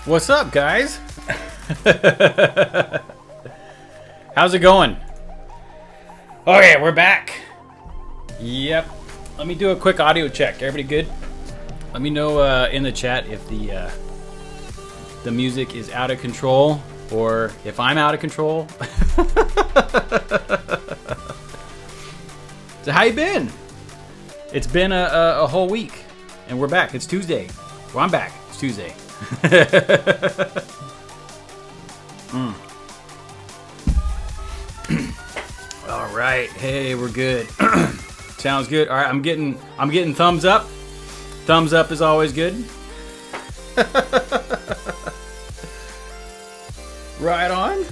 What's up, guys? How's it going? Okay, we're back. Yep. Let me do a quick audio check. Everybody good? Let me know in the chat if the music is out of control or if I'm out of control. So how you been? It's been a whole week, and we're back. It's Tuesday. Well, I'm back. It's Tuesday. All right. Hey, we're good. Sounds good. All right. I'm getting thumbs up. Thumbs up is always good. Right on.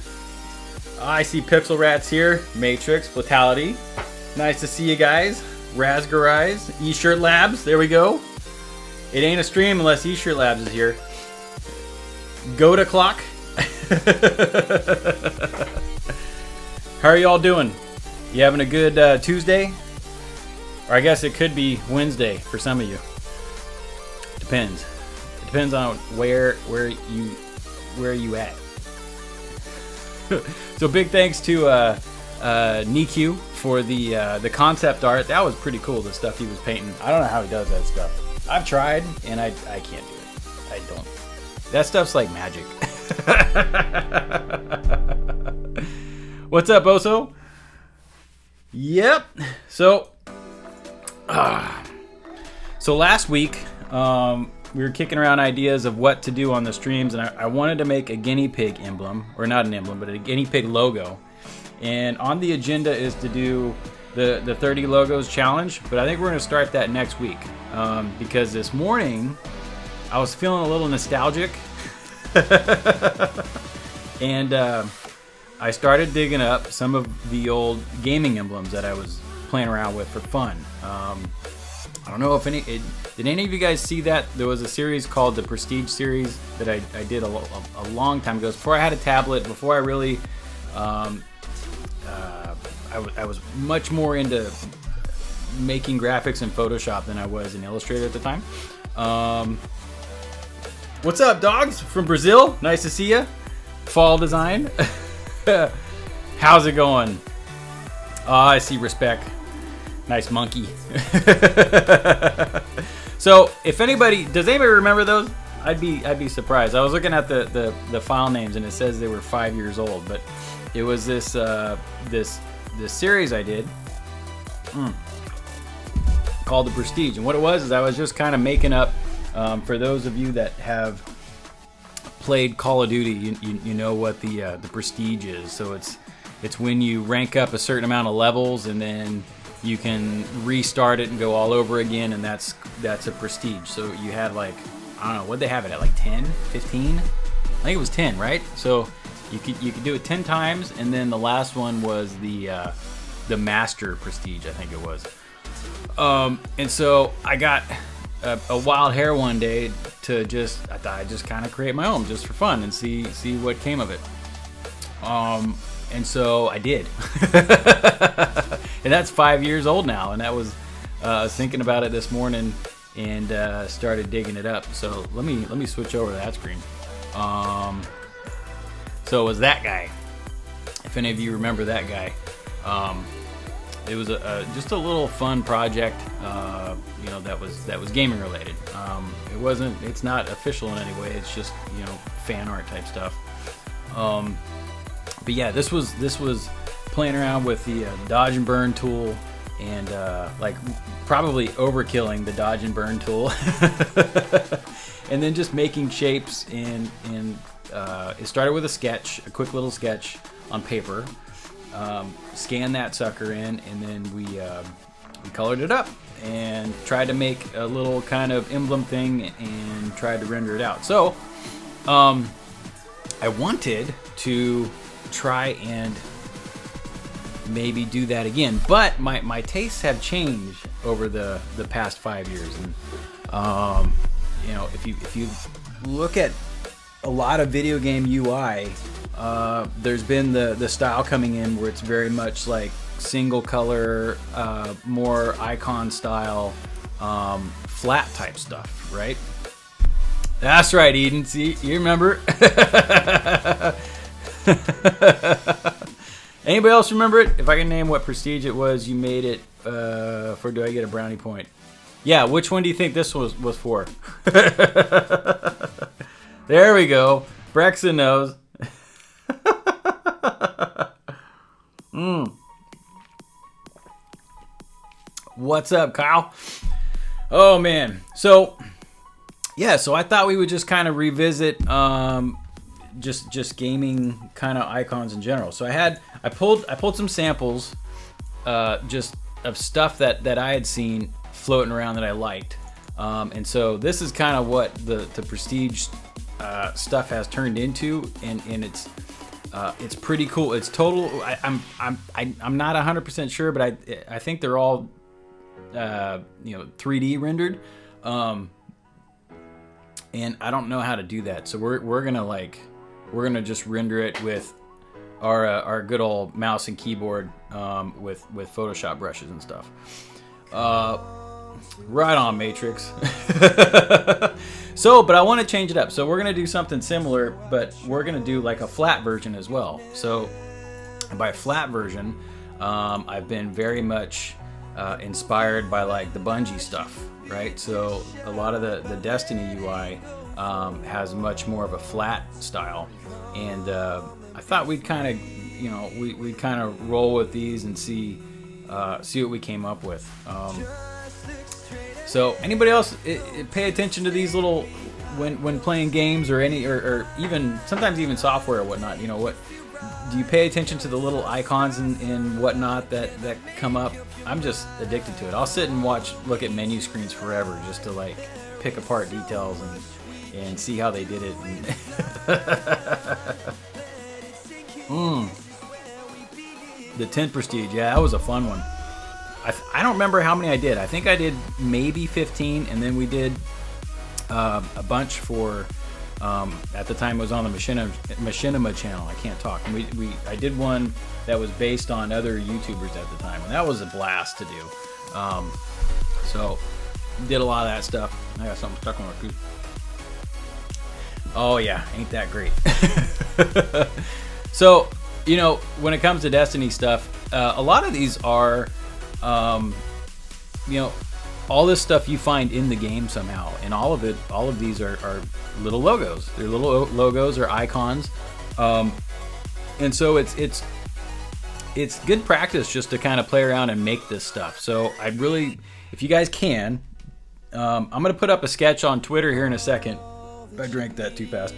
I see Pixel Rats here. Matrix, Fatality. Nice to see you guys. Raspberries, eShirt Labs. There we go. It ain't a stream unless eShirt Labs is here. Go to clock. How are y'all doing? You having a good Tuesday? Or I guess it could be Wednesday for some of you. Depends. It depends on where you at. So big thanks to Niku for the concept art. That was pretty cool, the stuff he was painting. I don't know how he does that stuff. I've tried and I can't do it. I don't. That stuff's like magic. What's up, Oso? Yep. So last week we were kicking around ideas of what to do on the streams, and I wanted to make a guinea pig emblem, or not an emblem, but a guinea pig logo. And on the agenda is to do the 30 logos challenge, but I think we're going to start that next week because this morning I was feeling a little nostalgic, and I started digging up some of the old gaming emblems that I was playing around with for fun. I don't know if did any of you guys see that? There was a series called the Prestige series that I did a long time ago. Before I had a tablet, before I really, I was much more into making graphics in Photoshop than I was in Illustrator at the time. What's up, dogs from Brazil? Nice to see you. Fall design. How's it going? Oh, I see respect. Nice monkey. So, if anybody does anybody remember those? I'd be surprised. I was looking at the file names and it says they were 5 years old, but it was this series I did called the Prestige, and what it was is I was just kind of making up. For those of you that have played Call of Duty, you know what the Prestige is. So it's when you rank up a certain amount of levels and then you can restart it and go all over again, and that's a Prestige. So you had like, I don't know, what'd they have it at, like 10, 15? I think it was 10, right? So you could do it 10 times, and then the last one was the Master Prestige, I think it was. And so I got a wild hair one day to I thought I'd just kind of create my own just for fun and see what came of it. And so I did. And that's 5 years old now, and that was I was thinking about it this morning and started digging it up. So let me switch over to that screen. So it was that guy. If any of you remember that guy. It was just a little fun project, that was gaming related. It's not official in any way. It's just fan art type stuff. But yeah, this was playing around with the dodge and burn tool and like probably overkilling the dodge and burn tool, and then just making shapes. And it started with a quick little sketch on paper. Scan that sucker in, and then we colored it up and tried to make a little kind of emblem thing and tried to render it out. So I wanted to try and maybe do that again, but my tastes have changed over the past 5 years, and if you look at a lot of video game UI, there's been the style coming in where it's very much like single color, more icon style, flat type stuff, right? That's right, Eden. See, you remember. Anybody else remember it? If I can name what prestige it was, you made it for Do I Get a Brownie Point? Yeah, which one do you think this was for? There we go. Brexon knows. What's up, Kyle? Oh, man. So, yeah, so I thought we would just kind of revisit just gaming kind of icons in general. So I pulled some samples just of stuff that I had seen floating around that I liked, and so this is kind of what the prestige stuff has turned into, and it's pretty cool. It's total. I'm not 100% sure, but I think they're all 3D rendered, and I don't know how to do that. So we're gonna just render it with our good old mouse and keyboard with Photoshop brushes and stuff. Right on, Matrix. So, but I want to change it up. So we're gonna do something similar, but we're gonna do like a flat version as well. So by flat version, I've been very much inspired by like the Bungie stuff, right? So a lot of the Destiny UI has much more of a flat style, and I thought we'd kind of, we'd kind of roll with these and see what we came up with. So anybody else pay attention to these little when playing games or even sometimes even software or whatnot? What do you pay attention to the little icons and whatnot that come up? I'm just addicted to it. I'll sit and look at menu screens forever just to like pick apart details and see how they did it. The 10 prestige, yeah, that was a fun one. I don't remember how many I did. I think I did maybe 15, and then we did a bunch for at the time it was on the Machinima channel. I can't talk. And I did one that was based on other YouTubers at the time, and that was a blast to do. So did a lot of that stuff. I got something stuck on my tooth. Oh yeah, ain't that great. So when it comes to Destiny stuff, a lot of these are all this stuff you find in the game somehow, and all of these are little logos. They're little logos or icons, and so it's good practice just to kind of play around and make this stuff. So I'd really, if you guys can, I'm gonna put up a sketch on Twitter here in a second. I drank that too fast.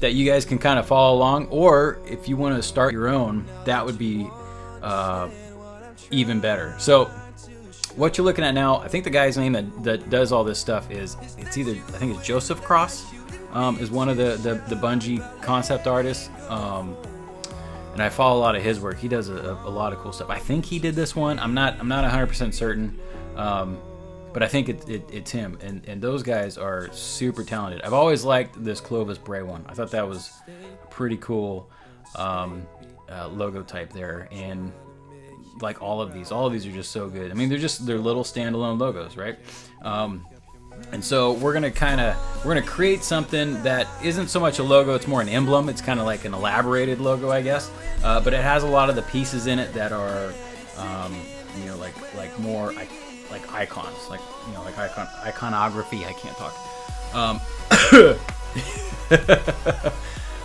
That you guys can kind of follow along, or if you want to start your own, that would be even better. So what you're looking at now, I think the guy's name that does all this stuff I think it's Joseph Cross, is one of the Bungie concept artists, and I follow a lot of his work. He does a lot of cool stuff. I think he did this one. I'm not 100% certain, but I think it's him, and those guys are super talented. I've always liked this Clovis Bray one. I thought that was a pretty cool logo type there, and like all of these are just so good. I mean, they're little standalone logos, right? And so we're gonna create something that isn't so much a logo, it's more an emblem. It's kind of like an elaborated logo, I guess, but it has a lot of the pieces in it that are like more like icons, like iconography. I can't talk.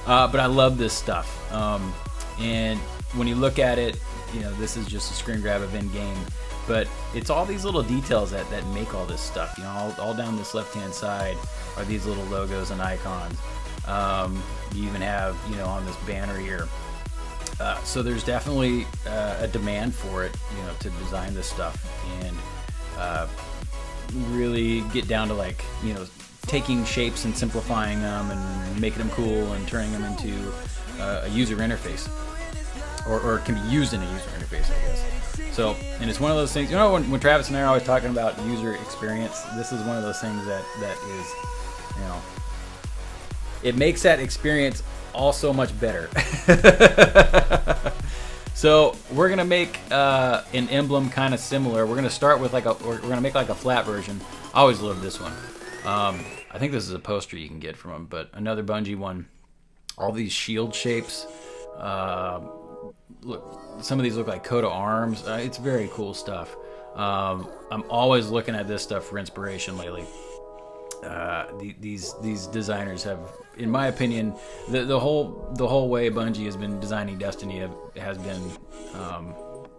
But I love this stuff, and when you look at it, this is just a screen grab of in-game, but it's all these little details that make all this stuff. All down this left-hand side are these little logos and icons. You even have, on this banner here. So there's definitely a demand for it, to design this stuff and really get down to like, taking shapes and simplifying them and making them cool and turning them into a user interface. Or it can be used in a user interface, I guess. So, and it's one of those things, when Travis and I are always talking about user experience, this is one of those things that is, it makes that experience all so much better. So we're gonna make an emblem kind of similar. We're gonna start with we're gonna make like a flat version. I always love this one. I think this is a poster you can get from them, but another Bungie one. All these shield shapes. Look, some of these look like coat of arms. It's very cool stuff. I'm always looking at this stuff for inspiration lately. These designers have, in my opinion, the whole way Bungie has been designing Destiny has been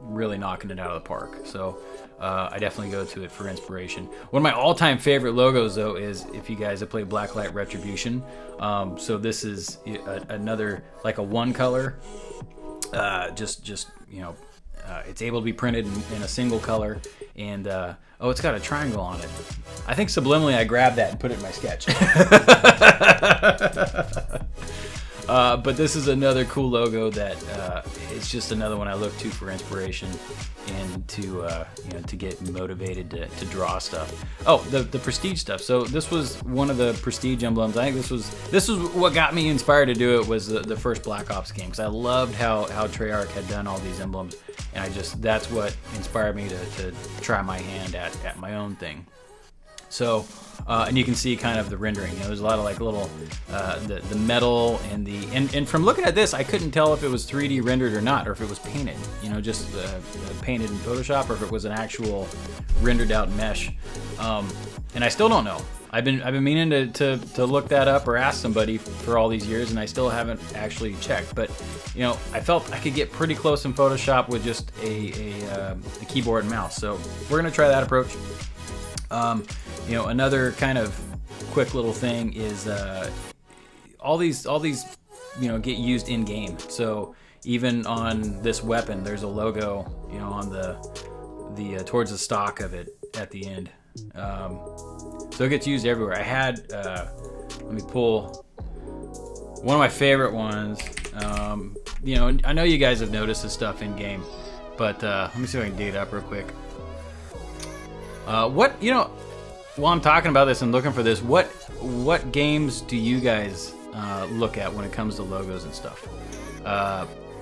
really knocking it out of the park. So I definitely go to it for inspiration. One of my all-time favorite logos, though, is if you guys have played Blacklight Retribution. So this is another like a one color. Just you know. It's able to be printed in a single color, and oh, it's got a triangle on it. I think subliminally I grabbed that and put it in my sketch. But this is another cool logo that it's just another one I look to for inspiration and to you know, to get motivated to draw stuff. Oh, the prestige stuff. So this was one of the prestige emblems. I think this was what got me inspired to do it, was the first Black Ops game, because I loved how Treyarch had done all these emblems, and that's what inspired me to try my hand at my own thing. So, and you can see kind of the rendering. You know, there's a lot of like little the metal and from looking at this, I couldn't tell if it was 3D rendered or not, or if it was painted. You know, just painted in Photoshop, or if it was an actual rendered out mesh. And I still don't know. I've been meaning to look that up or ask somebody for all these years, and I still haven't actually checked. But you know, I felt I could get pretty close in Photoshop with just a keyboard and mouse. So we're gonna try that approach. You know, another kind of quick little thing is all these you know, get used in game. So even on this weapon, there's a logo, you know, on the towards the stock of it at the end. So it gets used everywhere. I had let me pull one of my favorite ones. You know, I know you guys have noticed this stuff in game, but let me see if I can dig it up real quick. What, you know, while I'm talking about this and looking for this, what games do you guys look at when it comes to logos and stuff?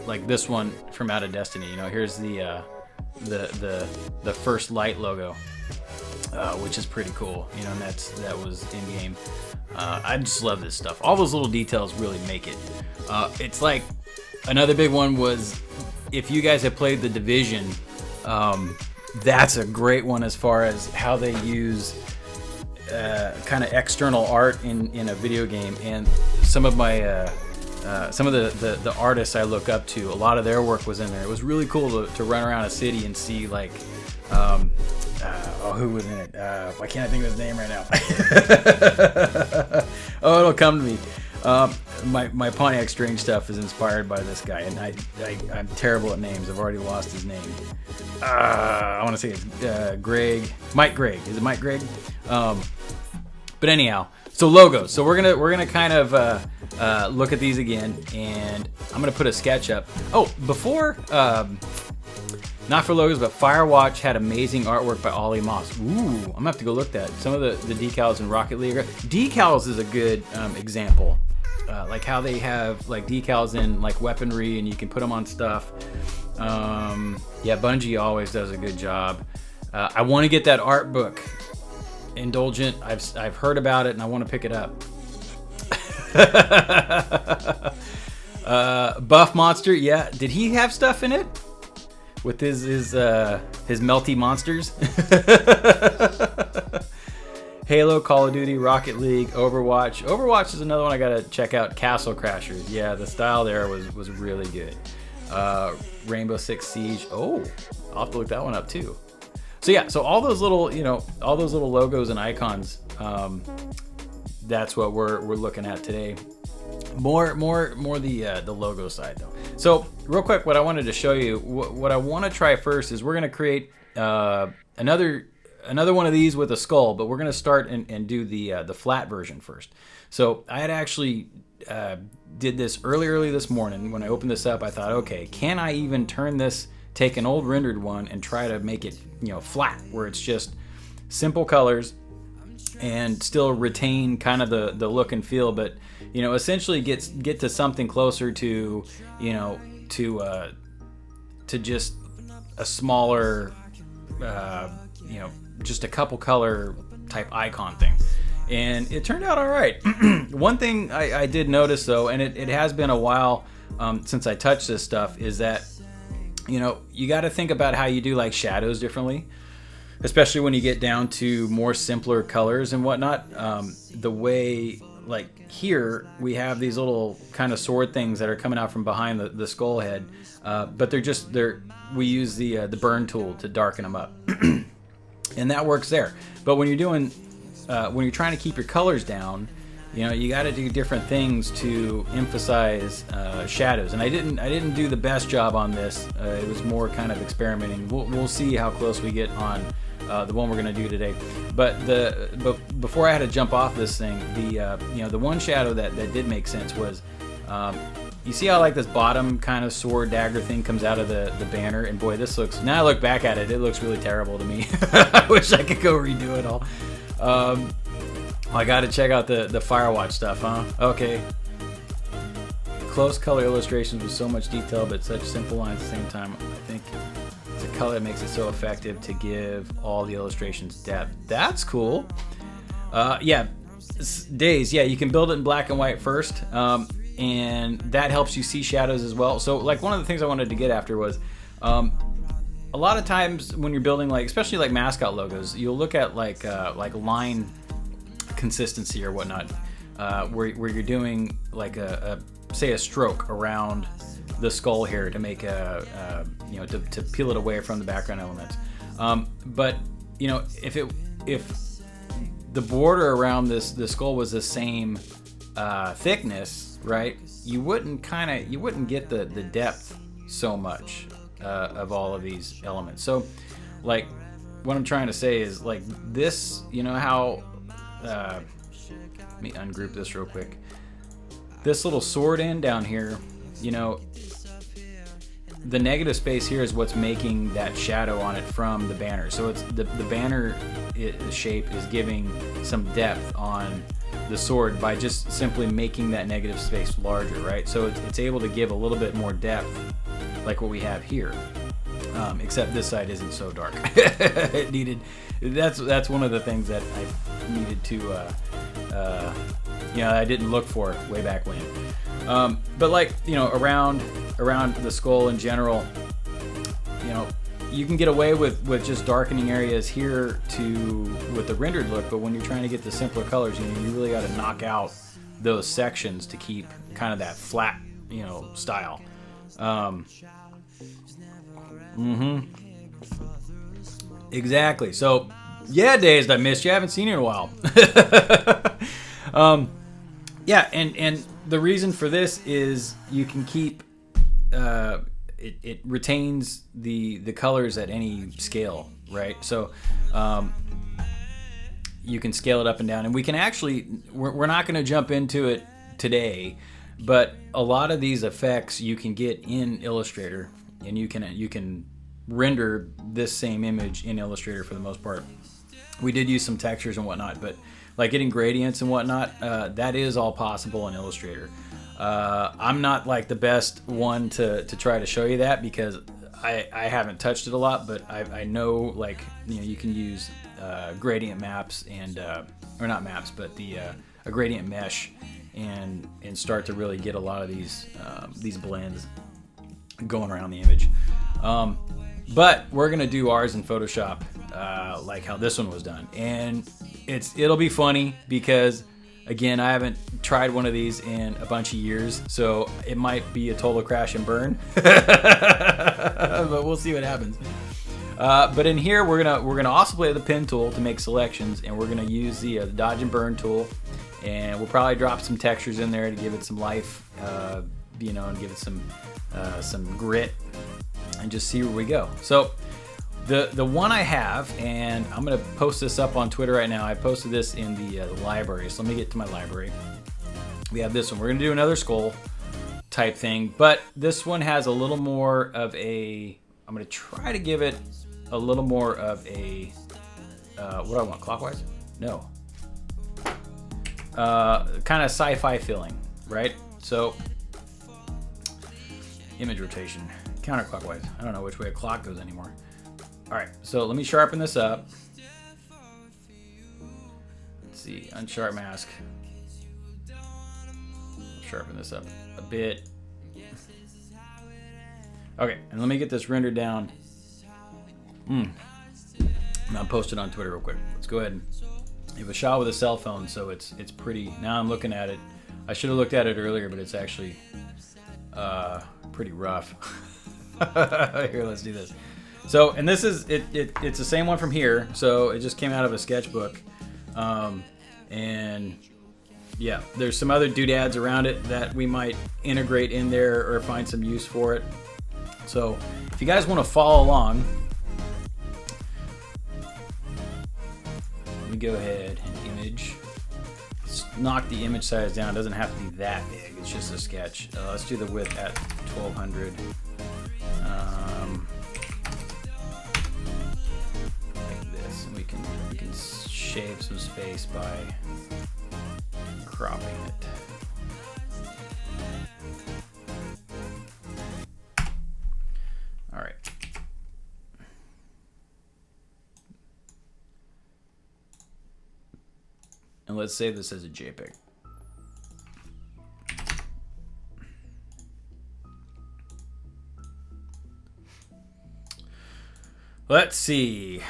Like this one from Out of Destiny. You know, here's the first light logo, which is pretty cool. You know, and that was in game. I just love this stuff. All those little details really make it. It's like another big one was, if you guys have played The Division. That's a great one as far as how they use kind of external art in a video game. And some of my some of the artists I look up to, a lot of their work was in there. It was really cool to run around a city and see like oh, who was in it? Why can't I think of his name right now? Oh, it'll come to me. My Pontiac Strange stuff is inspired by this guy, and I'm terrible at names. I've already lost his name. I want to say it's Mike Gregg. Is it Mike Gregg? But anyhow, so logos. So we're gonna kind of look at these again, and I'm gonna put a sketch up. Oh, before. Not for logos, but Firewatch had amazing artwork by Ollie Moss. Ooh, I'm gonna have to go look at that. Some of the decals in Rocket League. Decals is a good example. Like how they have like decals in like weaponry, and you can put them on stuff. Yeah, Bungie always does a good job. I want to get that art book, Indulgent. I've heard about it, and I want to pick it up. Buff Monster, yeah. Did he have stuff in it? With his melty monsters. Halo, Call of Duty, Rocket League, Overwatch. Overwatch is another one I gotta check out. Castle Crashers. Yeah, the style there was really good. Rainbow Six Siege. Oh, I'll have to look that one up too. So yeah, so all those little, you know, all those little logos and icons. That's what we're looking at today. More the logo side though. So real quick, what I wanted to show you, what I want to try first is we're gonna create another one of these with a skull, but we're gonna start and do the flat version first. So I had actually did this early this morning. When I opened this up, I thought, okay, can I even turn this, take an old rendered one and try to make it, you know, flat, where it's just simple colors and still retain kind of the look and feel, but you know, essentially get to something closer to, you know, to to just a smaller, you know, just a couple color type icon thing. And it turned out all right. One thing I did notice though, and it has been a while since I touched this stuff, is that, you know, you got to think about how you do like shadows differently, especially when you get down to more simpler colors and whatnot. The way, like here, we have these little kind of sword things that are coming out from behind the skull head, but we use the burn tool to darken them up, and that works there. But when you're doing when you're trying to keep your colors down, you know, you got to do different things to emphasize shadows. And I didn't do the best job on this. It was more kind of experimenting. We'll see how close we get on the one we're going to do today. But before I had to jump off this thing, you know, the one shadow that did make sense was, you see how like this bottom kind of sword dagger thing comes out of the banner, and boy, this looks, now I look back at it, it looks really terrible to me. I wish I could go redo it all. I got to check out the Firewatch stuff, huh? Okay. Close color illustrations with so much detail, but such simple lines at the same time. I think it's the color that makes it so effective to give all the illustrations depth. That's cool. Yeah, Days. Yeah, you can build it in black and white first, and that helps you see shadows as well. So, like, one of the things I wanted to get after was, a lot of times when you're building, like, especially like mascot logos, you'll look at like line consistency or whatnot, where you're doing like say a stroke around the skull here to make you know, to peel it away from the background elements. But you know, if the border around the skull was the same thickness, right, you wouldn't get the depth so much of all of these elements. So like what I'm trying to say is, like, this, you know how let me ungroup this real quick. This little sword end down here, you know, the negative space here is what's making that shadow on it from the banner. So it's the banner shape is giving some depth on the sword by just simply making that negative space larger, right? So it's able to give a little bit more depth, like what we have here. Except this side isn't so dark. It needed. That's one of the things that I needed to, you know, I didn't look for way back when. But like, you know, around the skull in general, you know, you can get away with just darkening areas here with the rendered look. But when you're trying to get the simpler colors, you know, you really got to knock out those sections to keep kind of that flat, you know, style. Exactly. So, yeah, Dazed, I missed you. I haven't seen you in a while. Yeah, and the reason for this is you can keep it retains the colors at any scale, right? So you can scale it up and down, and we can actually, we're not going to jump into it today, but a lot of these effects you can get in Illustrator, and you can render this same image in Illustrator for the most part. We did use some textures and whatnot, but like getting gradients and whatnot, that is all possible in Illustrator. I'm not like the best one to try to show you that, because I haven't touched it a lot, but I know, like, you know, you can use gradient maps and or not maps, but a gradient mesh, and start to really get a lot of these blends going around the image. But we're gonna do ours in Photoshop, like how this one was done, and it'll be funny because, again, I haven't tried one of these in a bunch of years, so it might be a total crash and burn. But we'll see what happens. But in here, we're gonna also play the pen tool to make selections, and we're gonna use the dodge and burn tool, and we'll probably drop some textures in there to give it some life, you know, and give it some grit, and just see where we go. So the one I have, and I'm gonna post this up on Twitter right now. I posted this in the library, so let me get to my library. We have this one. We're gonna do another skull type thing, but this one has a little more of a, I'm gonna try to give it a little more of a, what do I want, clockwise? No. Kind of sci-fi feeling, right? So, image rotation. counterclockwise. I don't know which way a clock goes anymore. All right, so let me sharpen this up. Let's see, unsharp mask. Sharpen this up a bit. Okay, and let me get this rendered down. I'll post it on Twitter real quick. Let's go ahead and have a shot with a cell phone, so it's pretty. Now I'm looking at it. I should have looked at it earlier, but it's actually pretty rough. Here, let's do this. So, and this is it's the same one from here. So it just came out of a sketchbook, and yeah, there's some other doodads around it that we might integrate in there or find some use for it. So if you guys want to follow along, let me go ahead and image. Let's knock the image size down. It doesn't have to be that big. It's just a sketch. Let's do the width at 1200. Like this, and we can shave some space by cropping it. All right. And let's save this as a JPEG. Let's see.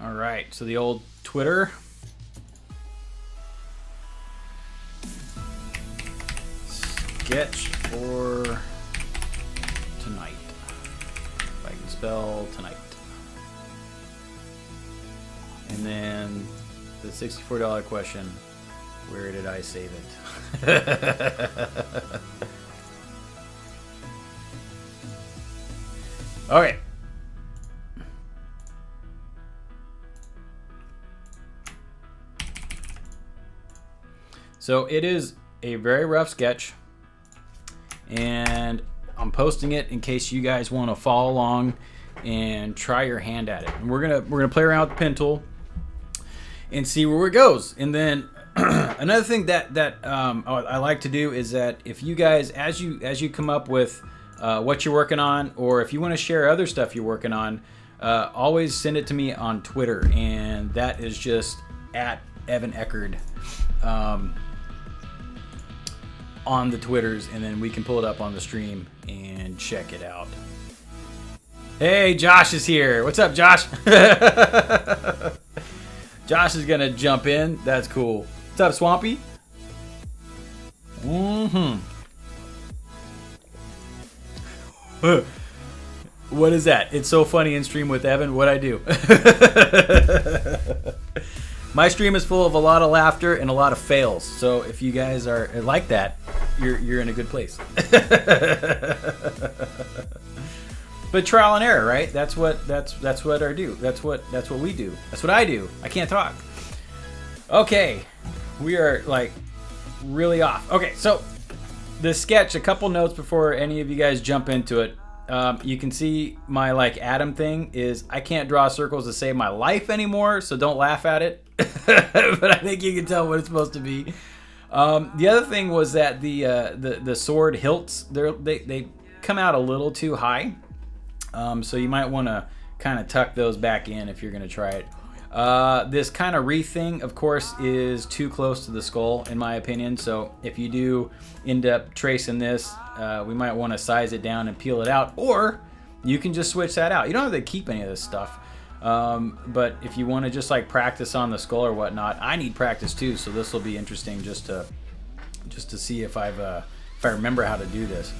All right, so the old Twitter. Sketch for tonight. If I can spell tonight. And then the $64 question, where did I save it? Okay. So it is a very rough sketch, and I'm posting it in case you guys want to follow along and try your hand at it. And we're gonna play around with the pen tool and see where it goes. And then another thing that I like to do is that if you guys, as you come up with what you're working on, or if you want to share other stuff you're working on, always send it to me on Twitter, and that is just at Evan Eckerd. On the Twitters, and then we can pull it up on the stream and check it out. Hey, Josh is here. What's up, Josh? Josh is gonna jump in. That's cool. What's up, Swampy? What is that? It's so funny in stream with Evan. What'd I do? My stream is full of a lot of laughter and a lot of fails. So if you guys are like that, you're in a good place. But trial and error, right? That's what I do. That's what we do. That's what I do. I can't talk. Okay, we are like really off. Okay, so the sketch. A couple notes before any of you guys jump into it. You can see my like atom thing is I can't draw circles to save my life anymore, so don't laugh at it. But I think you can tell what it's supposed to be. The other thing was that the sword hilts, they come out a little too high, so you might want to kind of tuck those back in if you're going to try it. This kind of wreath thing, of course, is too close to the skull, in my opinion. So if you do end up tracing this, we might want to size it down and peel it out, or you can just switch that out. You don't have to keep any of this stuff. But if you want to just like practice on the skull or whatnot, I need practice too. So this will be interesting just to see if I remember how to do this.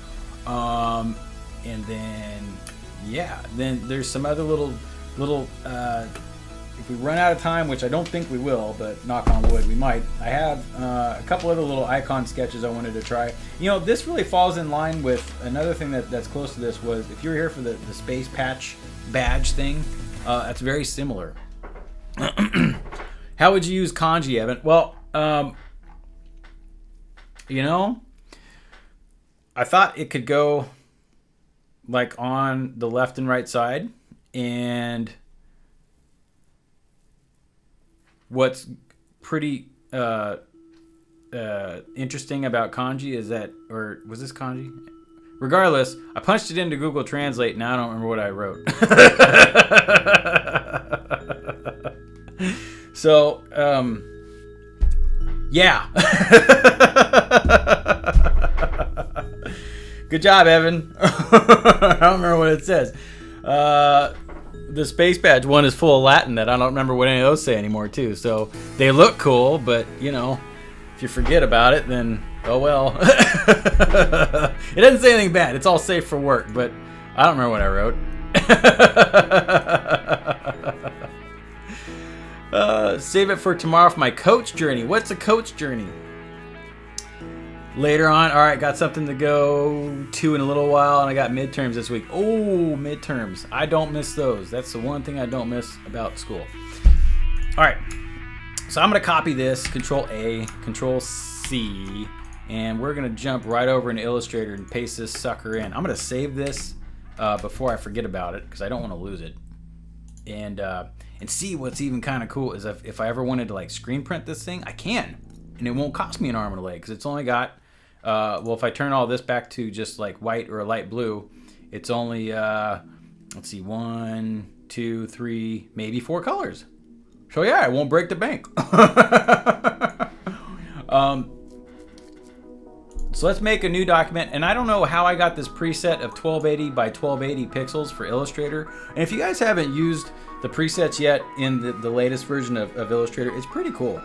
And then yeah, then there's some other little. If we run out of time, which I don't think we will, but knock on wood, we might. I have a couple other little icon sketches I wanted to try. You know, this really falls in line with another thing that's close to this was if you were here for the space patch badge thing, that's very similar. How would you use kanji, Evan? Well, you know, I thought it could go like on the left and right side, and what's pretty interesting about kanji is that, or was this kanji? Regardless, I punched it into Google Translate. Now I don't remember what I wrote. So, yeah. Good job, Evan. I don't remember what it says. The Space Badge one is full of Latin that I don't remember what any of those say anymore, too. So they look cool, but, you know, if you forget about it, then, oh well. It doesn't say anything bad. It's all safe for work, but I don't remember what I wrote. Save it for tomorrow for my coach journey. What's a coach journey? Later on. All right, got something to go to in a little while, and I got midterms this week. Oh, midterms. I don't miss those. That's the one thing I don't miss about school. All right. So I'm going to copy this, Control A, Control C, and we're going to jump right over into Illustrator and paste this sucker in. I'm going to save this before I forget about it because I don't want to lose it. And see what's even kind of cool is if I ever wanted to like screen print this thing, I can. And it won't cost me an arm and a leg because it's only got, well, if I turn all this back to just like white or a light blue, it's only, let's see, 1, 2, 3, maybe 4 colors. So yeah, I won't break the bank. So let's make a new document. And I don't know how I got this preset of 1280 by 1280 pixels for Illustrator. And if you guys haven't used the presets yet in the latest version of Illustrator, it's pretty cool.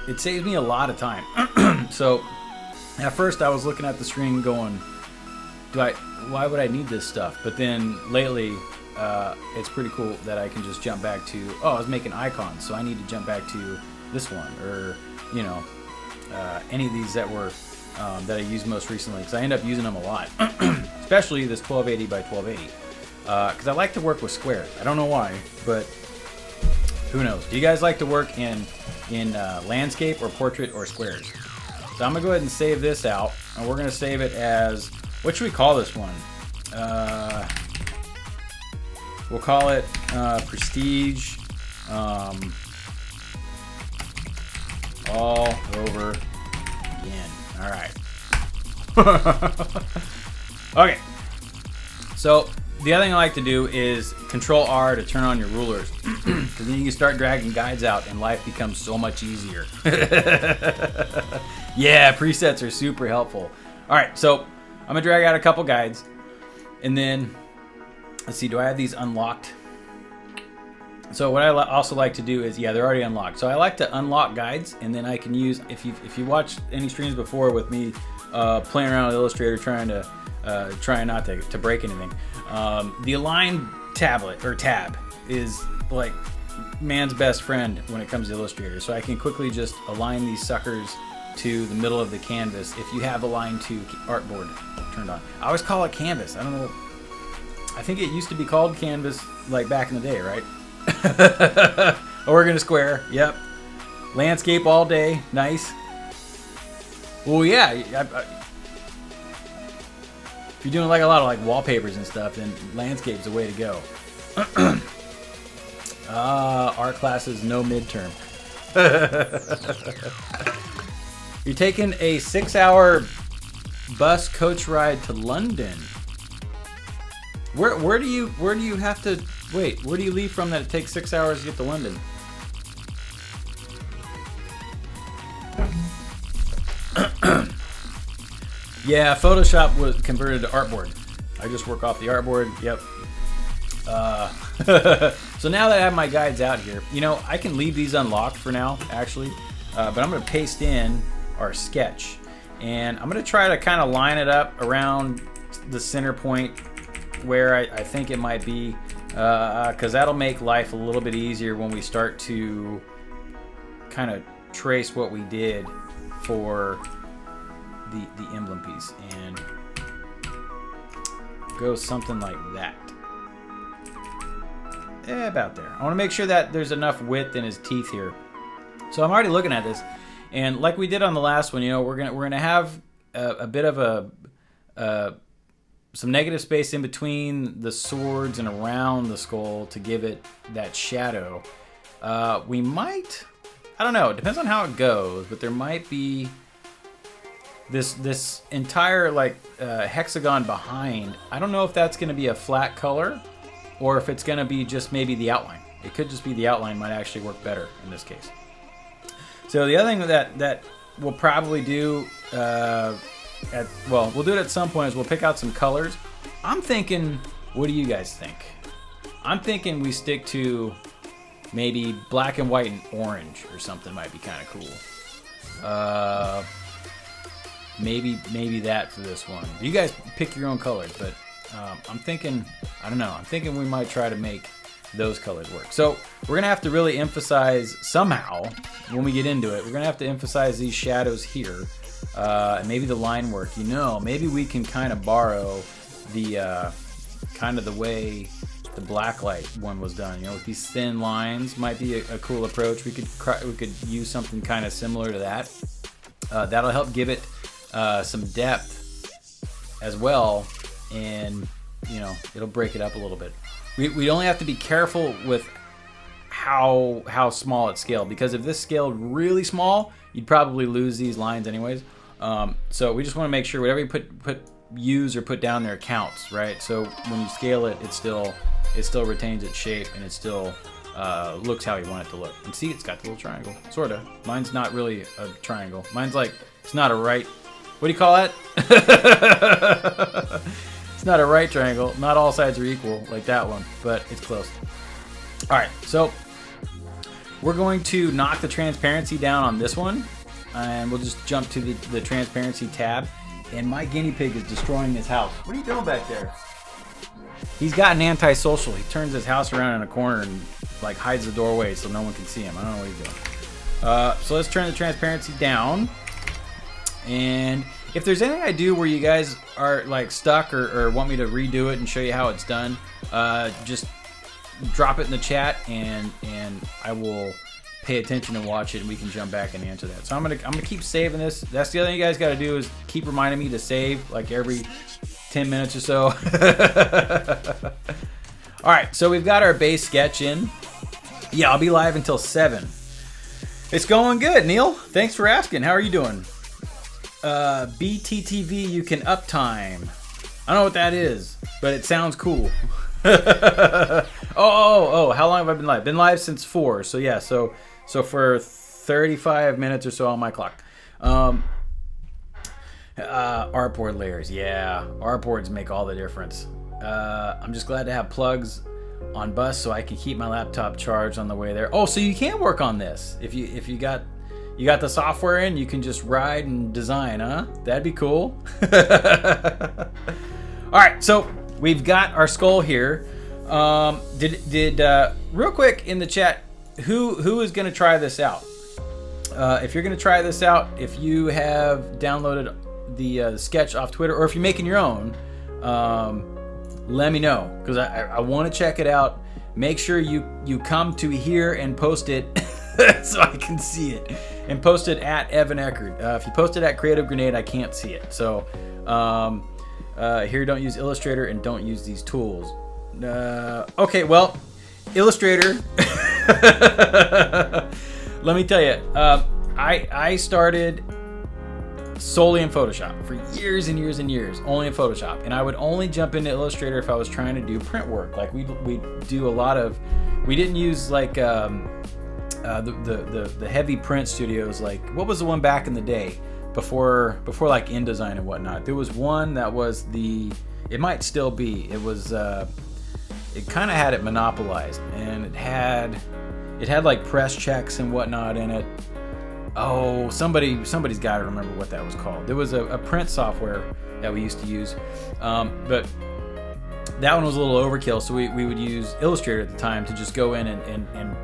It saves me a lot of time. So at first I was looking at the screen going, why would I need this stuff? But then lately, it's pretty cool that I can just jump back to, oh, I was making icons, so I need to jump back to this one, or, you know, any of these that were, that I used most recently, because I end up using them a lot, especially this 1280 by 1280, because I like to work with squares. I don't know why, but who knows? Do you guys like to work in landscape or portrait or squares? So I'm going to go ahead and save this out, and we're going to save it as, what should we call this one? We'll call it Prestige all over again. All right. Okay. So the other thing I like to do is Control R to turn on your rulers, because then you can start dragging guides out, and life becomes so much easier. Yeah, presets are super helpful. All right, so I'm gonna drag out a couple guides, and then let's see, do I have these unlocked? So what I also like to do is, yeah, they're already unlocked. So I like to unlock guides, and then I can use, if you watched any streams before with me playing around with Illustrator, trying not to break anything, the Align tablet or tab is like man's best friend when it comes to Illustrator. So I can quickly just align these suckers to the middle of the canvas if you have Align to artboard turned on. I always call it canvas. I don't know. I think it used to be called canvas like back in the day, right? Oregon square, yep. Landscape all day, nice. Well, yeah. If you're doing like a lot of like wallpapers and stuff, then landscape's the way to go. Art classes, no midterm. You're taking a 6-hour bus coach ride to London. Where do you have to wait? Where do you leave from that it takes 6 hours to get to London? Yeah, Photoshop was converted to artboard. I just work off the artboard. Yep. So now that I have my guides out here, you know, I can leave these unlocked for now, actually. But I'm going to paste in our sketch, and I'm going to try to kind of line it up around the center point where I think it might be, because that'll make life a little bit easier when we start to kind of trace what we did for the emblem piece, and go something like that. About there. I want to make sure that there's enough width in his teeth here. So I'm already looking at this, and like we did on the last one, you know, we're gonna have a bit of some negative space in between the swords and around the skull to give it that shadow. We might, I don't know, it depends on how it goes, but there might be this entire like hexagon behind. I don't know if that's going to be a flat color or if it's going to be just maybe the outline. It could just be the outline might actually work better in this case. So the other thing that we'll probably do, we'll do it at some point, is we'll pick out some colors. I'm thinking, what do you guys think? I'm thinking we stick to maybe black and white and orange or something might be kind of cool. Maybe that for this one. You guys pick your own colors, but I'm thinking, I don't know, I'm thinking we might try to make those colors work. So we're gonna have to really emphasize somehow when we get into it. We're gonna have to emphasize these shadows here, and maybe the line work. You know, maybe we can kind of borrow the kind of the way the blacklight one was done. You know, with these thin lines might be a cool approach. We could use something kind of similar to that. That'll help give it some depth as well, and you know, it'll break it up a little bit. We only have to be careful with how small it's scaled, because if this scaled really small, you'd probably lose these lines anyways. So we just want to make sure whatever you use or put down there counts, right? So when you scale it, it still retains its shape, and it still looks how you want it to look. And see, it's got the little triangle, sorta. Mine's not really a triangle. Mine's like, it's not a right. What do you call that? It's not a right triangle. Not all sides are equal like that one, but it's close. All right, so we're going to knock the transparency down on this one, and we'll just jump to the transparency tab. And my guinea pig is destroying his house. What are you doing back there? He's got an antisocial. He turns his house around in a corner and like hides the doorway so no one can see him. I don't know what he's doing. So let's turn the transparency down. And if there's anything I do where you guys are like stuck or want me to redo it and show you how it's done, just drop it in the chat, and I will pay attention and watch it, and we can jump back and answer that. So I'm gonna keep saving this. That's the other thing you guys got to do, is keep reminding me to save like every 10 minutes or so. All right, so we've got our base sketch in. Yeah, I'll be live until 7. It's going good, Neil. Thanks for asking. How are you doing? BTTV, you can uptime. I don't know what that is, but it sounds cool. Oh, how long have I been live? Been live since 4, so yeah, so for 35 minutes or so on my clock. Artboard layers, yeah, artboards make all the difference. I'm just glad to have plugs on bus so I can keep my laptop charged on the way there. Oh, so you can work on this if you got the software in, you can just ride and design, huh? That'd be cool. All right, so we've got our skull here. Did real quick in the chat, who is going to try this out? If you're going to try this out, if you have downloaded the sketch off Twitter, or if you're making your own, let me know, because I want to check it out. Make sure you come to here and post it so I can see it, and post it at Evan Eckert. If you post it at Creative Grenade, I can't see it. So here, don't use Illustrator and don't use these tools. Okay, well, Illustrator. Let me tell you, I started solely in Photoshop for years and years and years, only in Photoshop, and I would only jump into Illustrator if I was trying to do print work. Like we do a lot of, we didn't use like the heavy print studios. Like, what was the one back in the day before like InDesign and whatnot? There was one that was it might still be. It was it kind of had it monopolized, and it had like press checks and whatnot in it. Oh, somebody's got to remember what that was called. There was a print software that we used to use, but that one was a little overkill, so we would use Illustrator at the time to just go in and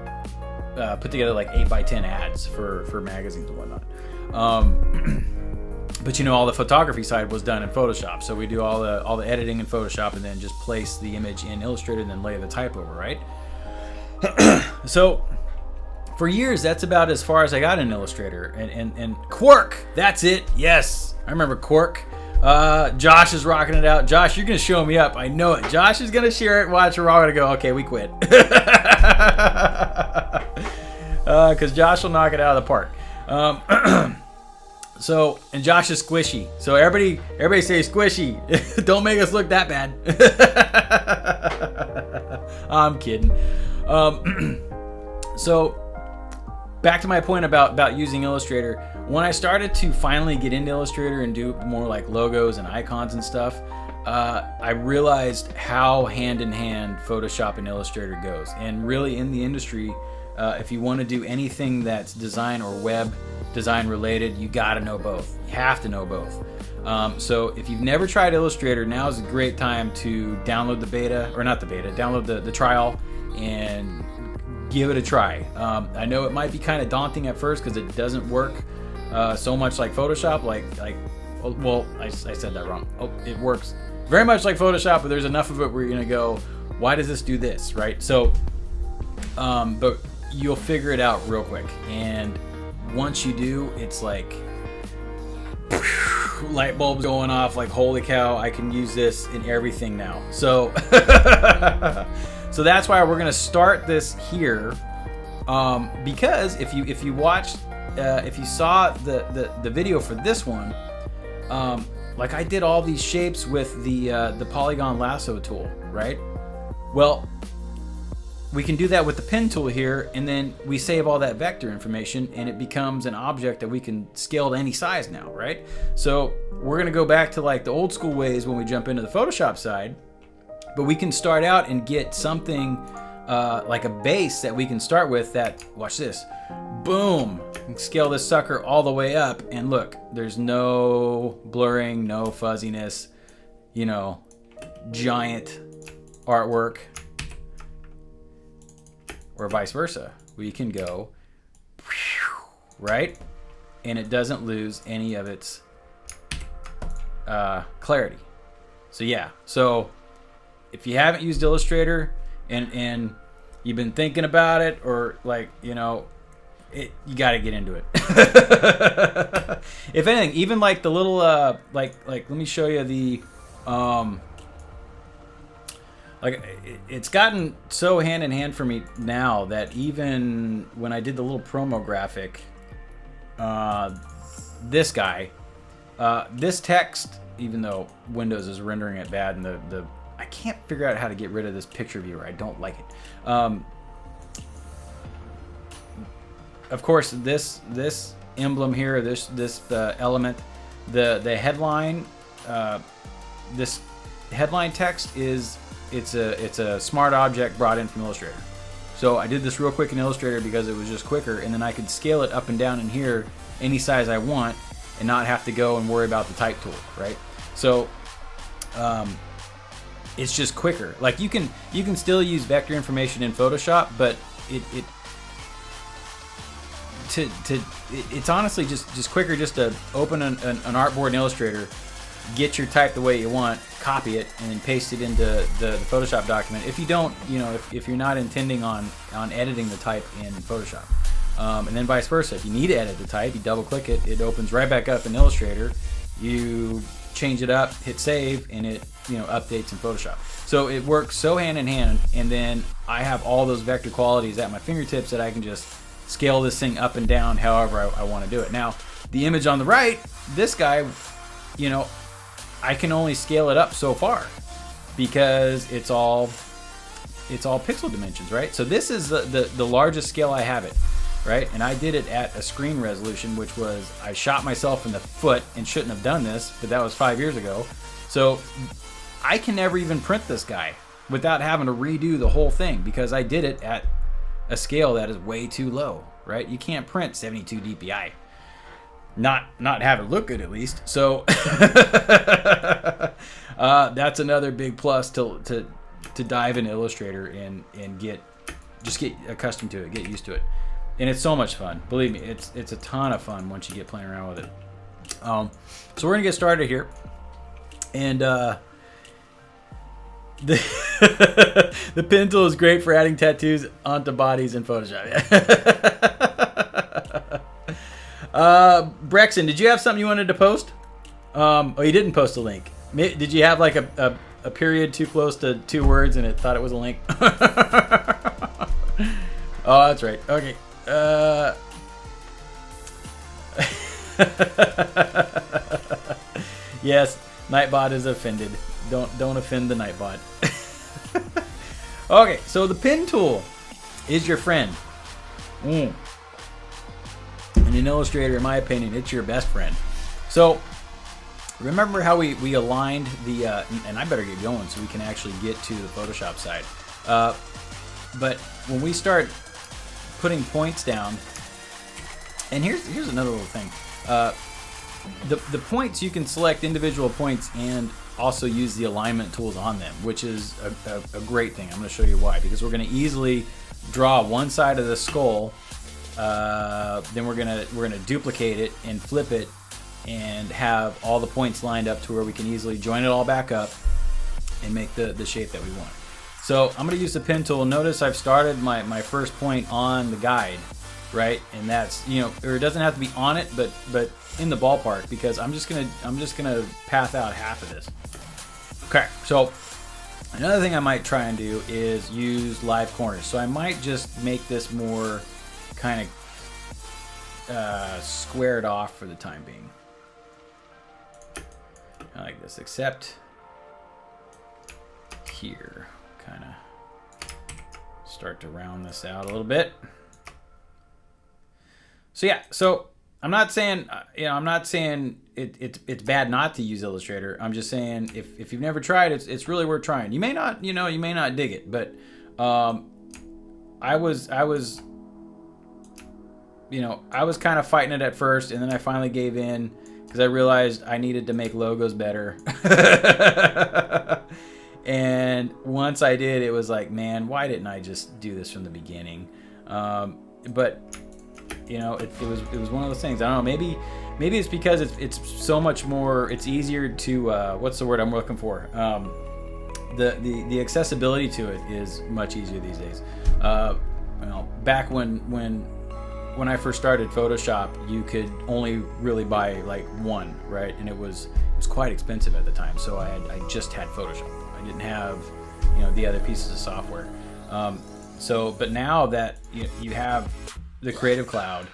put together like 8x10 ads for magazines and whatnot. But you know, all the photography side was done in Photoshop, so we do all the editing in Photoshop, and then just place the image in Illustrator and then lay the type over, right? So for years, that's about as far as I got in Illustrator. And Quark, that's it. Yes, I remember Quark. Josh is rocking it out. Josh, you're gonna show me up. I know it. Josh is gonna share it. Watch, we're all gonna go, okay, we quit. because Josh will knock it out of the park. So, and Josh is squishy. So everybody say squishy. Don't make us look that bad. I'm kidding. So back to my point about using Illustrator. When I started to finally get into Illustrator and do more like logos and icons and stuff, I realized how hand in hand Photoshop and Illustrator goes. And really in the industry, if you want to do anything that's design or web design related, you got to know both. You have to know both. So if you've never tried Illustrator, now is a great time to download the beta, or not the beta, download the trial and give it a try. I know it might be kind of daunting at first because it doesn't work so much like Photoshop. Well, I said that wrong. Oh, it works very much like Photoshop, but there's enough of it where you're gonna go, why does this do this, right? So, but you'll figure it out real quick. And once you do, it's like light bulbs going off, like, holy cow, I can use this in everything now. So, so that's why we're gonna start this here, because if you watched, if you saw the video for this one, like I did all these shapes with the polygon lasso tool, right? Well, we can do that with the pen tool here, and then we save all that vector information and it becomes an object that we can scale to any size now, right? So we're gonna go back to like the old school ways when we jump into the Photoshop side, but we can start out and get something like a base that we can start with that, watch this, boom, scale this sucker all the way up, and look, there's no blurring, no fuzziness, you know, giant artwork. Or vice versa. We can go, right? And it doesn't lose any of its clarity. So yeah, so if you haven't used Illustrator and you've been thinking about it, or like, you know, you got to get into it. If anything, even like the little, like let me show you the, like it's gotten so hand in hand for me now that even when I did the little promo graphic, this guy, this text, even though Windows is rendering it bad, and the I can't figure out how to get rid of this picture viewer. I don't like it. Of course, this emblem here, this element, the headline, this headline text is. It's a smart object brought in from Illustrator. So I did this real quick in Illustrator because it was just quicker, and then I could scale it up and down in here any size I want and not have to go and worry about the type tool, right? So it's just quicker. Like you can still use vector information in Photoshop, but it's honestly just quicker just to open an artboard in Illustrator, get your type the way you want, copy it, and then paste it into the Photoshop document. If you don't, you know, if you're not intending on editing the type in Photoshop. And then vice versa. If you need to edit the type, you double click it, it opens right back up in Illustrator. You change it up, hit save, and it, you know, updates in Photoshop. So it works so hand in hand, and then I have all those vector qualities at my fingertips that I can just scale this thing up and down however I want to do it. Now, the image on the right, this guy, you know, I can only scale it up so far because it's all pixel dimensions, right? So this is the largest scale I have it, right? And I did it at a screen resolution, which was, I shot myself in the foot and shouldn't have done this, but that was 5 years ago. So I can never even print this guy without having to redo the whole thing because I did it at a scale that is way too low, right? You can't print 72 DPI. Not have it look good, at least. So that's another big plus to dive into Illustrator and get accustomed to it, get used to it, and it's so much fun. Believe me, it's a ton of fun once you get playing around with it. So we're gonna get started here, and the pen tool is great for adding tattoos onto bodies in Photoshop. Brexon, did you have something you wanted to post? Oh, you didn't post a link. Did you have like a period too close to 2 words and it thought it was a link? Oh, that's right. Okay. Yes, Nightbot is offended. Don't offend the Nightbot. Okay, so the pen tool is your friend. And in Illustrator, in my opinion, it's your best friend. So remember how we aligned the, and I better get going so we can actually get to the Photoshop side. But when we start putting points down, and here's another little thing. The points, you can select individual points and also use the alignment tools on them, which is a great thing. I'm going to show you why. Because we're going to easily draw one side of the skull, then we're gonna duplicate it and flip it, and have all the points lined up to where we can easily join it all back up and make the shape that we want. So I'm going to use the pen tool. Notice I've started my first point on the guide, right? And that's, you know, or it doesn't have to be on it, but in the ballpark, because I'm just gonna path out half of this. Okay, so another thing I might try and do is use live corners. So I might just make this more kind of squared off for the time being. I like this, except here, kind of start to round this out a little bit. So yeah, so I'm not saying, I'm not saying it's bad not to use Illustrator. I'm just saying if you've never tried it, it's really worth trying. You may not, you may not dig it, but I was kind of fighting it at first, and then I finally gave in because I realized I needed to make logos better. And once I did, it was like, man, why didn't I just do this from the beginning? But it was one of those things. I don't know. Maybe it's because it's so much more. It's easier to what's the word I'm looking for? The accessibility to it is much easier these days. Back when I first started Photoshop, you could only really buy like one, right? And it was quite expensive at the time. So I just had Photoshop. I didn't have the other pieces of software. But now that you have the Creative Cloud,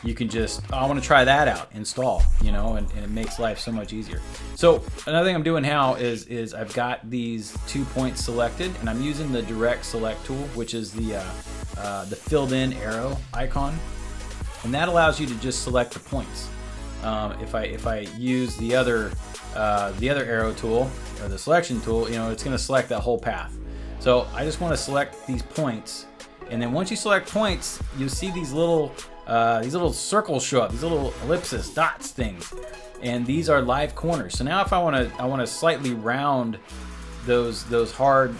you can just, I want to try that out, install, and it makes life so much easier. So another thing I'm doing now is I've got these 2 points selected, and I'm using the direct select tool, which is the filled in arrow icon, and that allows you to just select the points. If I use the other arrow tool or the selection tool, it's going to select that whole path. So I just want to select these points. And then once you select points, you'll see these little circles show up, these little ellipses, dots things, and these are live corners. So now if I want to slightly round those hard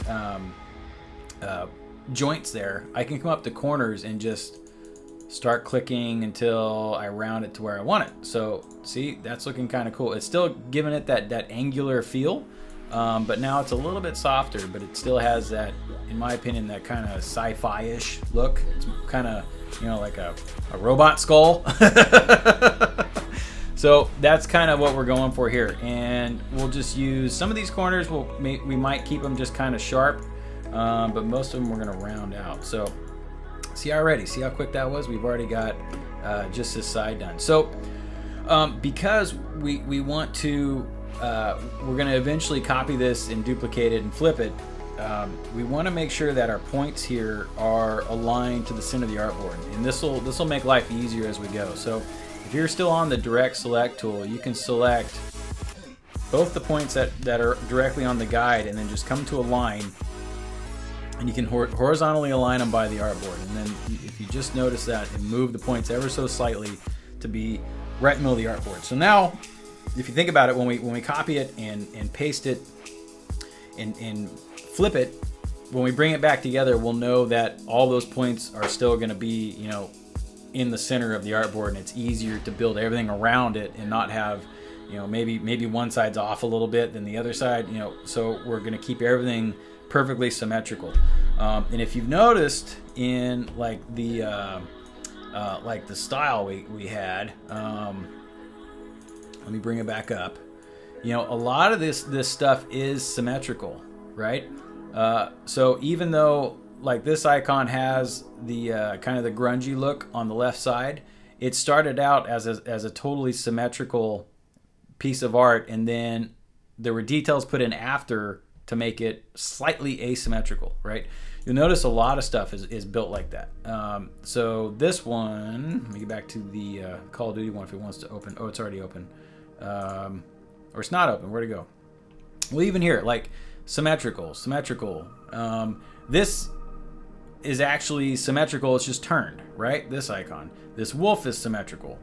joints there, I can come up to corners and just start clicking until I round it to where I want it. So see, that's looking kind of cool. It's still giving it that angular feel. But now it's a little bit softer, but it still has that, in my opinion, that kind of sci-fi-ish look. It's kind of, like a robot skull. So that's kind of what we're going for here. And we'll just use some of these corners. We might keep them just kind of sharp, but most of them we're going to round out. So see how quick that was? We've already got just this side done. So because we want to, we're going to eventually copy this and duplicate it and flip it. We want to make sure that our points here are aligned to the center of the artboard, and this will make life easier as we go. So if you're still on the direct select tool, you can select both the points that are directly on the guide, and then just come to a line, and you can horizontally align them by the artboard. And then if you just notice that, and move the points ever so slightly to be right in the middle of the artboard. So now, if you think about it, when we copy it and paste it and flip it, when we bring it back together, we'll know that all those points are still going to be, in the center of the artboard, and it's easier to build everything around it and not have, maybe one side's off a little bit than the other side, so we're going to keep everything perfectly symmetrical. And if you've noticed in like the style we had, let me bring it back up. A lot of this stuff is symmetrical, right? So even though like this icon has the kind of the grungy look on the left side. It started out as a totally symmetrical piece of art, and then there were details put in after to make it slightly asymmetrical, right? You'll notice a lot of stuff is built like that. So this one, let me get back to the Call of Duty one if it wants to open. Oh, it's already open. Or it's not open. Where'd it go? Well, even here, like symmetrical. This is actually symmetrical. It's just turned, right? This icon. This wolf is symmetrical.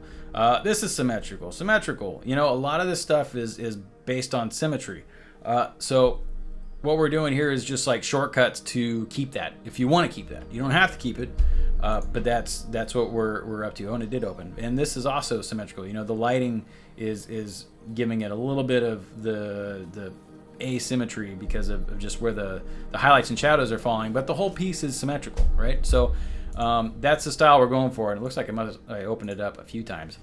This is symmetrical. You know, a lot of this stuff is based on symmetry. So what we're doing here is just like shortcuts to keep that. If you want to keep that, you don't have to keep it, but that's what we're up to. Oh, and it did open. And this is also symmetrical. You know, the lighting is giving it a little bit of the asymmetry because of just where the highlights and shadows are falling, but the whole piece is symmetrical, right? So that's the style we're going for, and it looks like I opened it up a few times.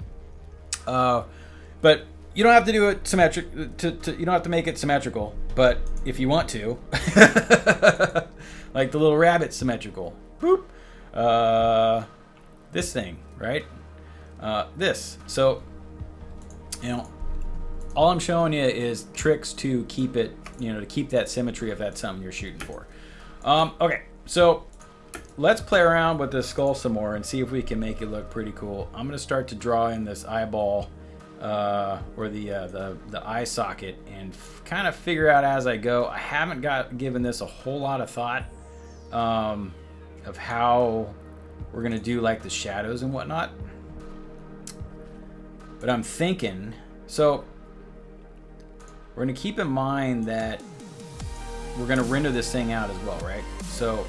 But you don't have to do it symmetric. You don't have to make it symmetrical, but if you want to, like the little rabbit symmetrical. Boop. This thing, right? This. So, you know, all I'm showing you is tricks to keep it, you know, to keep that symmetry if that's something you're shooting for. Okay, so let's play around with this skull some more and see if we can make it look pretty cool. I'm going to start to draw in this eyeball or the eye socket and kind of figure out as I go. I haven't given this a whole lot of thought of how we're going to do like the shadows and whatnot. But I'm thinking, so we're going to keep in mind that we're going to render this thing out as well, right? So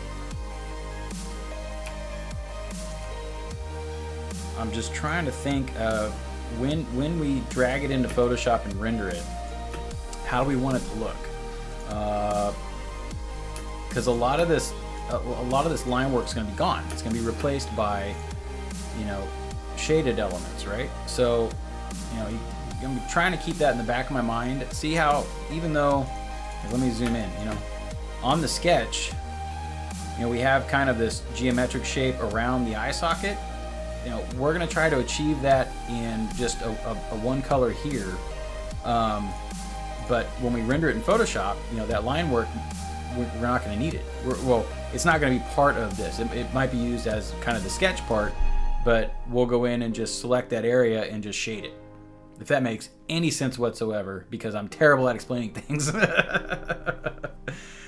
I'm just trying to think of when we drag it into Photoshop and render it, how do we want it to look? Because a lot of this line work is going to be gone. It's going to be replaced by, you know, shaded elements, right? So, you know, I'm trying to keep that in the back of my mind. See how, even though, let me zoom in, you know, on the sketch, you know, we have kind of this geometric shape around the eye socket. You know, we're going to try to achieve that in just a one color here. But when we render it in Photoshop, you know, that line work, we're not going to need it. Well, it's not going to be part of this. It might be used as kind of the sketch part, but we'll go in and just select that area and just shade it. If that makes any sense whatsoever, because I'm terrible at explaining things.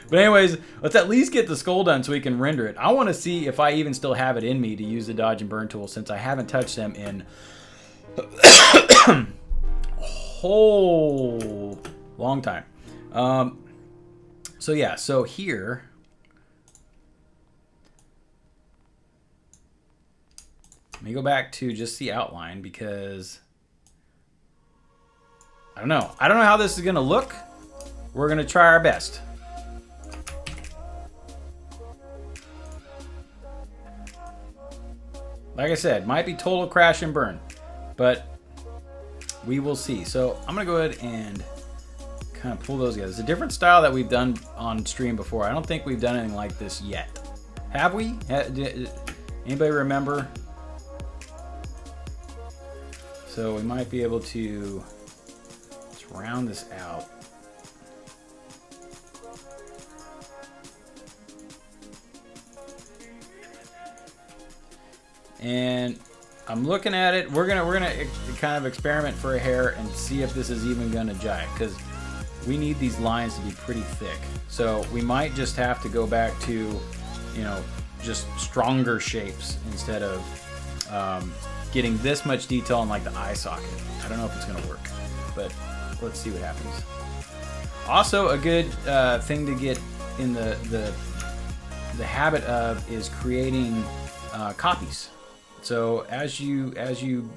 But anyways, let's at least get the skull done so we can render it. I want to see if I even still have it in me to use the dodge and burn tool, since I haven't touched them in a whole long time. So yeah, so here, let me go back to just the outline, because I don't know how this is gonna look. We're gonna try our best. Like I said, might be total crash and burn, but we will see. So I'm gonna go ahead and kind of pull those together. It's a different style that we've done on stream before. I don't think we've done anything like this yet. Have we? Anybody remember? So we might be able to just round this out. And I'm looking at it. We're gonna kind of experiment for a hair and see if this is even gonna jive, because we need these lines to be pretty thick. So we might just have to go back to, you know, just stronger shapes instead of getting this much detail on like the eye socket. I don't know if it's gonna work, but let's see what happens. Also, a good thing to get in the habit of is creating copies. So as you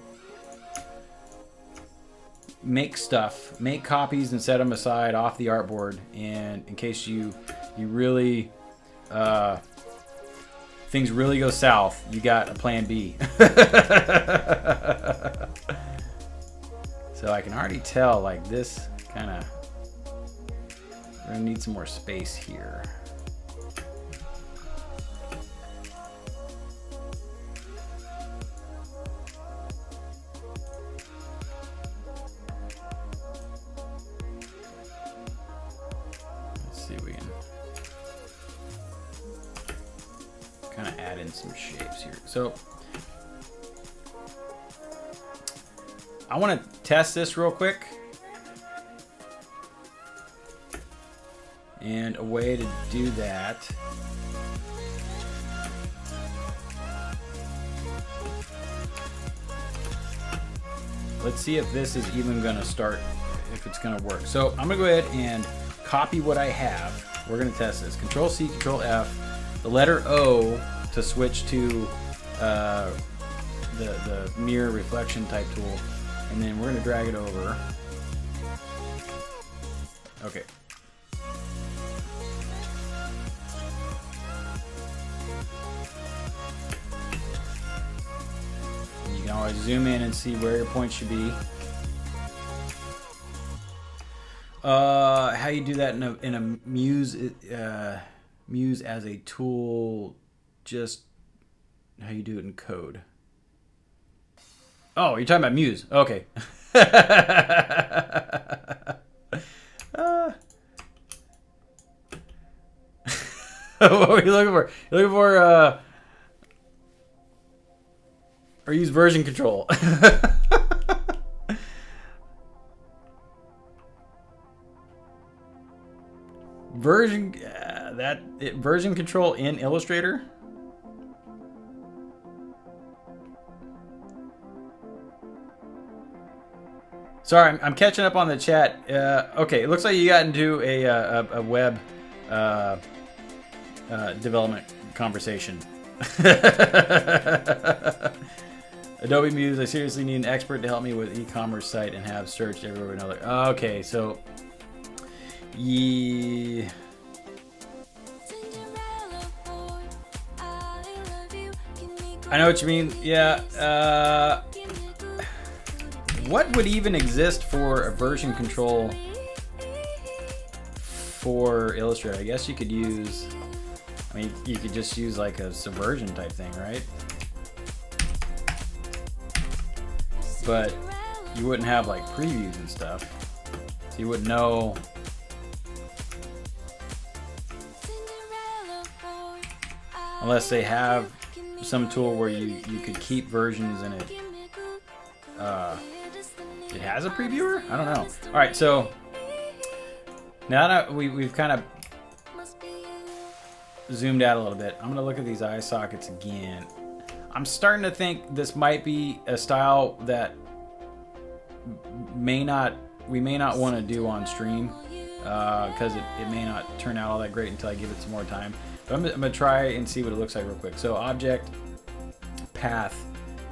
make stuff, make copies and set them aside off the artboard, and in case you really things really go south, you got a plan B. So I can already tell, like, this kind of, we're gonna need some more space here. add in some shapes here. So I want to test this real quick. And a way to do that let's see if this is even gonna start, if it's gonna work. So I'm gonna go ahead and copy what I have. We're gonna test this. Control C, Control F, the letter O to switch to the mirror reflection type tool, and then we're gonna drag it over. Okay. And you can always zoom in and see where your point should be. How you do that in a Muse Muse as a tool, just how you do it in code. Oh, you're talking about Muse. Okay. What are you looking for? You're looking for or use version control. Version control in Illustrator. Sorry, I'm catching up on the chat. Okay, it looks like you got into a web development conversation. Adobe Muse, I seriously need an expert to help me with e-commerce site and have searched everywhere. Another. Okay, so yeah. I know what you mean. Yeah. What would even exist for a version control for Illustrator? I guess you could use, I mean, you could just use like a subversion type thing, right? But you wouldn't have like previews and stuff. So you wouldn't know. Unless they have some tool where you could keep versions in it. It has a previewer? I don't know. All right, so now that we've kind of zoomed out a little bit, I'm gonna look at these eye sockets again. I'm starting to think this might be a style that we may not want to do on stream because it may not turn out all that great until I give it some more time. But I'm gonna try and see what it looks like real quick. So object, path,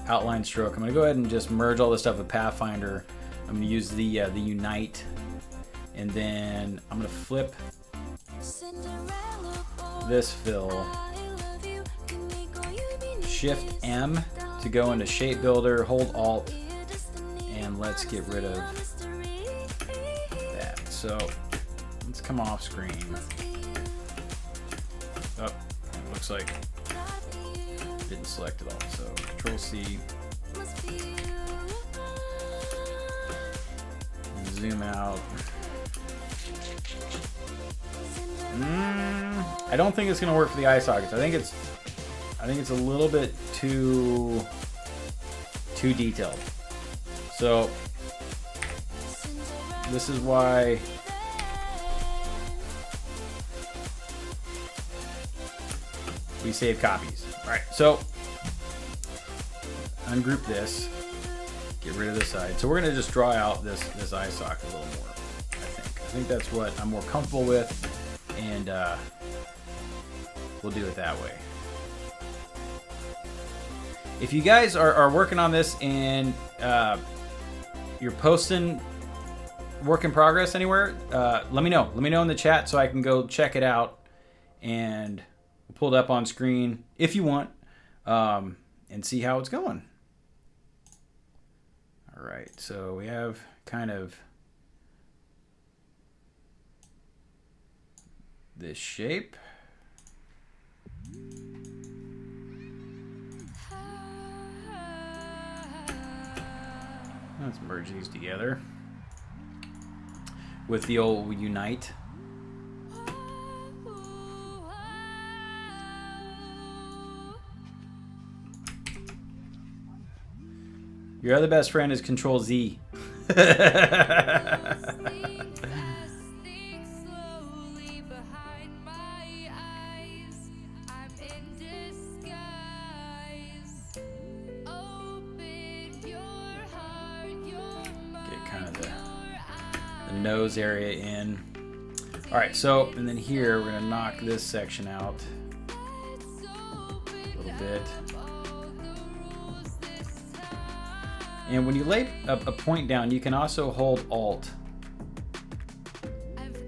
outline stroke. I'm gonna go ahead and just merge all this stuff with Pathfinder. I'm gonna use the Unite, and then I'm gonna flip this fill. Shift M to go into Shape Builder. Hold Alt, and let's get rid of that. So let's come off screen. Oh, it looks like didn't select it all. So Control C. And zoom out. I don't think it's gonna work for the eye sockets. I think it's a little bit too detailed. So this is why we save copies. All right, so ungroup this, get rid of this side. So we're gonna just draw out this eye socket a little more. I think that's what I'm more comfortable with, and we'll do it that way. If you guys are working on this and you're posting work in progress anywhere, let me know. Let me know in the chat so I can go check it out and pull it up on screen if you want, and see how it's going. All right, so we have kind of this shape. Let's merge these together with the old Unite. Your other best friend is Control Z. The nose area in. All right, so, and then here we're gonna knock this section out a little bit. And when you lay a point down, you can also hold Alt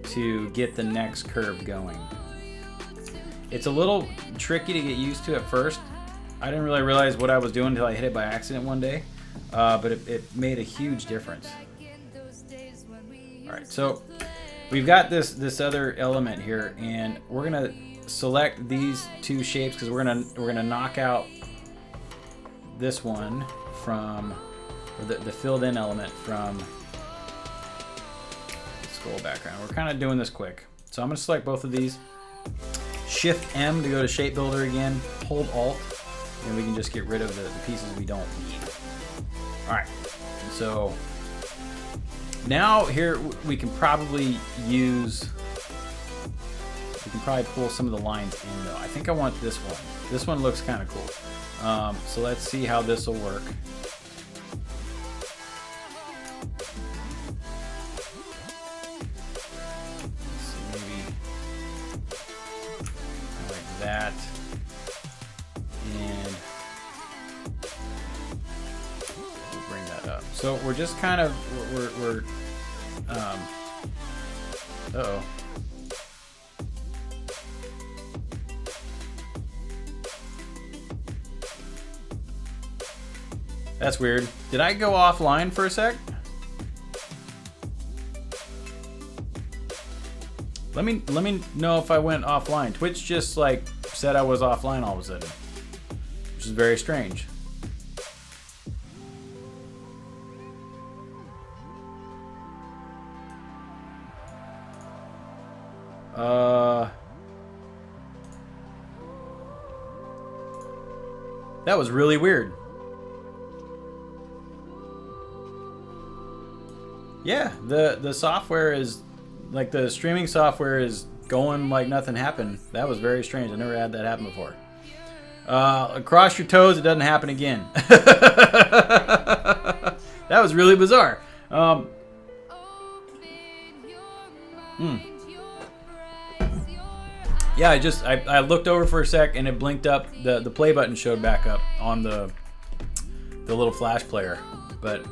to get the next curve going. It's a little tricky to get used to at first. I didn't really realize what I was doing until I hit it by accident one day, but it made a huge difference. All right, so we've got this other element here, and we're gonna select these two shapes because we're gonna knock out this one from the filled in element from the scroll background. We're kind of doing this quick, so I'm gonna select both of these. Shift M to go to Shape Builder again. Hold Alt, and we can just get rid of the pieces we don't need. All right, and so. Now here we can probably pull some of the lines in though. I think I want this one. This one looks kind of cool. So let's see how this will work. So maybe like that. And we'll bring that up. So we're just kind of, we're uh-oh. That's weird. Did I go offline for a sec? Let me know if I went offline. Twitch just like said I was offline all of a sudden, which is very strange. That was really weird. Yeah, the software is, like the streaming software is going like nothing happened. That was very strange. I never had that happen before. Cross your toes, it doesn't happen again. That was really bizarre. Yeah, I looked over for a sec and it blinked up. The play button showed back up on the little flash player, but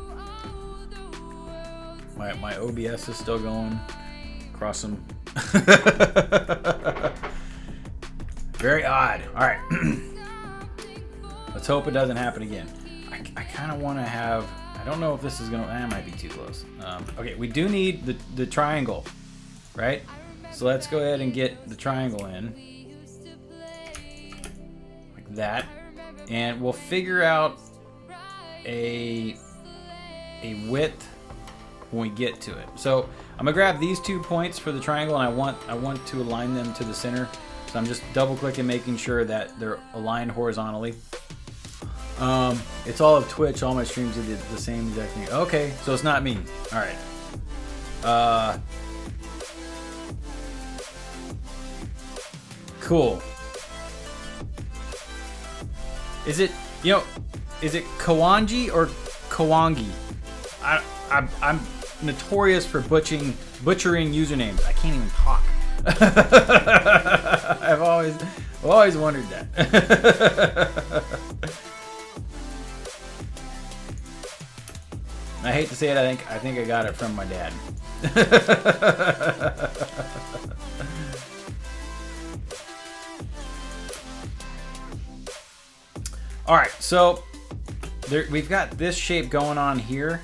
my OBS is still going. Cross them. Very odd. All right. Let's hope it doesn't happen again. I kind of want to have. I don't know if this is gonna. That might be too close. Okay, we do need the triangle, right? So let's go ahead and get the triangle in, like that, and we'll figure out a width when we get to it. So I'm gonna grab these 2 points for the triangle, and I want to align them to the center. So I'm just double clicking, making sure that they're aligned horizontally. It's all of Twitch. All my streams do the same exact thing. Okay, so it's not me. All right. Cool. Is it Kawanji or Kawangi? I'm notorious for butchering usernames. I can't even talk. I've always wondered that. I hate to say it. I think I got it from my dad. All right, so we've got this shape going on here.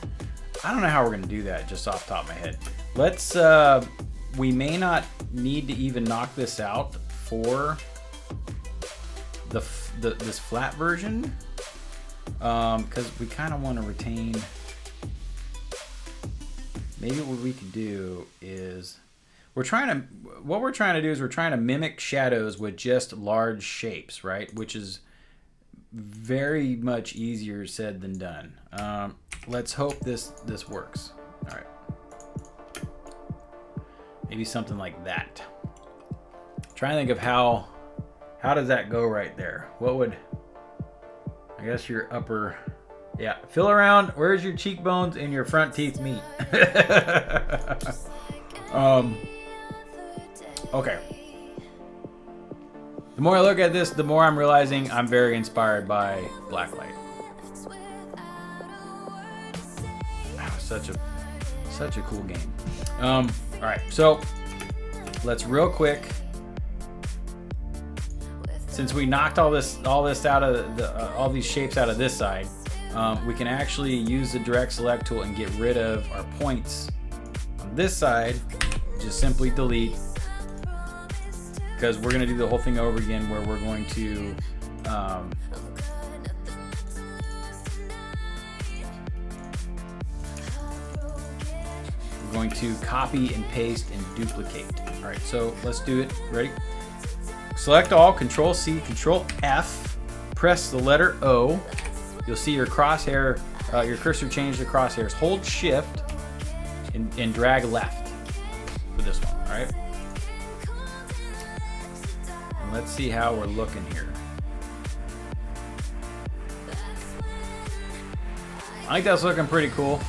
I don't know how we're gonna do that just off the top of my head. Let's, we may not need to even knock this out for this flat version, because we kind of want to retain. Maybe what we could do is we're trying to mimic shadows with just large shapes, right? Which is very much easier said than done. Let's hope this works. All right. Maybe something like that. Trying to think of how does that go right there? What would, I guess your upper, yeah, feel around. Where's your cheekbones and your front teeth meet? Okay. The more I look at this, the more I'm realizing I'm very inspired by Blacklight. Oh, such a cool game. All right, so let's real quick, since we knocked all this out of all these shapes out of this side, we can actually use the direct select tool and get rid of our points on this side. Just simply delete, because we're going to do the whole thing over again, where we're going to copy and paste and duplicate. All right, so let's do it. Ready? Select all, Control C, Control F, press the letter O. You'll see your crosshair, your cursor change the crosshairs. Hold Shift and drag left for this one. All right. And let's see how we're looking here. I think that's looking pretty cool.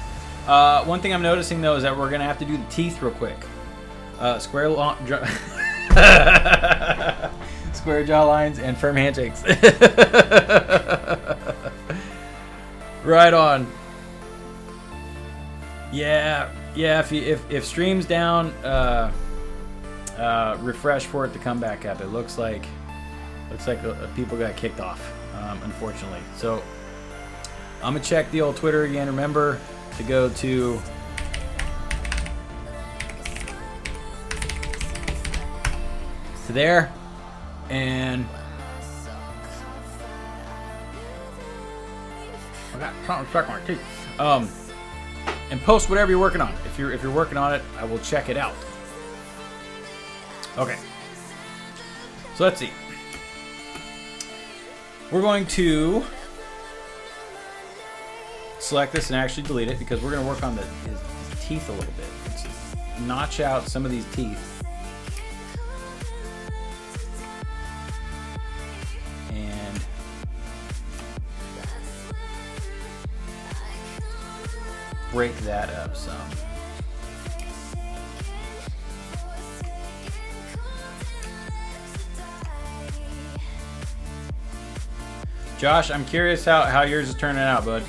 One thing I'm noticing though is that we're gonna have to do the teeth real quick. Square jaw lines and firm handshakes. Right on. Yeah. If stream's down, refresh for it to come back up. It looks like people got kicked off, unfortunately. So I'm gonna check the old Twitter again. Remember to go to there, and I got something stuck on my teeth. And post whatever you're working on. If you're working on it, I will check it out. Okay. So let's see. We're going to select this and actually delete it, because we're going to work on his teeth a little bit. Let's notch out some of these teeth. And break that up some. Josh, I'm curious how yours is turning out, bud.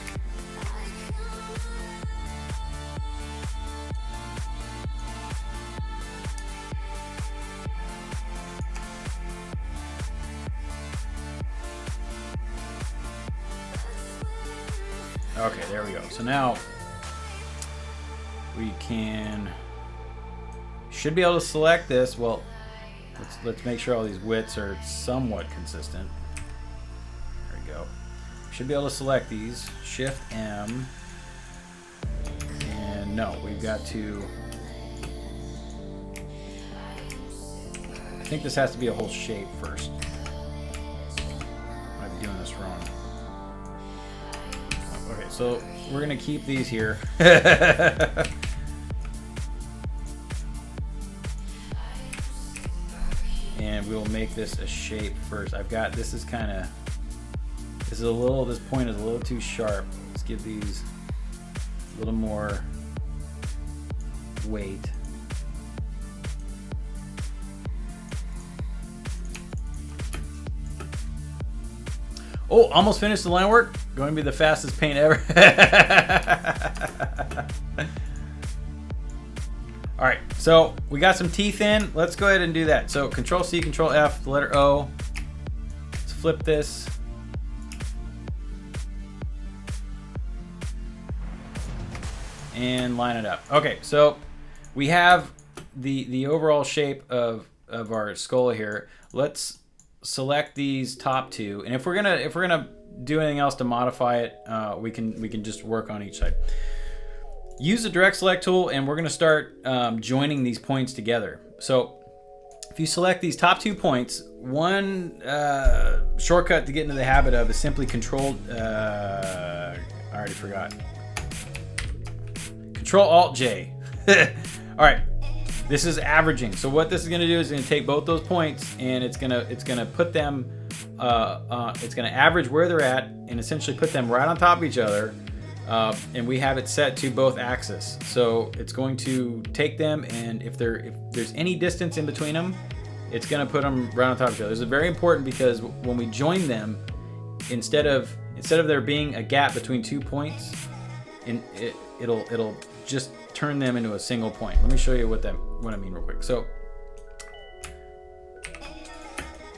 Okay, there we go. So now we should be able to select this. Well, let's make sure all these widths are somewhat consistent. There we go. Should be able to select these. Shift M. And no, we've got to. I think this has to be a whole shape first. I might be doing this wrong. Okay, so we're gonna keep these here. And we'll make this a shape first. This point is a little too sharp. Let's give these a little more weight. Oh, almost finished the line work. Going to be the fastest paint ever. All right, so we got some teeth in. Let's go ahead and do that. So Control C, Control F, the letter O. Let's flip this. And line it up. Okay, so we have the overall shape of our skull here. Let's select these top two, and if we're gonna do anything else to modify it, we can just work on each side. Use the direct select tool, and we're gonna start joining these points together. So if you select these top 2 points, one shortcut to get into the habit of is simply Control. I already forgot. Control Alt J. All right, this is averaging. So what this is going to do is going to take both those points and it's going to put them. It's going to average where they're at and essentially put them right on top of each other. And we have it set to both axes. So it's going to take them, and if there's any distance in between them, it's going to put them right on top of each other. This is very important because when we join them, instead of there being a gap between 2 points, it'll just turn them into a single point. Let me show you what I mean real quick. So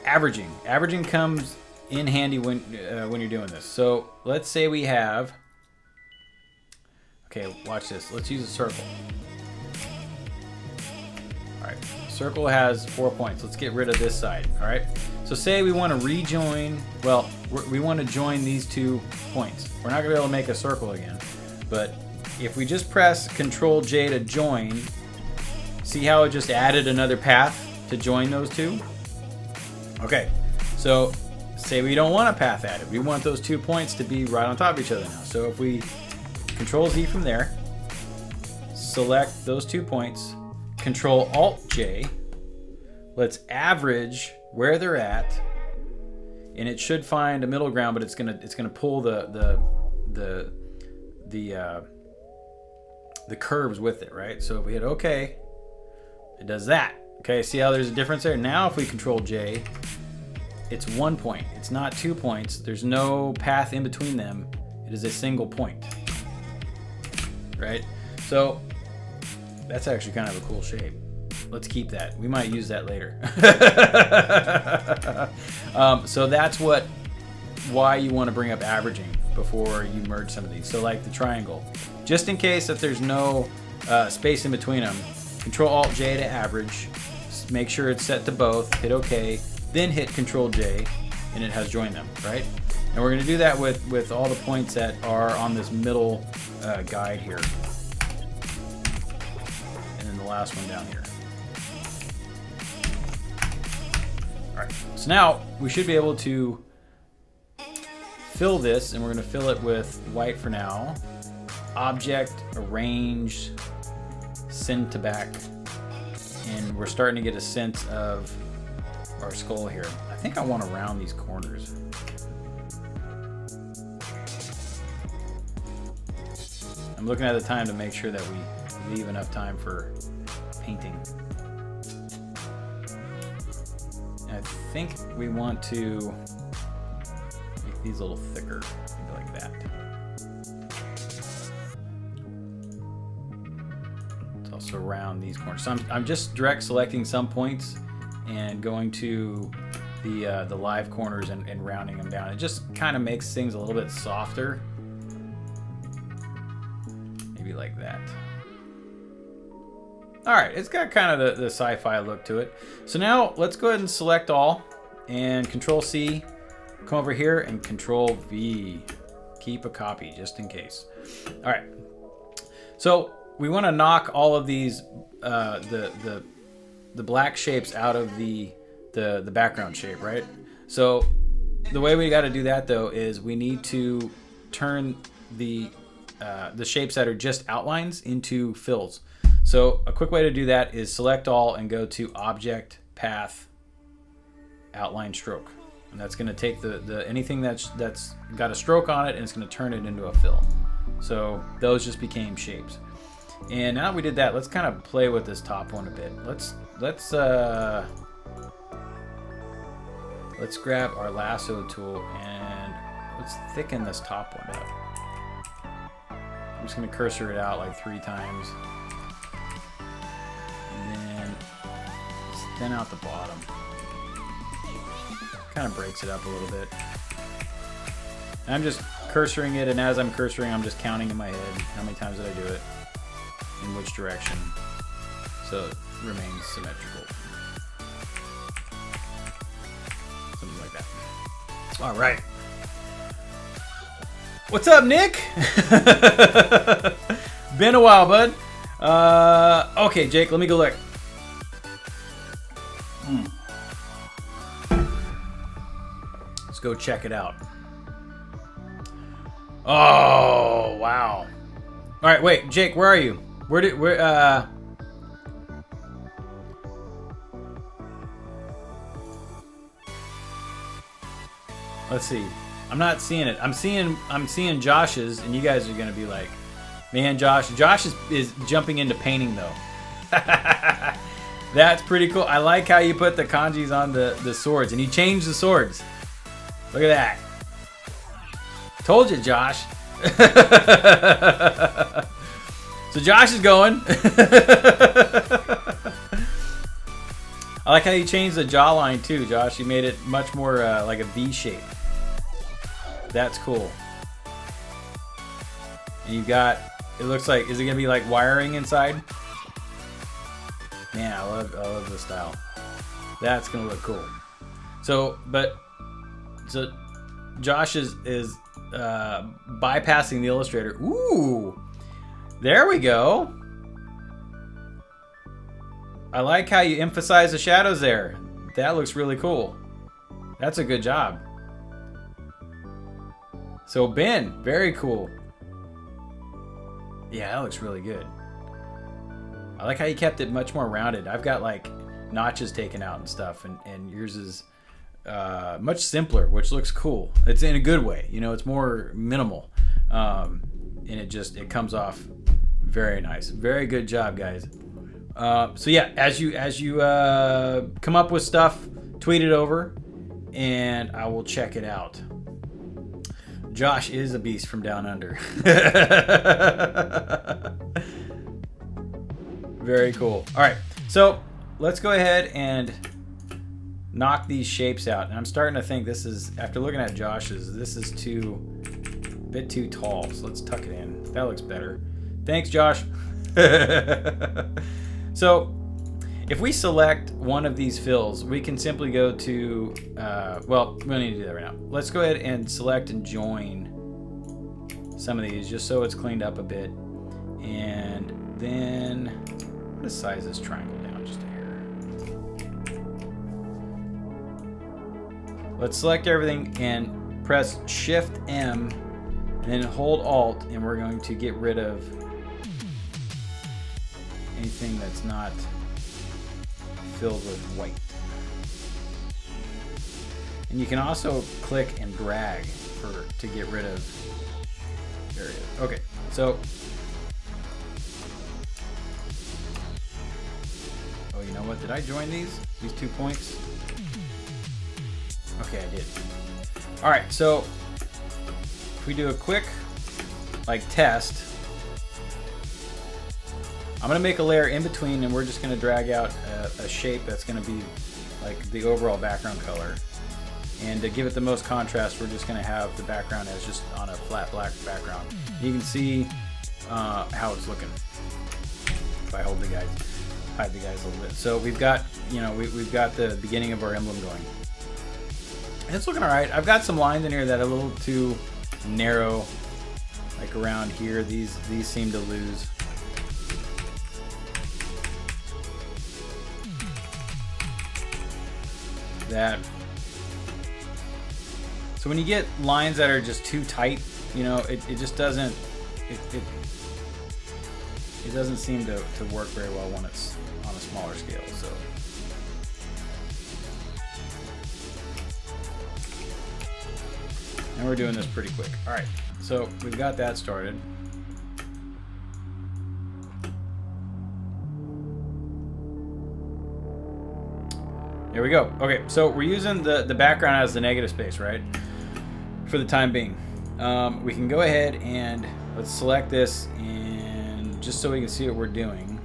averaging comes in handy when you're doing this. So let's say we have. Okay, watch this. Let's use a circle. All right, circle has 4 points. Let's get rid of this side. All right. So say we want to rejoin. Well, we want to join these 2 points. We're not gonna be able to make a circle again, but if we just press Control J to join, see how it just added another path to join those 2? Okay. So say we don't want a path added. We want those 2 points to be right on top of each other now. So if we Control Z from there, select those 2 points, Control Alt J, let's average where they're at, and it should find a middle ground, but it's gonna pull the curves with it, right? So if we hit OK, it does that. Okay, see how there's a difference there? Now if we Control J, it's 1 point. It's not 2 points. There's no path in between them. It is a single point. Right? So that's actually kind of a cool shape. Let's keep that. We might use that later. So that's why you want to bring up averaging before you merge some of these. So like the triangle, just in case if there's no space in between them, Control Alt J to average, make sure it's set to both, hit OK, then hit Control J, and it has joined them, right? And we're going to do that with all the points that are on this middle guide here. And then the last one down here. All right, so now we should be able to fill this, and we're going to fill it with white for now. Object, arrange, send to back. And we're starting to get a sense of our skull here. I think I want to round these corners. I'm looking at the time to make sure that we leave enough time for painting. And I think we want to make these a little thicker, maybe like that. Let's also round these corners. So I'm just direct selecting some points and going to the live corners and rounding them down. It just kind of makes things a little bit softer. Maybe like that. All right, it's got kind of the sci-fi look to it. So now let's go ahead and select all and Control C, come over here and Control V. Keep a copy just in case. All right, so we want to knock all of these the black shapes out of the background shape, right? So the way we got to do that though is we need to turn the shapes that are just outlines into fills. So a quick way to do that is select all and go to Object, Path, Outline Stroke. And that's going to take anything that's got a stroke on it and it's going to turn it into a fill. So those just became shapes. And now that we did that, let's kind of play with this top one a bit. Let's grab our lasso tool and let's thicken this top one up. I'm just going to cursor it out like 3 times. And then thin out the bottom. Kind of breaks it up a little bit. And I'm just cursoring it, and as I'm cursoring, I'm just counting in my head how many times did I do it, in which direction, so it remains symmetrical. Something like that. All right. What's up, Nick? Been a while, bud. Okay, Jake, let me go look. Let's go check it out. Oh, wow. All right, wait, Jake, where are you? Let's see. I'm not seeing it. I'm seeing Josh's, and you guys are gonna be like, man, Josh is jumping into painting though. That's pretty cool. I like how you put the kanjis on the swords, and he changed the swords. Look at that. Told you, Josh. So Josh is going. I like how you changed the jawline too, Josh. You made it much more like a V shape. That's cool. And you've got, it looks like, is it gonna be like wiring inside? Man, I love this style. That's gonna look cool. So Josh is bypassing the Illustrator. Ooh, there we go. I like how you emphasize the shadows there. That looks really cool. That's a good job. So Ben, very cool. Yeah, that looks really good. I like how you kept it much more rounded. I've got like notches taken out and stuff, and yours is much simpler, which looks cool. It's in a good way, you know. It's more minimal, and it comes off very nice. Very good job, guys. So yeah, as you come up with stuff, tweet it over, and I will check it out. Josh is a beast from down under. Very cool. All right, so let's go ahead and knock these shapes out. And I'm starting to think this is, after looking at Josh's, this is a bit too tall. So let's tuck it in. That looks better. Thanks, Josh. So if we select one of these fills, we can simply go to, well, we don't need to do that right now. Let's go ahead and select and join some of these just so it's cleaned up a bit. And then, I'm gonna size this triangle down just a hair. Let's select everything and press Shift M and then hold Alt, and we're going to get rid of anything that's not filled with white. And you can also click and drag to get rid of. There it is. Okay, so oh, you know what? Did I join these 2 points? Okay, I did. All right, so if we do a quick like test, I'm gonna make a layer in between, and we're just gonna drag out a shape that's gonna be like the overall background color. And to give it the most contrast, we're just gonna have the background as just on a flat black background. You can see how it's looking. If I hide the guys a little bit. So we've got, you know, we've got the beginning of our emblem going. And it's looking all right. I've got some lines in here that are a little too narrow, like around here. These seem to lose. That. So when you get lines that are just too tight, you know, it just doesn't it doesn't seem to work very well when it's on a smaller scale. So and we're doing this pretty quick. All right, so we've got that started. There we go. Okay, so we're using the background as the negative space, right? For the time being. We can go ahead and let's select this, and just so we can see what we're doing,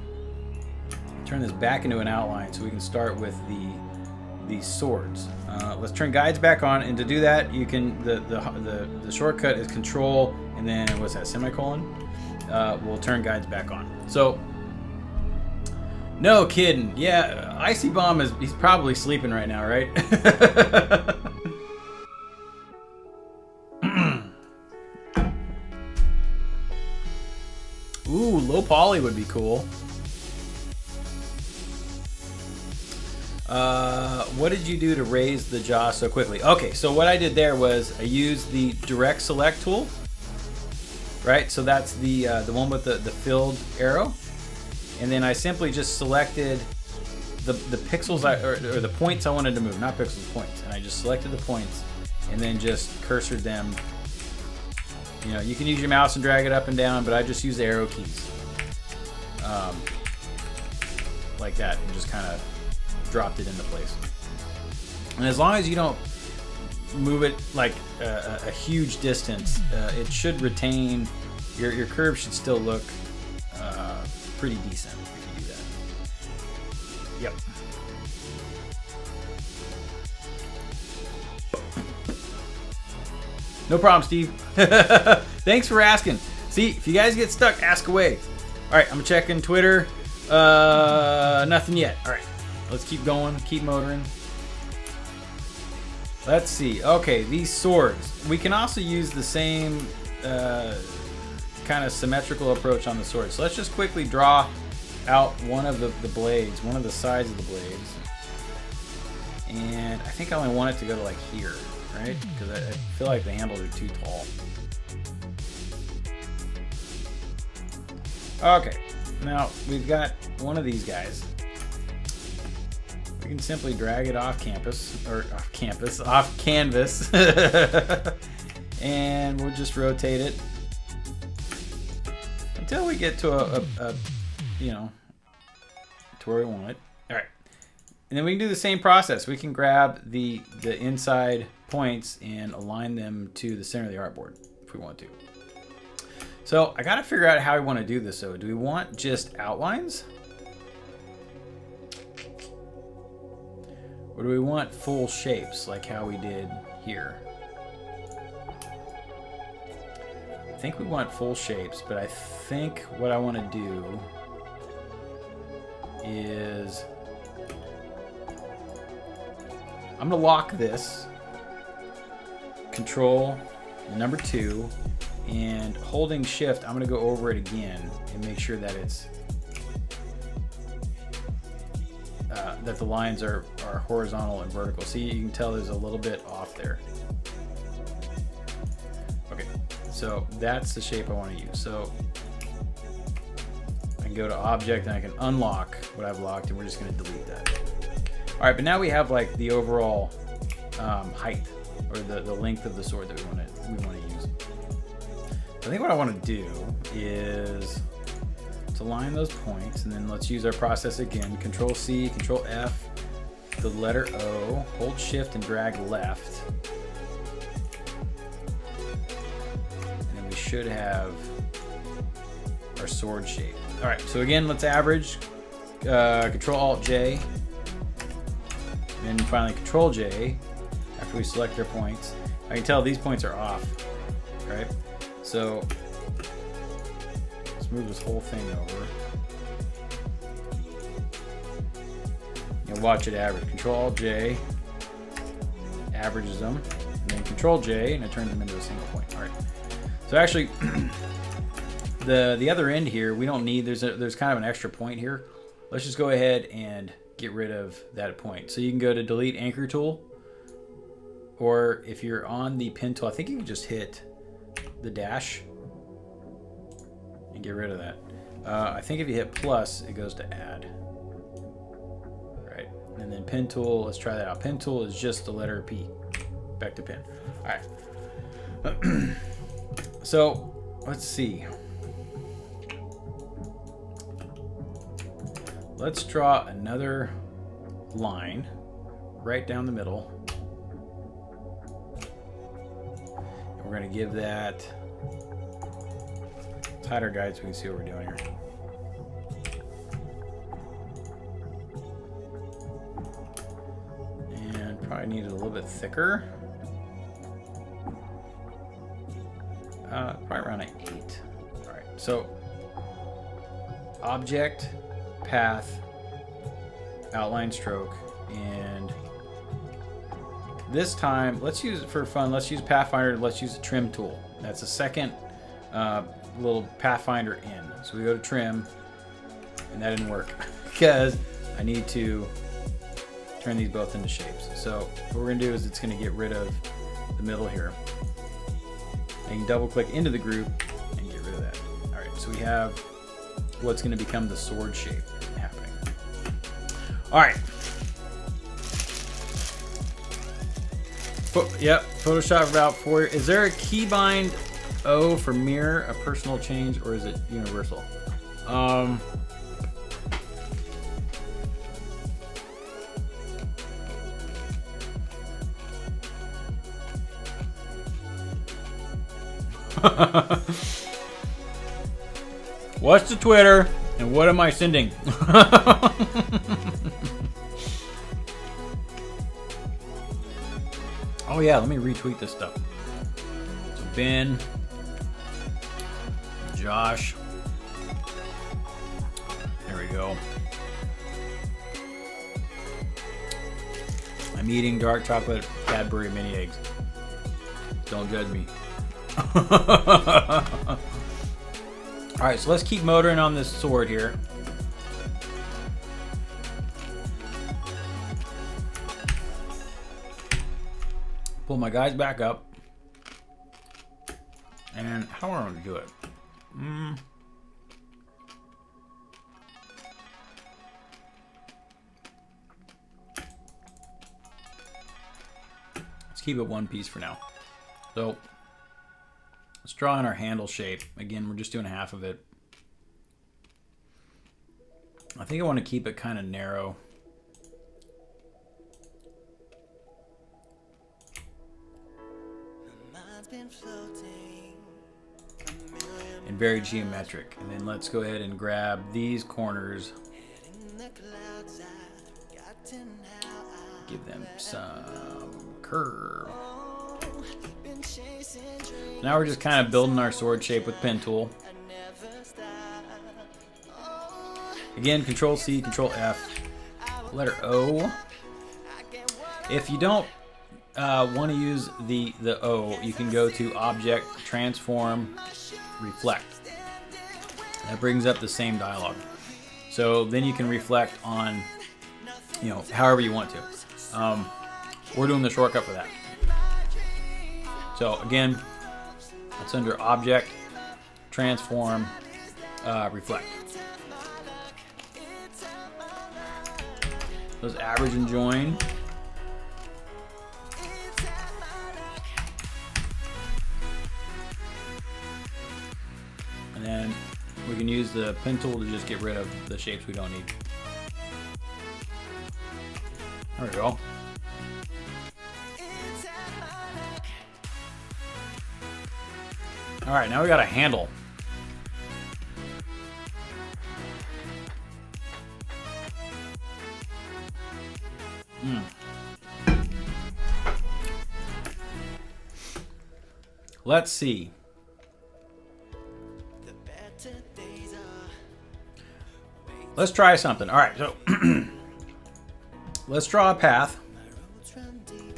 turn this back into an outline so we can start with the swords. Let's turn guides back on, and to do that, you can the shortcut is Control and then what's that, semicolon? We'll turn guides back on. So. No kidding. Yeah, Icy Bomb he's probably sleeping right now, right? Ooh, low poly would be cool. What did you do to raise the jaw so quickly? Okay, so what I did there was I used the direct select tool, right? So that's the one with the filled arrow, and then I simply just selected the pixels or the points I wanted to move, not pixels, points, and I just selected the points, and then just cursored them. You know, you can use your mouse and drag it up and down, but I just use the arrow keys, like that, and just kind of dropped it into place. And as long as you don't move it like a huge distance, it should retain, your curve should still look pretty decent if you do that. Yep. No problem, Steve. Thanks for asking. See, if you guys get stuck, ask away. All right, I'm checking Twitter. Nothing yet. All right, let's keep going, keep motoring. Let's see. Okay, these swords. We can also use the same kind of symmetrical approach on the sword. So let's just quickly draw out one of the blades, one of the sides of the blades. And I think I only want it to go to like here, right? Because I feel like the handles are too tall. Okay, now we've got one of these guys. We can simply drag it off canvas, and we'll just rotate it until we get to a you know, to where we want it. All right, and then we can do the same process. We can grab the inside points and align them to the center of the artboard if we want to. So I got to figure out how we want to do this. So do we want just outlines? Or do we want full shapes like how we did here? I think we want full shapes, but I think what I want to do is I'm going to lock this, Control, number 2, and holding Shift, I'm going to go over it again and make sure that it's that the lines are horizontal and vertical. See, you can tell there's a little bit off there. Okay, so that's the shape I want to use. So I can go to Object and I can unlock what I've locked, and we're just going to delete that. All right, but now we have like the overall height, or the length of the sword that we want to use. I think what I want to do is to line those points, and then let's use our process again. Control C, Control F, the letter O, hold Shift and drag left. And then we should have our sword shape. All right, so again, let's average. Control Alt J, and then finally Control J after we select our points. I can tell these points are off, right? So let's move this whole thing over. And watch it average. Control Alt J averages them, and then Control J, and it turns them into a single point. All right. So actually, the other end here, we don't need. There's kind of an extra point here. Let's just go ahead and get rid of that point. So you can go to Delete Anchor Tool, or if you're on the Pen tool, I think you can just hit the dash and get rid of that. I think if you hit plus, it goes to add. Right, and then Pen tool, let's try that out. Pen tool is just the letter P. Back to pen. All right. So let's see. Let's draw another line right down the middle. We're going to give that, let's hide our guide so we can see what we're doing here. And probably need it a little bit thicker. Probably around an 8. All right, so Object, Path, Outline Stroke, and this time, let's use it for fun. Let's use Pathfinder. Let's use the Trim tool. That's the second little Pathfinder in. So we go to Trim, and that didn't work because I need to turn these both into shapes. So what we're gonna do is it's gonna get rid of the middle here. And you can double click into the group and get rid of that. All right, so we have what's gonna become the sword shape happening. All right. Yep, Photoshop about 4. Is there a keybind O for mirror, a personal change, or is it universal? What's the Twitter and what am I sending? Oh yeah, let me retweet this stuff. So Ben, Josh, there we go. I'm eating dark chocolate Cadbury mini eggs. Don't judge me. All right, so let's keep motoring on this sword here. Pull my guys back up. And how am I going to do it? Let's keep it one piece for now. So let's draw in our handle shape. Again, we're just doing half of it. I think I want to keep it kind of narrow. And very geometric. And then let's go ahead and grab these corners. Give them some curve. Now we're just kind of building our sword shape with pen tool. Again, Control C, Control F, letter O. If you don't want to use the O, you can go to Object, Transform, Reflect. That brings up the same dialog. So then you can reflect on, however you want to. We're doing the shortcut for that. So again, it's under Object, Transform, Reflect. Those average and join. And then we can use the pen tool to just get rid of the shapes we don't need. There we go. All right, now we got a handle. Let's see. Let's try something. All right, so let's draw a path.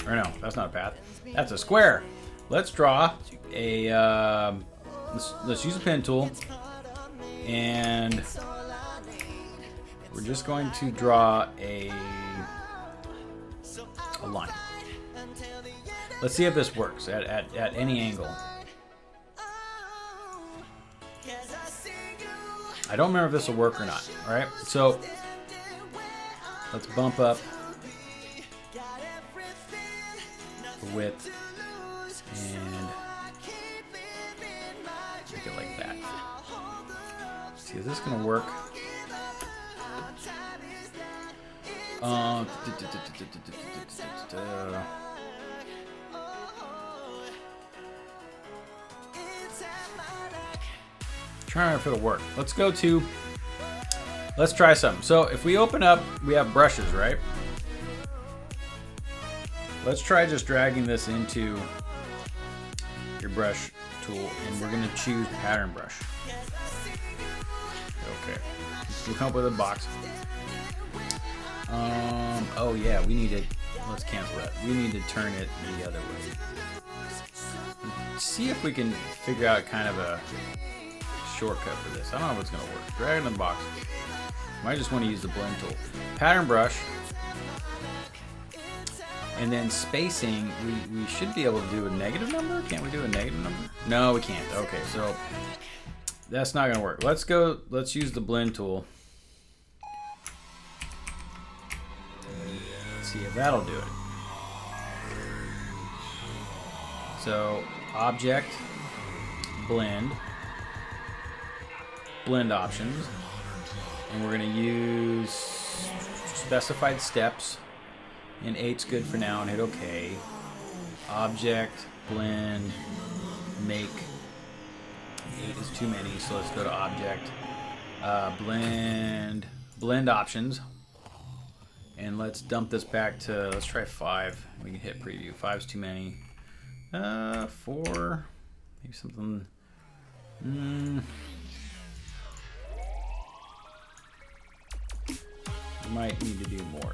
Or no, that's not a path. That's a square. Let's draw a, let's use a pen tool. And we're just going to draw a line. Let's see if this works at any angle. I don't remember if this will work or not. All right, so let's bump up the width and make it like that. See, is this gonna work? Trying if it'll work. Let's try something. So if we open up, we have brushes, right? Let's try just dragging this into your brush tool, and we're gonna choose pattern brush. Okay, we'll come up with a box. Oh yeah, we need it. Let's cancel that. We need to turn it the other way. See if we can figure out kind of a shortcut for this. I don't know if it's gonna work. Drag it in the box. Might just want to use the blend tool. Pattern brush. And then spacing, we should be able to do a negative number. Can't we do a negative number? No, we can't. Okay, so that's not gonna work. Let's use the blend tool. Let's see if that'll do it. So object, blend options, and we're gonna use specified steps. And 8's good for now, and hit OK. Object, blend, make. 8 is too many, so let's go to object, blend options, and let's dump this back to, let's try 5. We can hit preview. 5's too many. 4, maybe something. Might need to do more.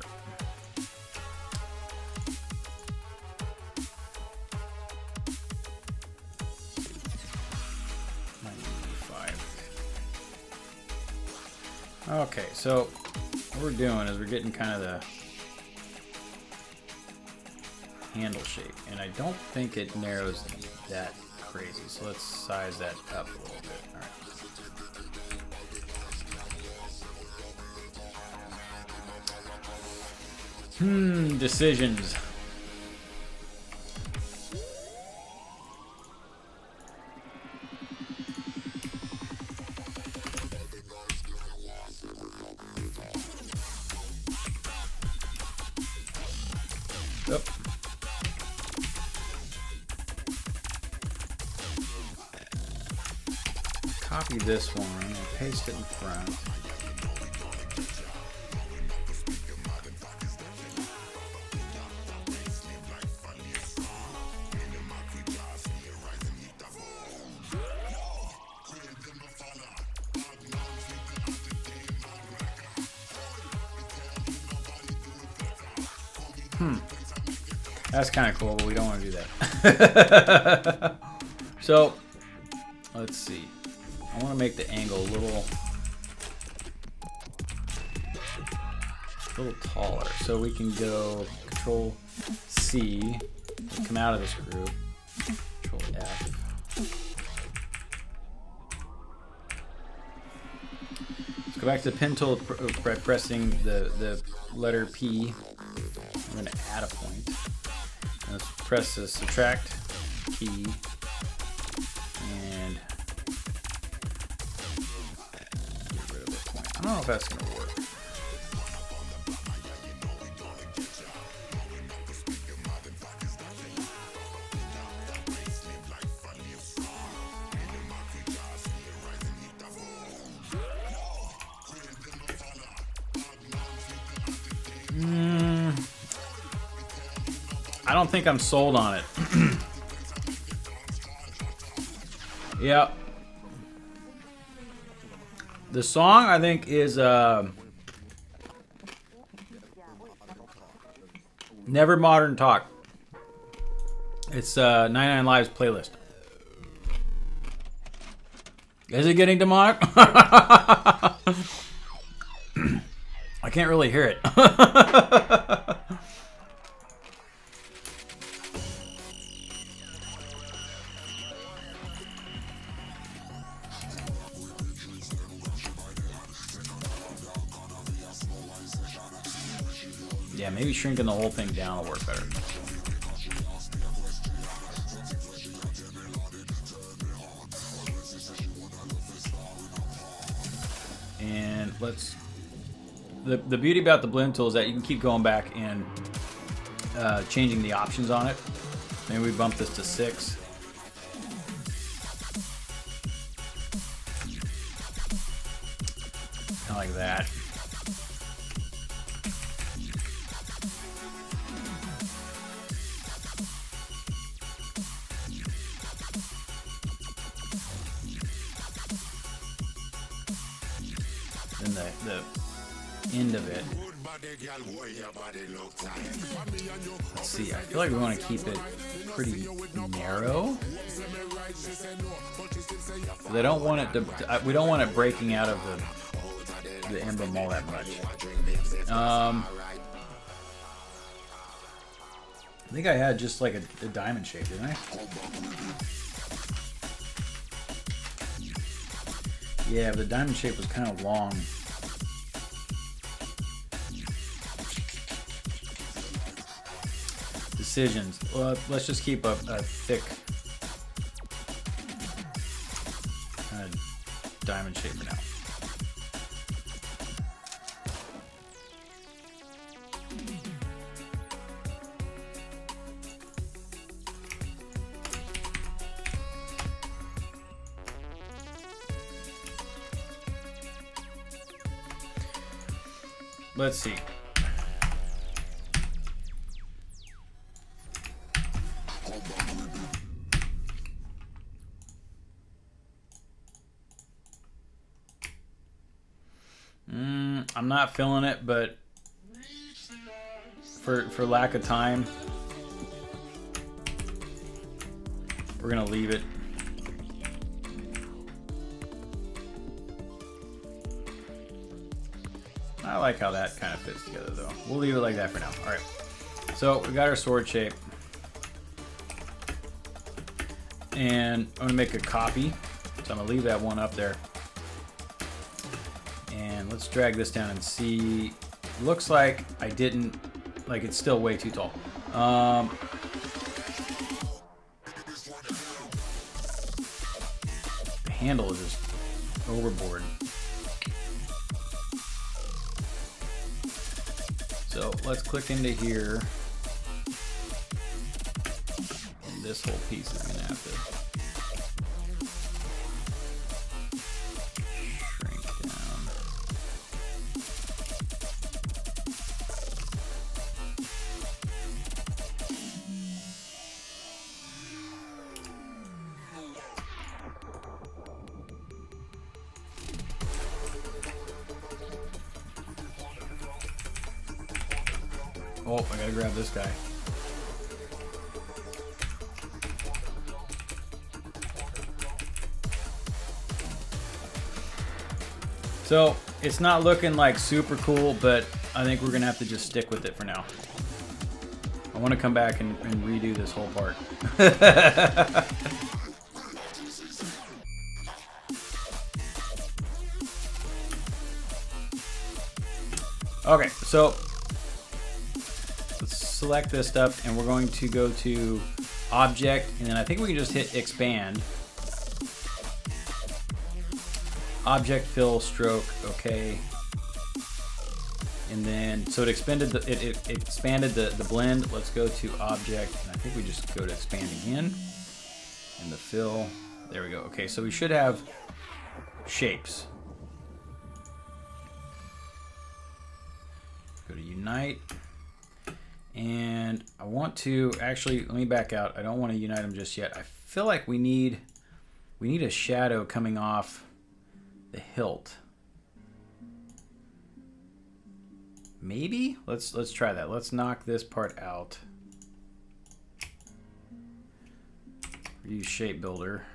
Okay, so what we're doing is we're getting kind of the handle shape, and I don't think it narrows that crazy, so let's size that up a little bit. All right. Decisions. Yep. Copy this one and paste it in front. That's kind of cool, but we don't want to do that. So, let's see. I want to make the angle a little taller. So we can go Control C, come out of this group, Control F. Let's go back to the pen tool by pressing the letter P. I'm going to add a point. Let's press the subtract key and get rid of a point. I don't know if that's going to work. I don't think I'm sold on it. Yeah. The song, I think, is Never Modern Talk. It's 99 Lives playlist. Is it getting demonic? I can't really hear it. Yeah, maybe shrinking the whole thing down will work better. And let's... The beauty about the blend tool is that you can keep going back and changing the options on it. Maybe we bump this to 6. Kind of like that. And the end of it. Let's see, I feel like we want to keep it pretty narrow. I don't want it to, we don't want it breaking out of the emblem all that much. I think I had just like a diamond shape, didn't I? Yeah, the diamond shape was kind of long. Decisions. Well, let's just keep a thick kind of diamond shape for now. Let's see. I'm not feeling it, but for lack of time, we're gonna leave it. I like how that kind of fits together though. We'll leave it like that for now. All right. So we got our sword shape. And I'm gonna make a copy. So I'm gonna leave that one up there. And let's drag this down and see. Looks like I didn't, like it's still way too tall. The handle is just overboard. So let's click into here. And this whole piece is gonna have to shrink down. Oh, I gotta grab this guy. So it's not looking like super cool, but I think we're gonna have to just stick with it for now. I want to come back and redo this whole part. Okay, so let's select this stuff and we're going to go to object, and then I think we can just hit expand. Object, fill, stroke, okay. And then, so it expanded the blend. Let's go to object, and I think we just go to expand again. And the fill, there we go. Okay, so we should have shapes. Go to unite. And I want to, actually, let me back out. I don't want to unite them just yet. I feel like we need a shadow coming off the hilt. Maybe? Let's try that. Let's knock this part out. Use shape builder.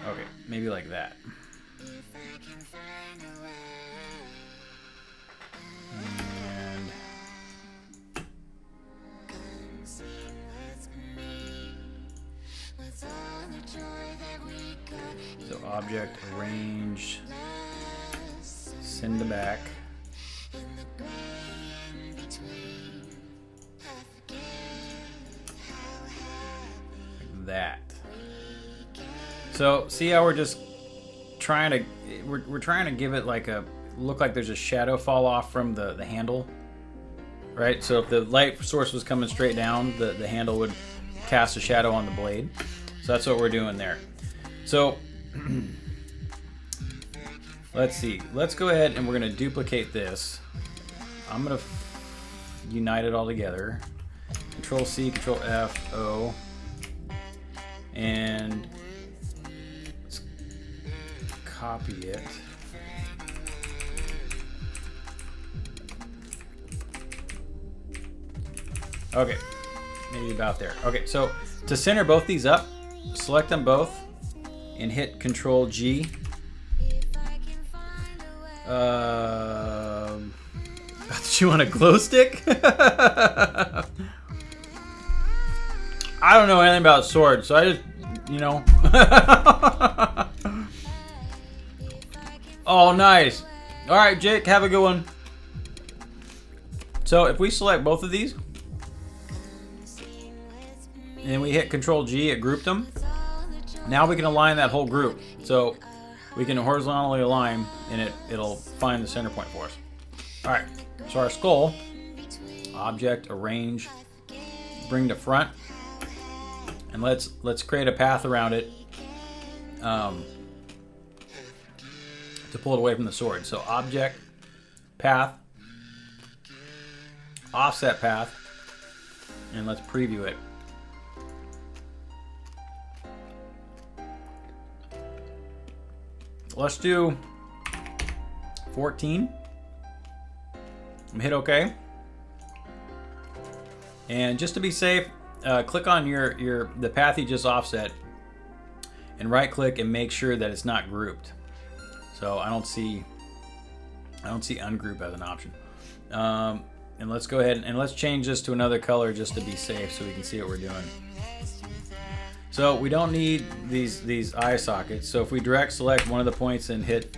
Okay, maybe like that. And so object, arrange, send to back. Like that. So see how we're just trying to, we're trying to give it like a, look like there's a shadow fall off from the handle, right? So if the light source was coming straight down, the handle would cast a shadow on the blade. So that's what we're doing there. So let's see. Let's go ahead and we're going to duplicate this. I'm going to unite it all together. Control C, Control F, O, and let's copy it. Okay, maybe about there. Okay, so to center both these up, select them both and hit Control G. Did you want a glow stick? I don't know anything about swords, so I just, you know. Oh, nice. All right, Jake, have a good one. So if we select both of these, and we hit Control G, it grouped them. Now we can align that whole group. So we can horizontally align, and it'll find the center point for us. All right, so our skull, object, arrange, bring to front, and let's create a path around it to pull it away from the sword. So object, path, offset path, and let's preview it. Let's do 14. Hit OK. And just to be safe, click on the path you just offset, and right click and make sure that it's not grouped. So I don't see ungroup as an option. And let's go ahead and let's change this to another color just to be safe, so we can see what we're doing. So we don't need these eye sockets. So if we direct select one of the points and hit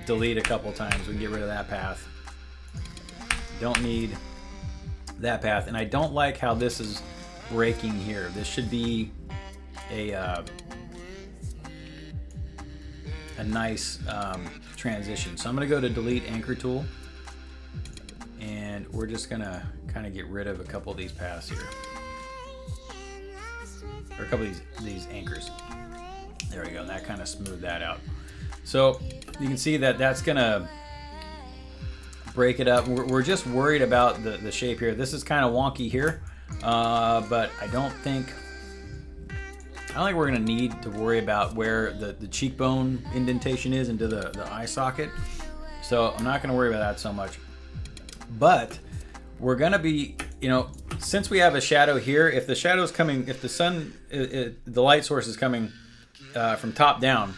delete a couple times, we can get rid of that path. Don't need that path. And I don't like how this is breaking here. This should be a nice transition. So I'm going to go to delete anchor tool, and we're just going to kind of get rid of a couple of these paths here. Or a couple of these anchors. There we go. And that kind of smoothed that out. So you can see that that's gonna break it up. We're just worried about the shape here. This is kind of wonky here, but I don't think we're gonna need to worry about where the cheekbone indentation is into the eye socket. So I'm not gonna worry about that so much. But we're gonna be, you know, since we have a shadow here, if the shadow's coming, if the sun, the light source is coming from top down,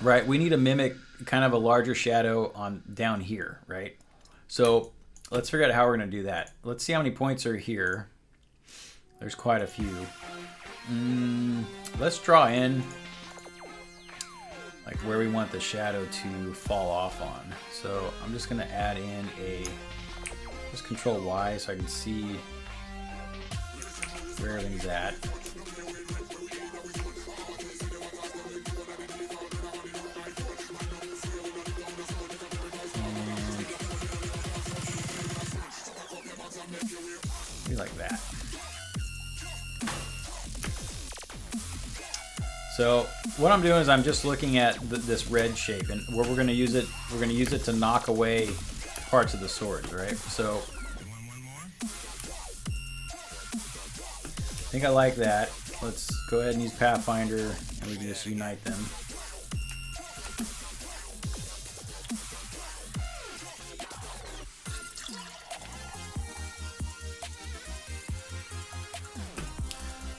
right, we need to mimic kind of a larger shadow on down here, right? So let's figure out how we're going to do that. Let's see how many points are here. There's quite a few. Let's draw in like where we want the shadow to fall off on. So I'm just going to add in just Control Y so I can see where everything's at. And be like that. So what I'm doing is I'm just looking at this red shape, and where we're going to use it to knock away parts of the swords, right? So I think I like that. Let's go ahead and use Pathfinder, and we can just unite them.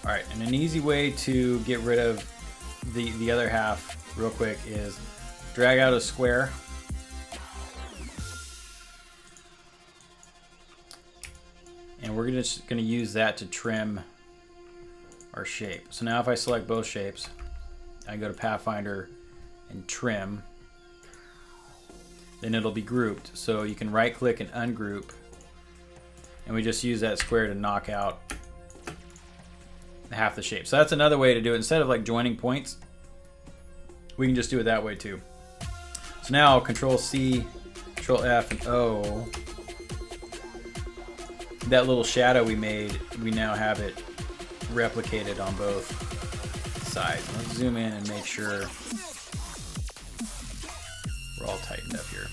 All right, and an easy way to get rid of the other half real quick is drag out a square. And we're just going to use that to trim our shape. So now if I select both shapes, I go to Pathfinder and trim, then it'll be grouped. So you can right click and ungroup, and we just use that square to knock out half the shape. So that's another way to do it. Instead of like joining points, we can just do it that way too. So now Control C, Control F, and O. That little shadow we made, we now have it replicated on both sides. Let's zoom in and make sure we're all tightened up here.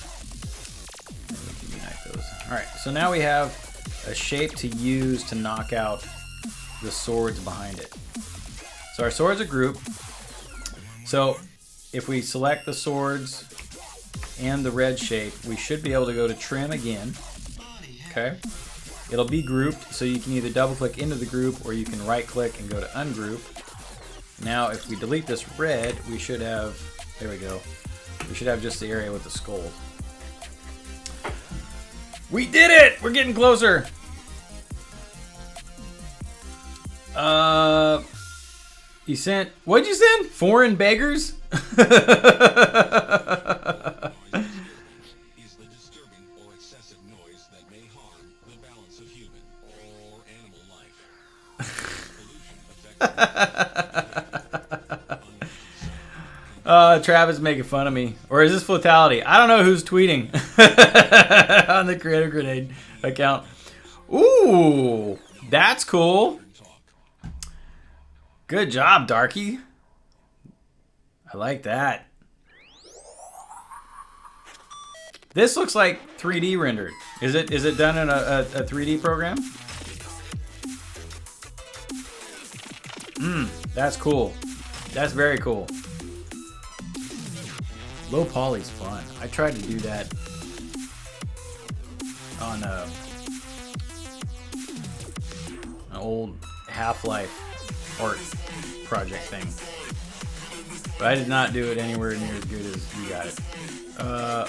And we can unite those. All right, so now we have a shape to use to knock out the swords behind it. So our swords are grouped. So if we select the swords and the red shape, we should be able to go to trim again. Okay. It'll be grouped, so you can either double click into the group or you can right click and go to ungroup. Now if we delete this red, we should have, there we go, We should have just the area with the skull. We did it! We're getting closer. You sent, what'd you send? Foreign beggars? Travis making fun of me. Or is this Flotality? I don't know who's tweeting on the Creative Grenade account. Ooh, that's cool. Good job, Darky. I like that. This looks like 3D rendered. Is it done in a 3D program? That's cool. That's very cool. Low poly's fun. I tried to do that on an old Half-Life art project thing, but I did not do it anywhere near as good as you got it.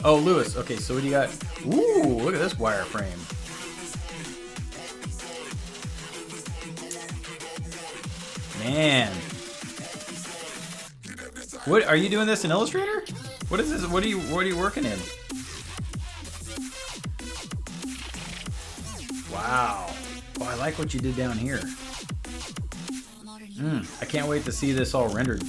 Oh, Lewis. Okay, so what do you got? Ooh, look at this wireframe. Man, what are you doing this in Illustrator? What is this? What are you working in? Wow. Oh, I like what you did down here. I can't wait to see this all rendered.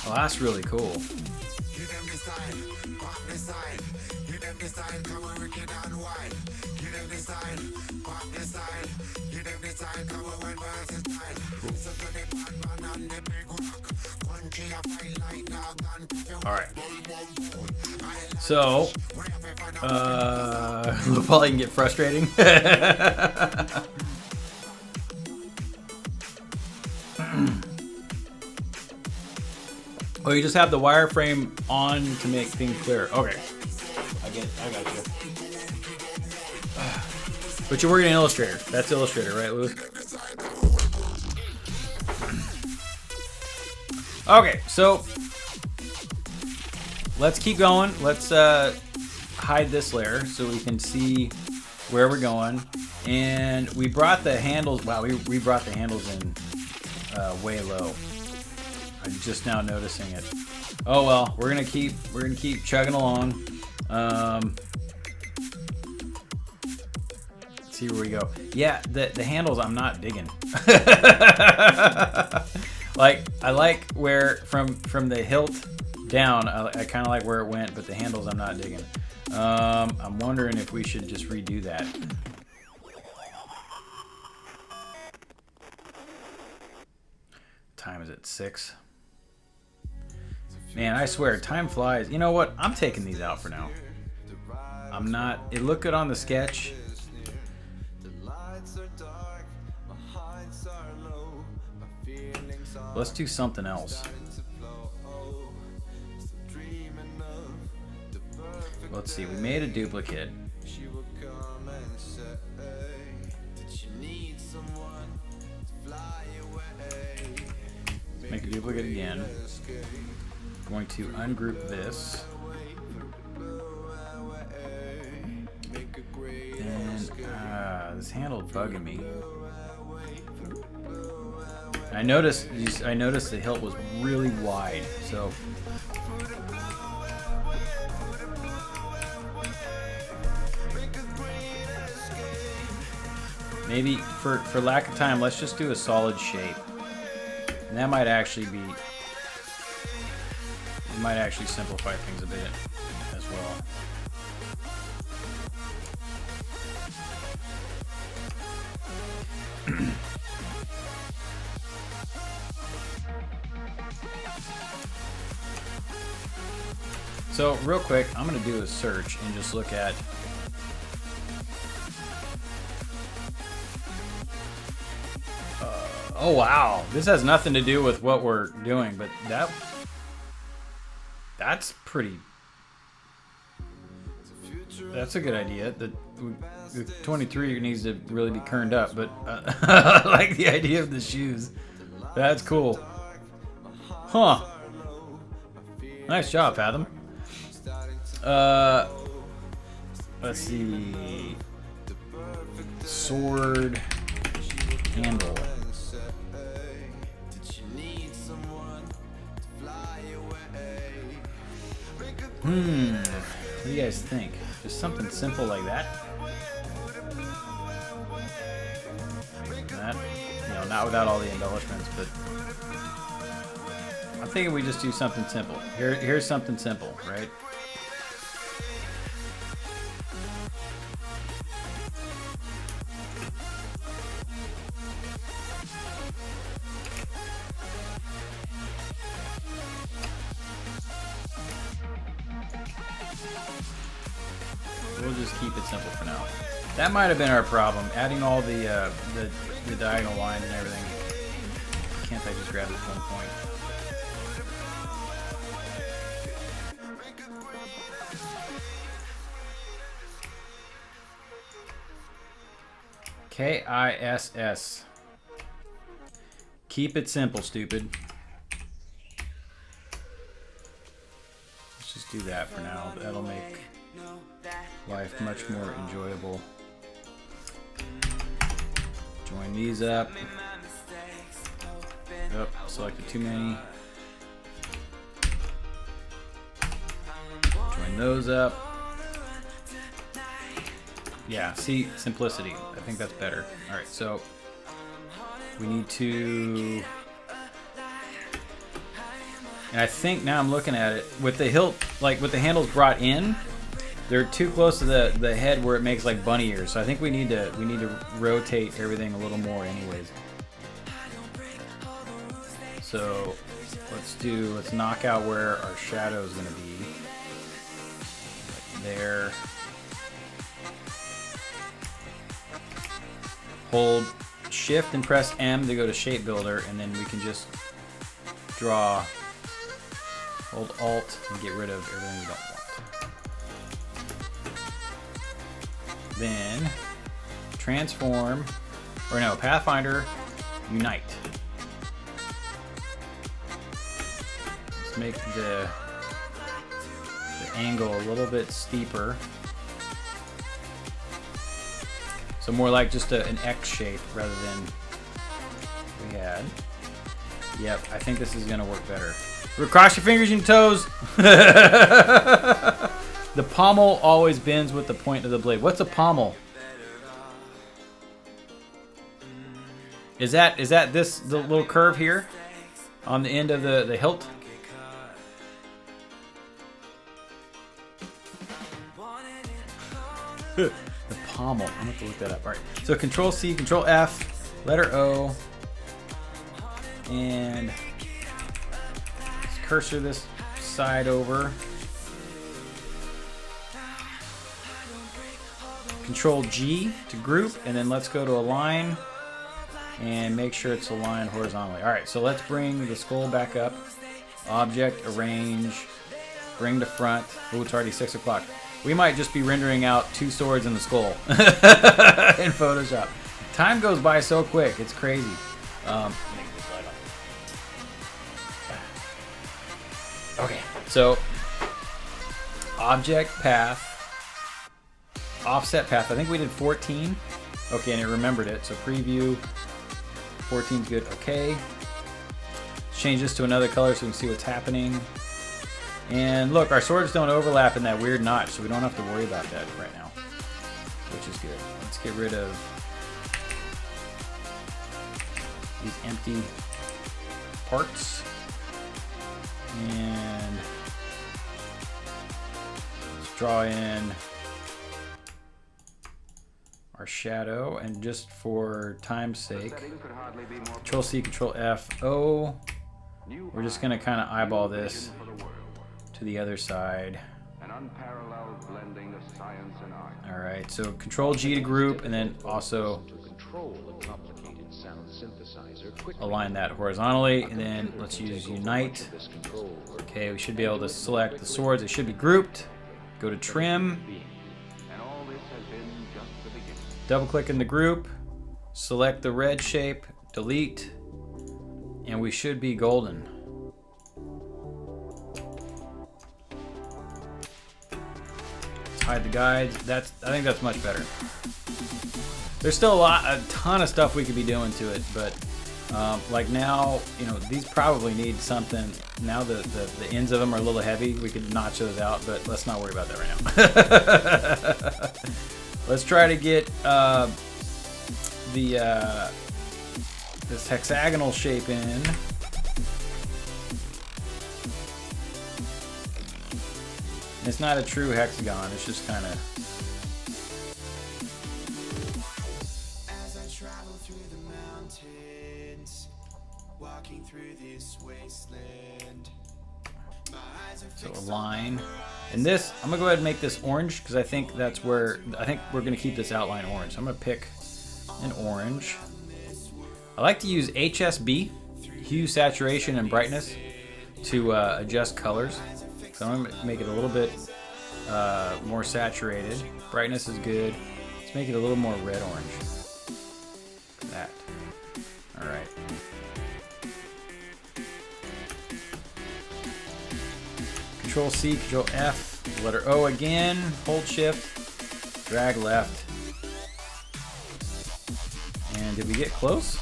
Oh, that's really cool. All right. So, probably can get frustrating. Oh, you just have the wireframe on to make things clear. Okay, I got you. But you're working in Illustrator. That's Illustrator, right, Lewis? Okay, so let's keep going. Let's hide this layer so we can see where we're going. And we brought the handles. Wow, we brought the handles in way low. I'm just now noticing it. Oh well, we're gonna keep chugging along. Let's see where we go. Yeah, the handles I'm not digging. Like I like where from the hilt down. I kind of like where it went, but the handles I'm not digging. I'm wondering if we should just redo that. Time is at 6. Man, I swear, time flies. You know what? I'm taking these out for now. I'm not. It looked good on the sketch. Let's do something else. Let's see. We made a duplicate. Make a duplicate again. Going to ungroup this. And this handle bugging me. I noticed the hilt was really wide, so maybe for lack of time, let's just do a solid shape. And that might actually simplify things a bit as well. So real quick, I'm gonna do a search and just look at oh wow, this has nothing to do with what we're doing, but that's pretty. That's a good idea. The 23 needs to really be kerned up, but I like the idea of the shoes. That's cool. Huh. Nice job, Fathom. Let's see. Sword handle. What do you guys think? Just something simple like that? That, you know, not without all the embellishments, but I'm thinking we just do something simple. Here's something simple, right? We'll just keep it simple for now. That might have been our problem, adding all the diagonal lines and everything. Can't I just grab this one point? KISS. Keep it simple, stupid. Let's just do that for now. That'll make life much more enjoyable. Join these up. Oh, selected too many. Join those up. Yeah, see, simplicity. I think that's better. All right, so we need to, and I think now I'm looking at it with the hilt, like with the handles brought in, they're too close to the head where it makes like bunny ears. So I think we need to rotate everything a little more, anyways. So let's knock out where our shadow is going to be. Like there. Hold Shift and press M to go to Shape Builder, and then we can just draw. Hold Alt and get rid of everything we don't want. Then transform, or no, Pathfinder Unite. Let's make the angle a little bit steeper. So more like just an X shape rather than we had. Yep, I think this is gonna work better. Cross your fingers and toes. The pommel always bends with the point of the blade. What's a pommel? Is that this the little curve here on the end of the hilt? The pommel. I'm gonna have to look that up. All right. So Control C, Control F, letter O, and let's cursor this side over. Control G to group, and then let's go to align and make sure it's aligned horizontally. All right. So let's bring the skull back up. Object, arrange, bring to front. Oh, it's already 6 o'clock. We might just be rendering out 2 swords in the skull in Photoshop. Time goes by so quick, it's crazy. Okay, so object path, offset path. I think we did 14. Okay, and it remembered it. So preview, 14 is good. Okay, change this to another color so we can see what's happening. And look, our swords don't overlap in that weird notch, so we don't have to worry about that right now, which is good. Let's get rid of these empty parts. And let's draw in our shadow. And just for time's sake, Control C, Control F, O. We're just going to kind of eyeball this to the other side. An unparalleled blending of science and art. All right, so Control G to group, and then also align that horizontally, and then let's use Unite. Okay, we should be able to select the swords. They should be grouped. Go to Trim, Double click in the group, select the red shape, delete, and we should be golden. Let's hide the guides. I think that's much better. There's still a ton of stuff we could be doing to it, but like now, you know, these probably need something. Now the ends of them are a little heavy. We could notch those out, but let's not worry about that right now. Let's try to get this hexagonal shape in. It's not a true hexagon. It's just kind of. So a line, and this I'm gonna go ahead and make this orange because I think that's where we're gonna keep this outline orange. So I'm gonna pick an orange. I like to use HSB, hue, saturation, and brightness to adjust colors. So I'm gonna make it a little bit more saturated. Brightness is good. Let's make it a little more red orange. That. All right. Control C, Control F, letter O again, hold Shift, drag left. And did we get close?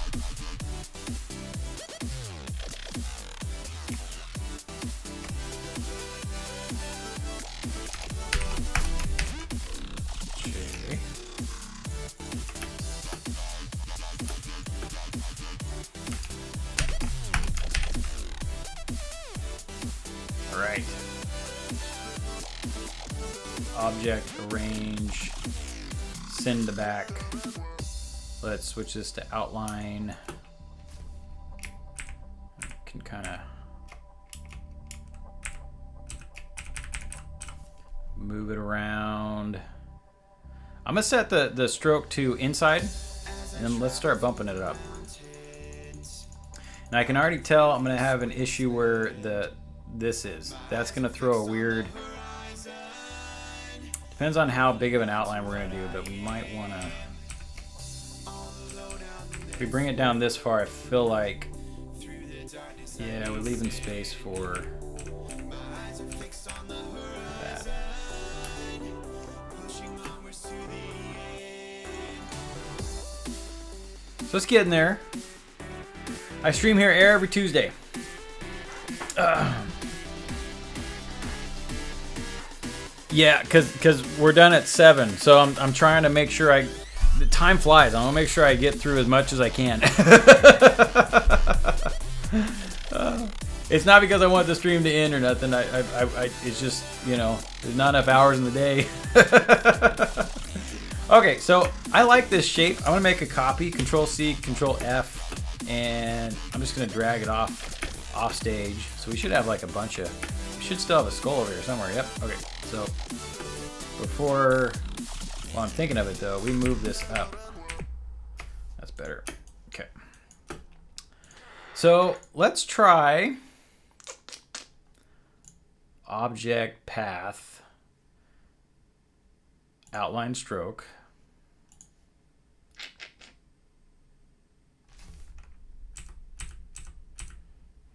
Okay. All right. Object, arrange, send to back. Let's switch this to outline. Can kind of move it around. I'm gonna set the stroke to inside, and then let's start bumping it up. And I can already tell I'm gonna have an issue where that's gonna throw a weird. Depends on how big of an outline we're gonna do, but we might wanna. If we bring it down this far, I feel like, yeah, we're leaving space for that. So let's get in there. I stream here every Tuesday. Yeah, cause we're done at 7, so I'm trying to make sure the time flies. I want to make sure I get through as much as I can. It's not because I want the stream to end or nothing. It's just, you know, there's not enough hours in the day. Okay, so I like this shape. I'm gonna make a copy. Control C, Control F, and I'm just gonna drag it off stage. So we should have like a bunch of. We should still have a skull over here somewhere. Yep. Okay. So while I'm thinking of it though, we move this up. That's better. Okay. So let's try object path outline stroke.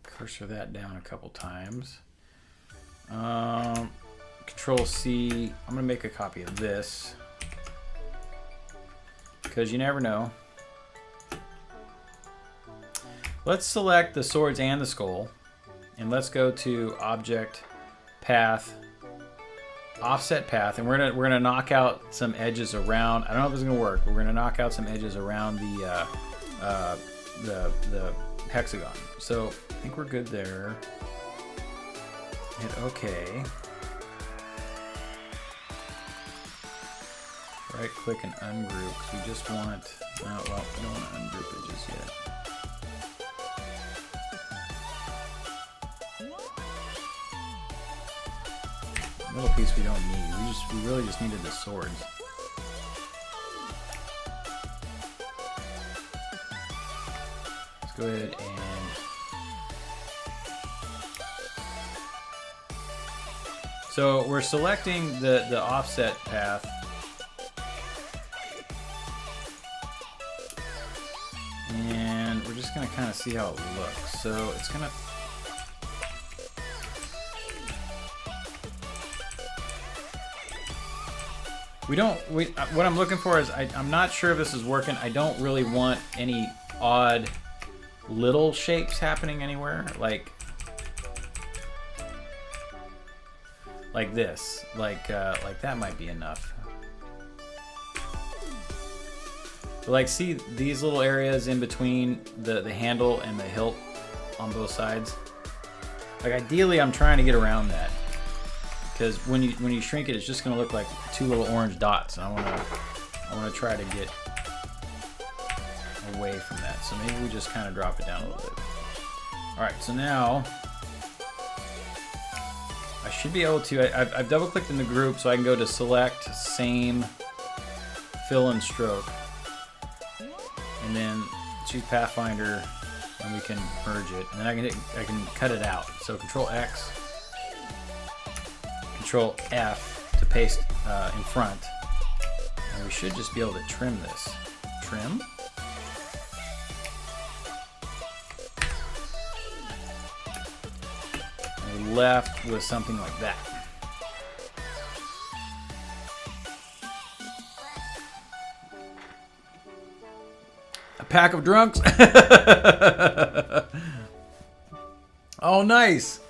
Cursor that down a couple times. Control C. I'm gonna make a copy of this because you never know. Let's select the swords and the skull, and let's go to Object, Path, Offset Path, and we're gonna knock out some edges around. I don't know if this is gonna work, but we're gonna knock out some edges around the hexagon. So I think we're good there. Hit OK. Right click and ungroup because we just want. Well, we don't want to ungroup it just yet. Little piece we don't need. We really just needed the swords. Let's go ahead and. So we're selecting the offset path. gonna kind of see how it looks. So it's gonna. What I'm looking for is I'm not sure if this is working. I don't really want any odd little shapes happening anywhere, like this, like that might be enough. But like, see these little areas in between the handle and the hilt on both sides. Like ideally, I'm trying to get around that. Because when you shrink it, it's just going to look like two little orange dots, and I want to try to get away from that. So maybe we just kind of drop it down a little bit. All right, so now I should be able to. I've double-clicked in the group, so I can go to Select, Same, Fill and Stroke, and then choose Pathfinder, and we can merge it, and then I can cut it out. So Control X. Control F to paste in front, and we should just be able to trim this. Trim. And we're left with something like that. A pack of drunks. Oh, nice.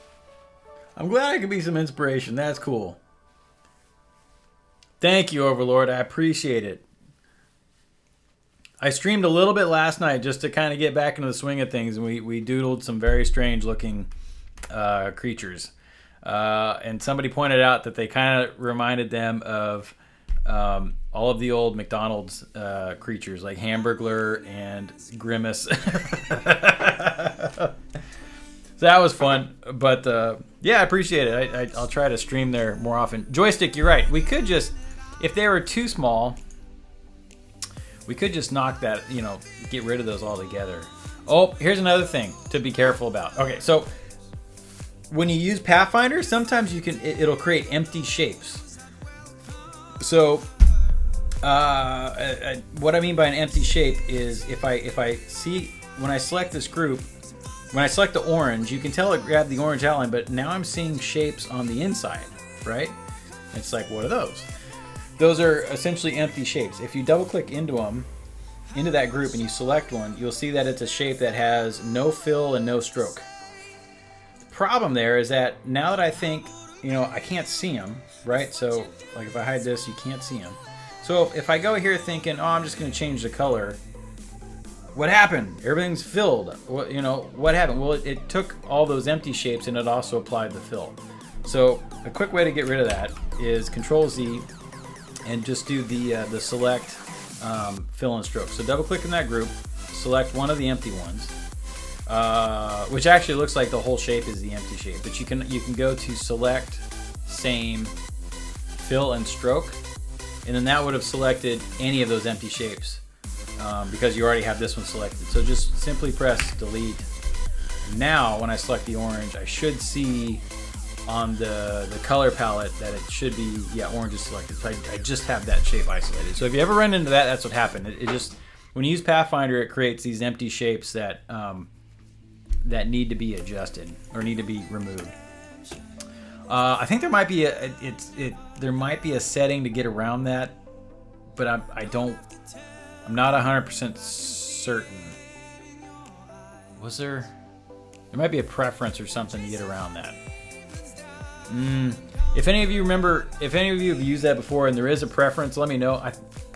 I'm glad I could be some inspiration. That's cool. Thank you, Overlord. I appreciate it. I streamed a little bit last night just to kind of get back into the swing of things, and we doodled some very strange looking creatures. And somebody pointed out that they kind of reminded them of all of the old McDonald's creatures, like Hamburglar and Grimace. So that was fun, but yeah, I appreciate it. I'll try to stream there more often. Joystick, you're right. We could just, if they were too small, we could just knock that, get rid of those altogether. Oh, here's another thing to be careful about. Okay, so when you use Pathfinder, sometimes it'll create empty shapes. So what I mean by an empty shape is if I see, when I select this group, when I select the orange, you can tell it grabbed the orange outline, but now I'm seeing shapes on the inside, right? It's like, what are those? Those are essentially empty shapes. If you double click into that group, and you select one, you'll see that it's a shape that has no fill and no stroke. The problem there is that now that I think, I can't see them, right? So like if I hide this, you can't see them. So if I go here thinking, oh, I'm just going to change the color, what happened? Everything's filled. What happened? Well, it took all those empty shapes and it also applied the fill. So a quick way to get rid of that is Control Z and just do the select fill and stroke. So double click in that group, select one of the empty ones, which actually looks like the whole shape is the empty shape. But you can go to Select, Same, Fill and Stroke, and then that would have selected any of those empty shapes. Because you already have this one selected. So just simply press delete. Now when I select the orange, I should see on the color palette that it should be, orange is selected. So I just have that shape isolated. So if you ever run into that, that's what happened. It just, when you use Pathfinder, it creates these empty shapes that that need to be adjusted or need to be removed. I think there might be there might be a setting to get around that, but I'm not 100% certain. Was there? There might be a preference or something to get around that. If any of you remember, if any of you have used that before and there is a preference, let me know. I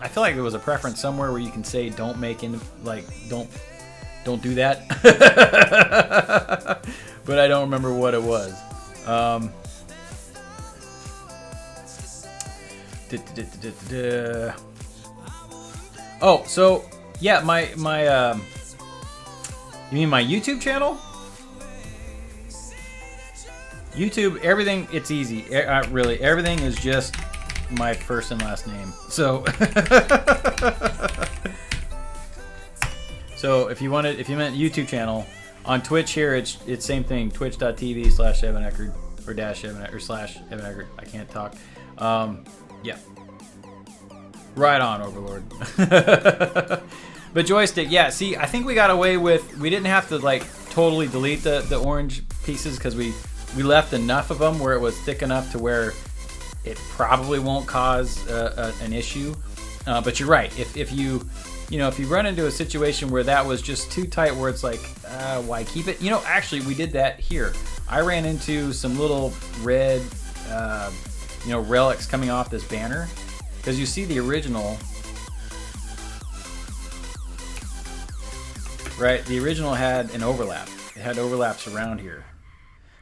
feel like there was a preference somewhere where you can say don't make don't do that. But I don't remember what it was. Oh, so yeah, my you mean my YouTube channel? YouTube, everything, it's easy. Really, everything is just my first and last name. So, so if you meant YouTube channel, on Twitch here, it's same thing. Twitch.tv/EvanEckert or /Evan or /Evan Eckert. I can't talk. Yeah. Right on, Overlord. But joystick, yeah. See, I think we got away with. We didn't have to like totally delete the orange pieces because we left enough of them where it was thick enough to where it probably won't cause an issue. But you're right. If you run into a situation where that was just too tight, where it's like, why keep it? Actually, we did that here. I ran into some little red, relics coming off this banner, because you see the original, right? The original had an overlap. It had overlaps around here.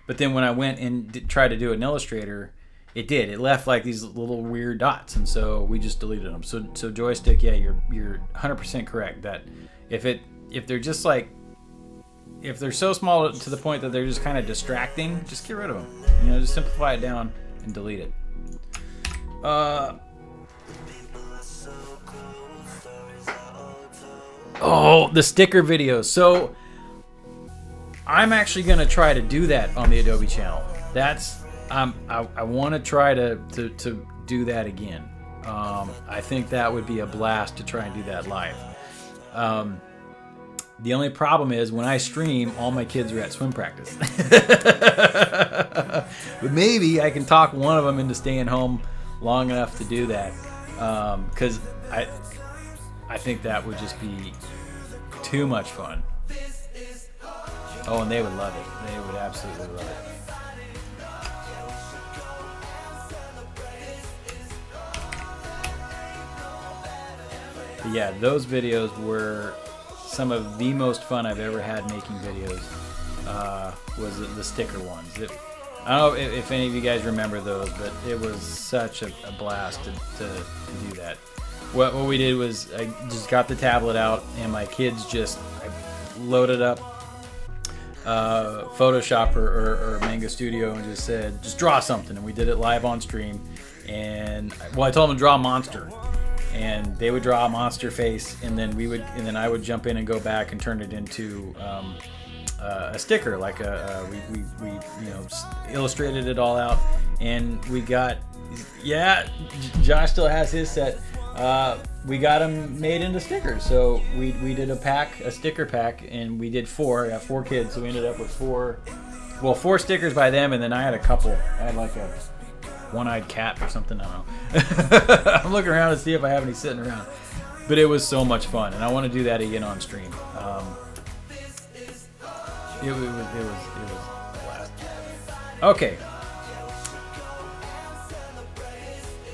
But then when I went and tried to do an Illustrator, it did. It left like these little weird dots, and so we just deleted them. So joystick, yeah, you're 100% correct. That if they're just like, if they're so small to the point that they're just kind of distracting, just get rid of them. Just simplify it down and delete it. Oh, the sticker videos. So I'm actually gonna try to do that on the Adobe channel. I want to try to do that again. I think that would be a blast to try and do that live. The only problem is when I stream, all my kids are at swim practice. But maybe I can talk one of them into staying home long enough to do that, because I think that would just be too much fun. Oh, and they would love it. They would absolutely love it. But yeah, those videos were some of the most fun I've ever had making videos. Was the sticker ones. I don't know if any of you guys remember those, but it was such a blast to do that. What we did was I just got the tablet out, and my kids I loaded up Photoshop or Mango Studio and just said, just draw something, and we did it live on stream. And I told them to draw a monster, and they would draw a monster face, and then I would jump in and go back and turn it into a sticker, like we illustrated it all out, and we got, Josh still has his set. We got them made into stickers. So we did a sticker pack, and we did 4. I got 4 kids, so we ended up with 4 stickers by them, and then I had a couple. I had like a one-eyed cat or something, I don't know. I'm looking around to see if I have any sitting around. But it was so much fun, and I want to do that again on stream. It was a blast. Okay.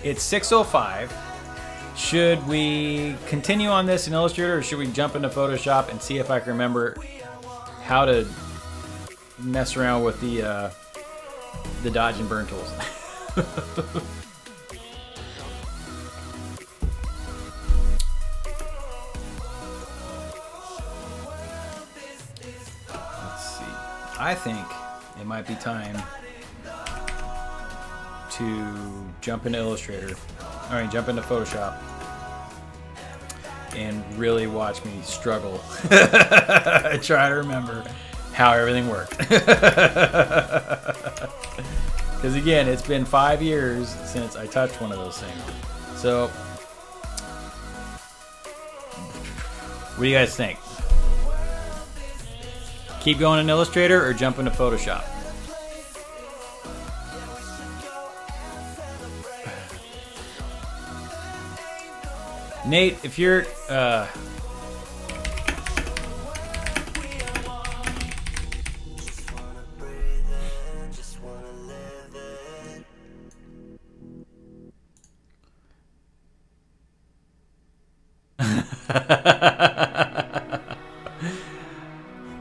It's 6:05. Should we continue on this in Illustrator, or should we jump into Photoshop and see if I can remember how to mess around with the dodge and burn tools? Let's see. I think it might be time to jump into Illustrator. Jump into Photoshop and really watch me struggle. Try to remember how everything worked. Because again, it's been 5 years since I touched one of those things. So, what do you guys think? Keep going in Illustrator or jump into Photoshop? Nate, if you're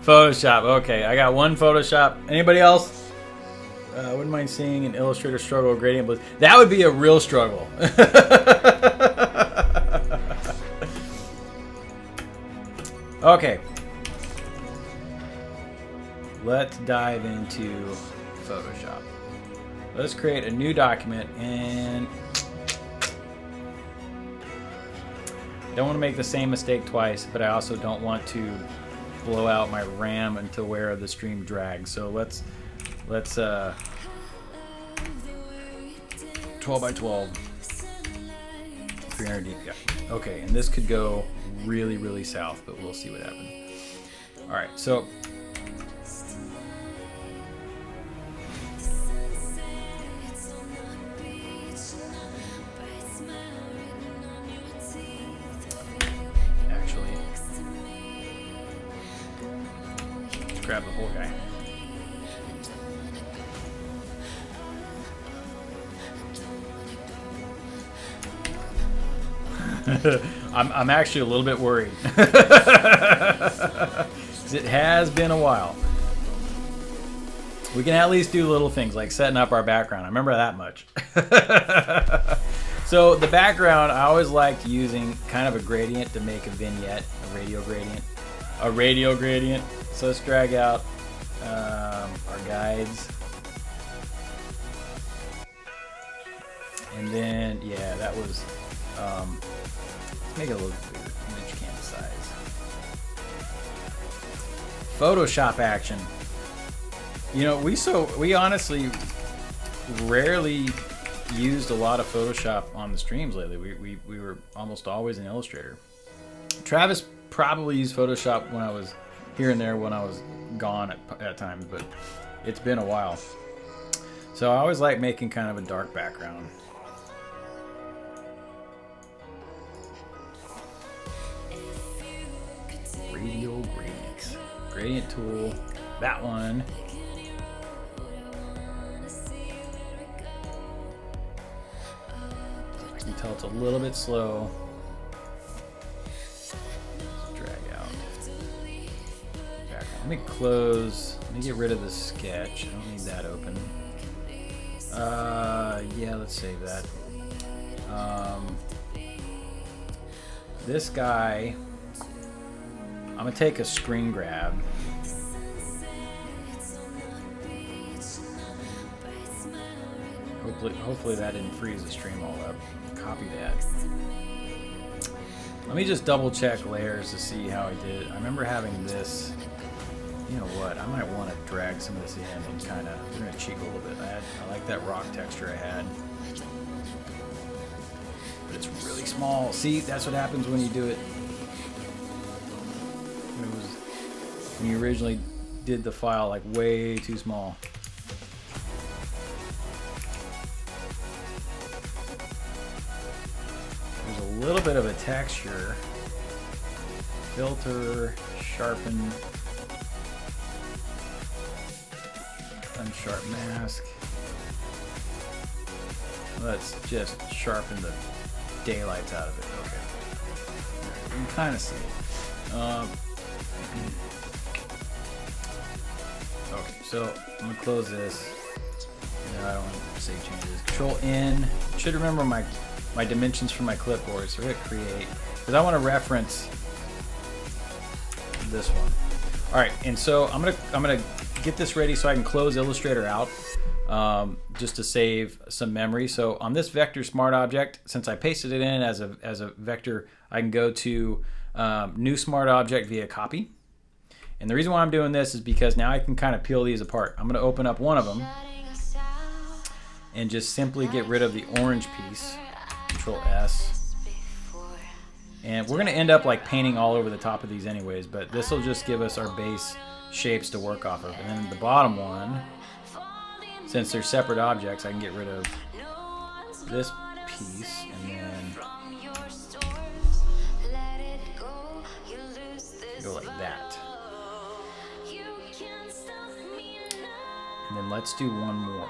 Photoshop, okay. I got one Photoshop. Anybody else? Wouldn't mind seeing an Illustrator struggle with gradient bliss. That would be a real struggle. Okay. Let's dive into Photoshop. Let's create a new document, and don't want to make the same mistake twice, but I also don't want to blow out my RAM until where the stream drags. So let's 12 by 12, 300 deep. Yeah. Okay, and this could go really, really south, but we'll see what happens. All right, so actually, let's grab the whole guy. I'm actually a little bit worried. It has been a while. We can at least do little things like setting up our background. I remember that much. So the background, I always liked using kind of a gradient to make a vignette, a radial gradient. So let's drag out our guides. And then, yeah, that was, make it a little bigger, image canvas size. Photoshop action. You know, we honestly rarely used a lot of Photoshop on the streams lately. We were almost always in Illustrator. Travis probably used Photoshop when I was here and there when I was gone at times, but it's been a while. So I always like making kind of a dark background. Radial gradients. Gradient tool. That one. I can tell it's a little bit slow. Let's drag out. Background. Let me close. Let me get rid of the sketch. I don't need that open. Yeah, let's save that. This guy, I'm gonna take a screen grab. Hopefully that didn't freeze the stream all up. Copy that. Let me just double check layers to see how I did it. I remember having this. You know what? I might want to drag some of this in and kind of, we're gonna cheat a little bit. I like that rock texture I had, but it's really small. See, that's what happens when you do it. When you originally did the file, like way too small. There's a little bit of a texture. Filter, sharpen, unsharp mask. Let's just sharpen the daylights out of it. Okay. You can kind of see it. Okay, so I'm gonna close this. No, I don't want to save changes. Control N. Should remember my dimensions from my clipboard. So we're gonna create, because I want to reference this one. All right, and so I'm gonna get this ready so I can close Illustrator out, just to save some memory. So on this vector smart object, since I pasted it in as a vector, I can go to new smart object via copy. And the reason why I'm doing this is because now I can kind of peel these apart. I'm going to open up one of them and just simply get rid of the orange piece. Control S. And we're going to end up like painting all over the top of these anyways, but this will just give us our base shapes to work off of. And then the bottom one, since they're separate objects, I can get rid of this piece and then go like that. And then let's do one more.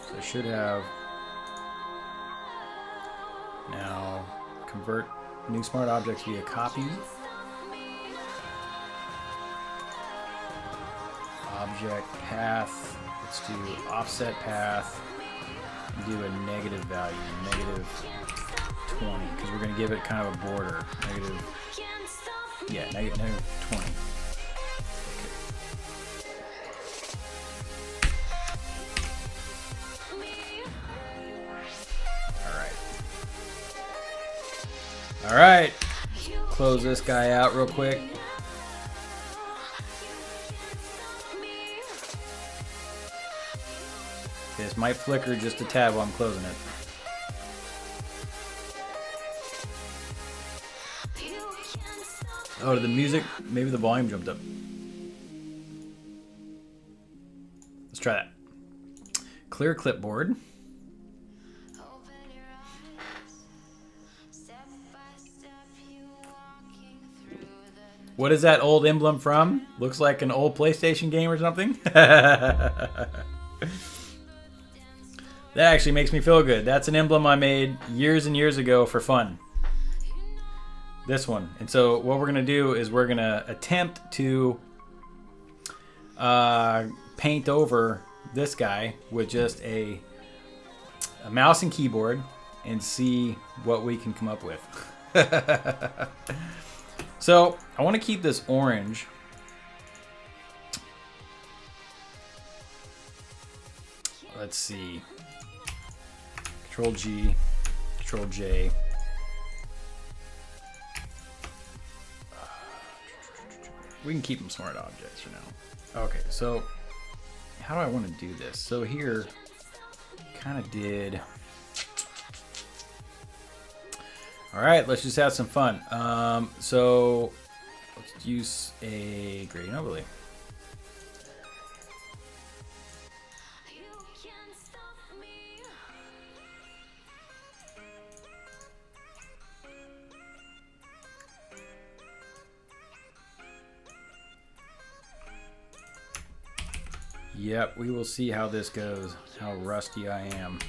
So I should have now convert new smart objects via copy. Object path. Let's do offset path. Do a negative value, negative 20, because we're going to give it kind of a border. Negative 20. All right. Close this guy out real quick. this might flicker just a tad while I'm closing it. Oh, the music, maybe the volume jumped up. Let's try that. Clear clipboard. What is that old emblem from? Looks like an old PlayStation game or something. That actually makes me feel good. That's an emblem I made years and years ago for fun. This one. And so what we're going to do is we're going to attempt to paint over this guy with just a mouse and keyboard and see what we can come up with. So I want to keep this orange. Let's see. Control G, Control J. We can keep them smart objects for now. Okay, so how do I want to do this? So here, kind of did. All right, let's just have some fun. So let's use a gradient overlay. Yep, we will see how this goes, how rusty I am.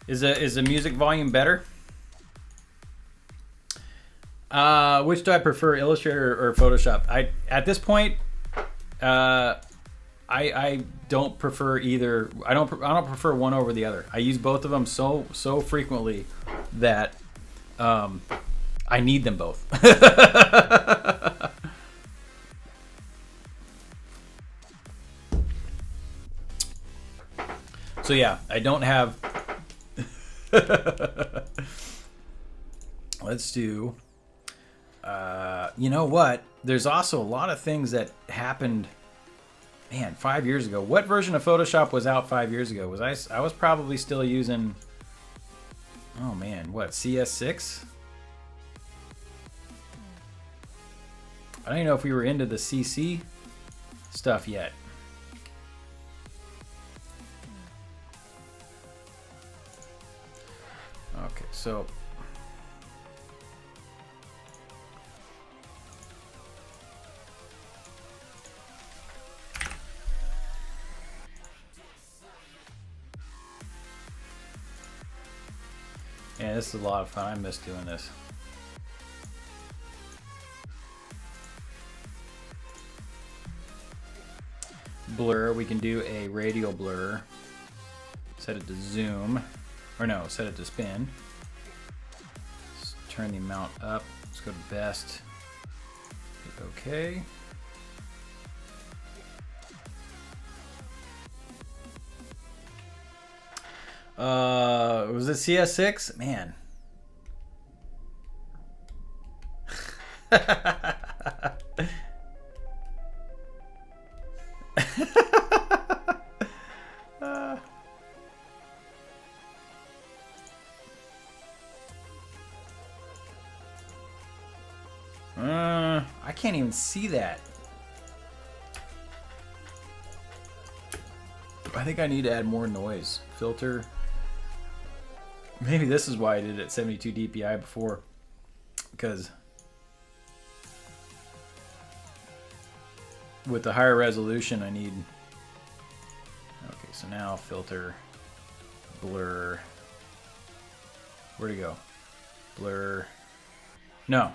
Is the music volume better? Which do I prefer, Illustrator or Photoshop? At this point, I don't prefer either. I don't prefer one over the other. I use both of them so frequently that I need them both. So yeah, I don't have. Let's do. You know what? There's also a lot of things that happened. Man, 5 years ago. What version of Photoshop was out 5 years ago? Was I was probably still using. Oh man, what, CS6? I don't even know if we were into the CC stuff yet. Okay, so yeah, this is a lot of fun. I miss doing this. Blur, we can do a radial blur. Set it to zoom. Or no, set it to spin. Let's turn the amount up. Let's go to best. Hit OK. Was it CS6? Man. I can't even see that. I think I need to add more noise. Filter. Maybe this is why I did it at 72 dpi before. Because with the higher resolution I need. Okay, so now filter, blur. Where'd it go? Blur. No.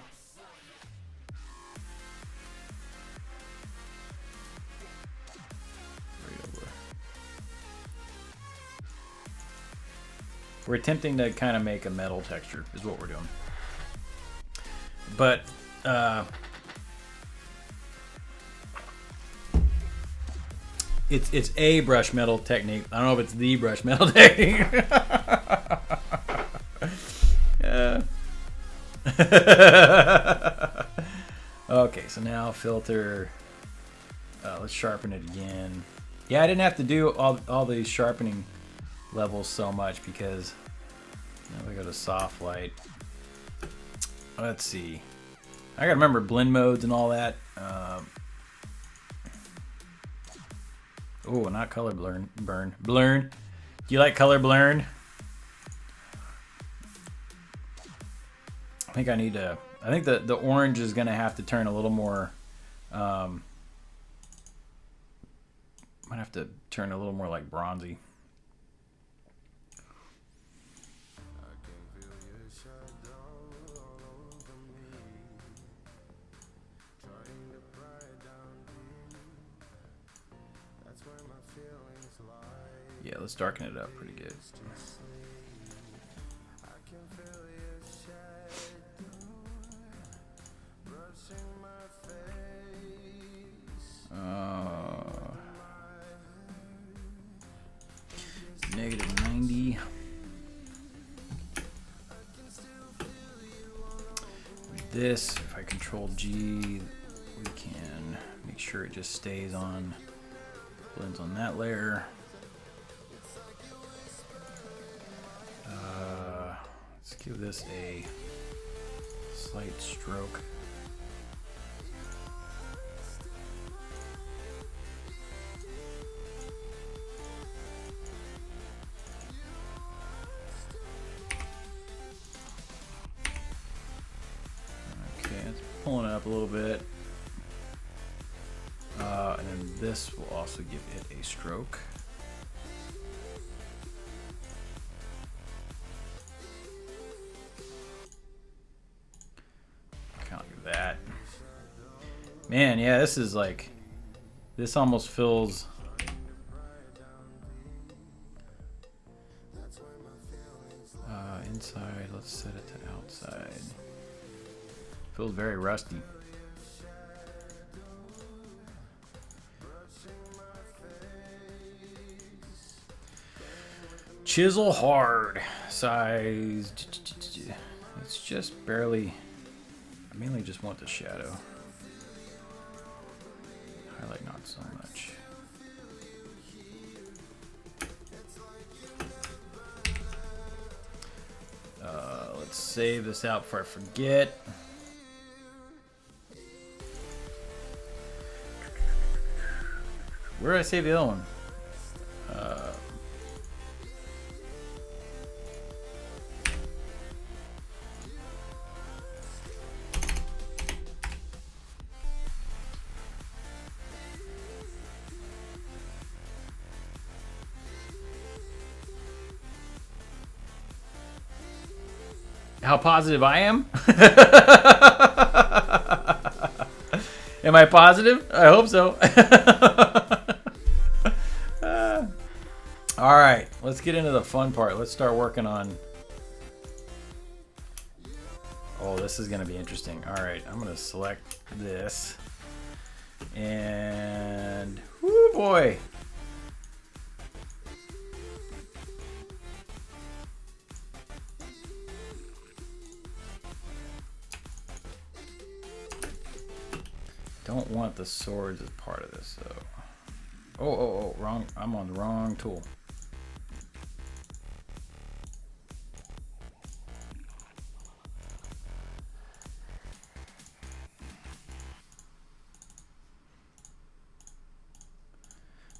We're attempting to kind of make a metal texture is what we're doing. But it's a brush metal technique. I don't know if it's the brush metal technique. Okay, so now filter. Let's sharpen it again. Yeah, I didn't have to do all these sharpening levels so much because now we go to soft light. Let's see. I gotta remember blend modes and all that. Oh, not color burn. Blurn. Do you like color blurn? I think I need to. I think the orange is gonna have to turn a little more. Might have to turn a little more like bronzy. Yeah, let's darken it up pretty good. -90. With this, if I control G, we can make sure it just stays on, blends on that layer. Let's give this a slight stroke. Okay, it's pulling it up a little bit. And then this will also give it a stroke. That, man, yeah, this is like, this almost feels inside. Let's set it to outside. Feels very rusty. Chisel hard size. It's just barely. I mainly just want the shadow. Highlight not so much. Let's save this out before I forget. Where did I save the other one? How positive I am? Am I positive? I hope so. All right, let's get into the fun part. Let's start working on. Oh, this is going to be interesting. All right, I'm going to select this. And, whoo boy. Don't want the swords as part of this, so. Oh, wrong. I'm on the wrong tool.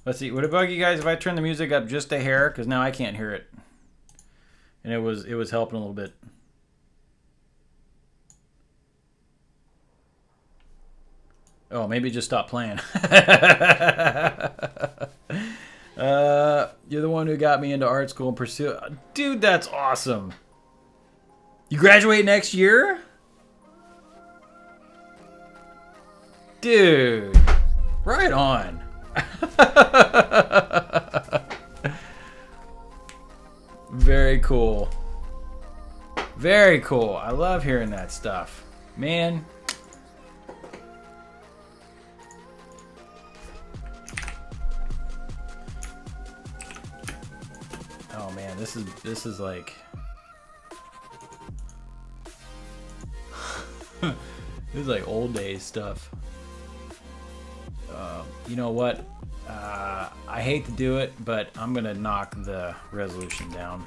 Let's see. Would it bug you guys if I turn the music up just a hair? Because now I can't hear it, and it was helping a little bit. Oh, maybe just stop playing. You're the one who got me into art school and pursue. Dude, that's awesome. You graduate next year? Dude, right on. Very cool. Very cool. I love hearing that stuff. Man. Oh man, this is like This is like old days stuff. You know what? I hate to do it, but I'm gonna knock the resolution down.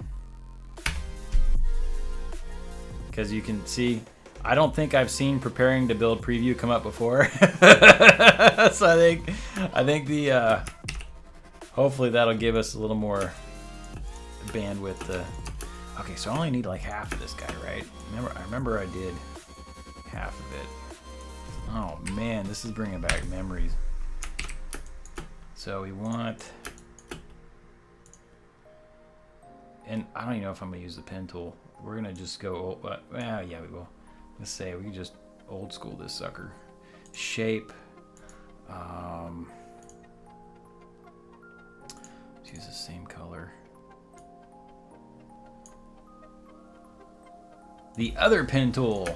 Because you can see, I don't think I've seen preparing to build preview come up before. So I think the hopefully that'll give us a little more bandwidth to. Okay, so I only need like half of this guy, right? I remember I did half of it. Oh man, this is bringing back memories. So we want, and I don't even know if I'm gonna use the pen tool. We're gonna just go, well, yeah, we will. Let's say we can just old school this sucker. Shape. Let's use the same color. The other pen tool.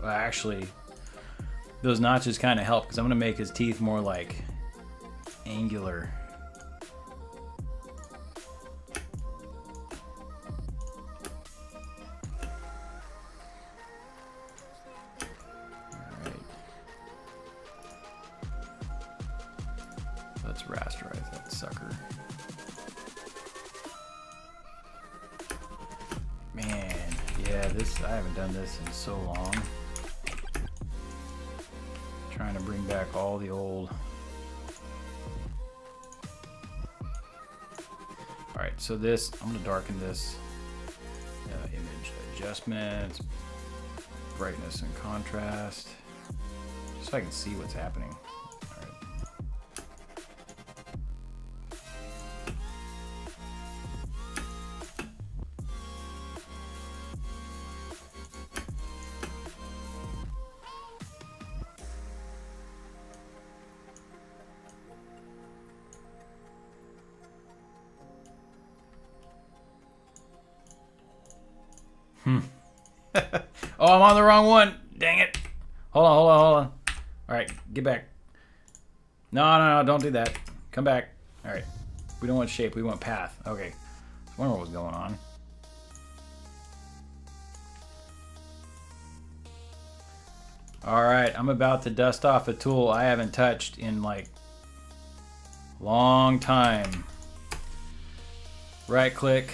Well, actually, those notches kind of help because I'm going to make his teeth more like angular. All right. Let's rasterize that sucker. Man, yeah, I haven't done this in so long. Trying to bring back all the old. All right, so this, I'm gonna darken this image adjustments, brightness and contrast, just so I can see what's happening. All right. Oh, I'm on the wrong one. Dang it. Hold on. All right, get back. No, don't do that. Come back. All right. We don't want shape, we want path. Okay. I wonder what was going on. All right, I'm about to dust off a tool I haven't touched in like long time. Right click.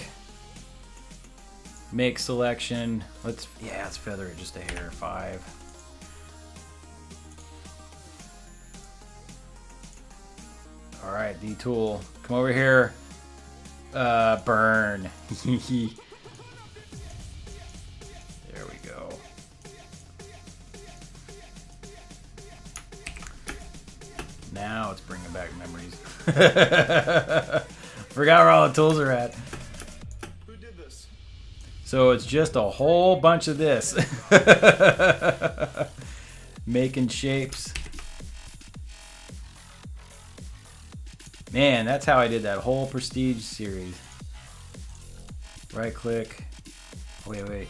Make selection. Let's feather it just a hair. 5. All right, D tool. Come over here. Burn. There we go. Now it's bringing back memories. Forgot where all the tools are at. So it's just a whole bunch of this. Making shapes. Man, that's how I did that whole Prestige series. Right click. Wait.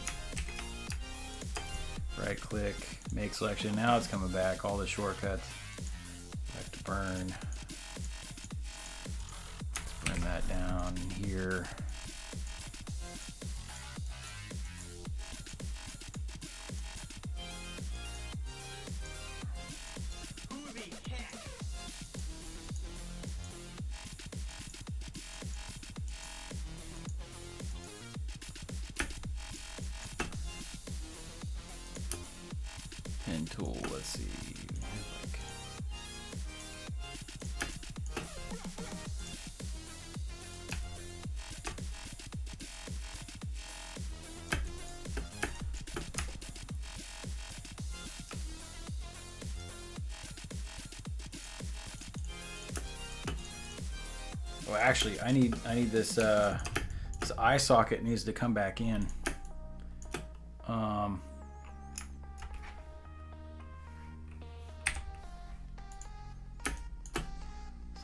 Right click. Make selection. Now it's coming back. All the shortcuts. Back to burn. Let's burn that down here. Pen tool, let's see. Well, actually, I need this this eye socket needs to come back in. So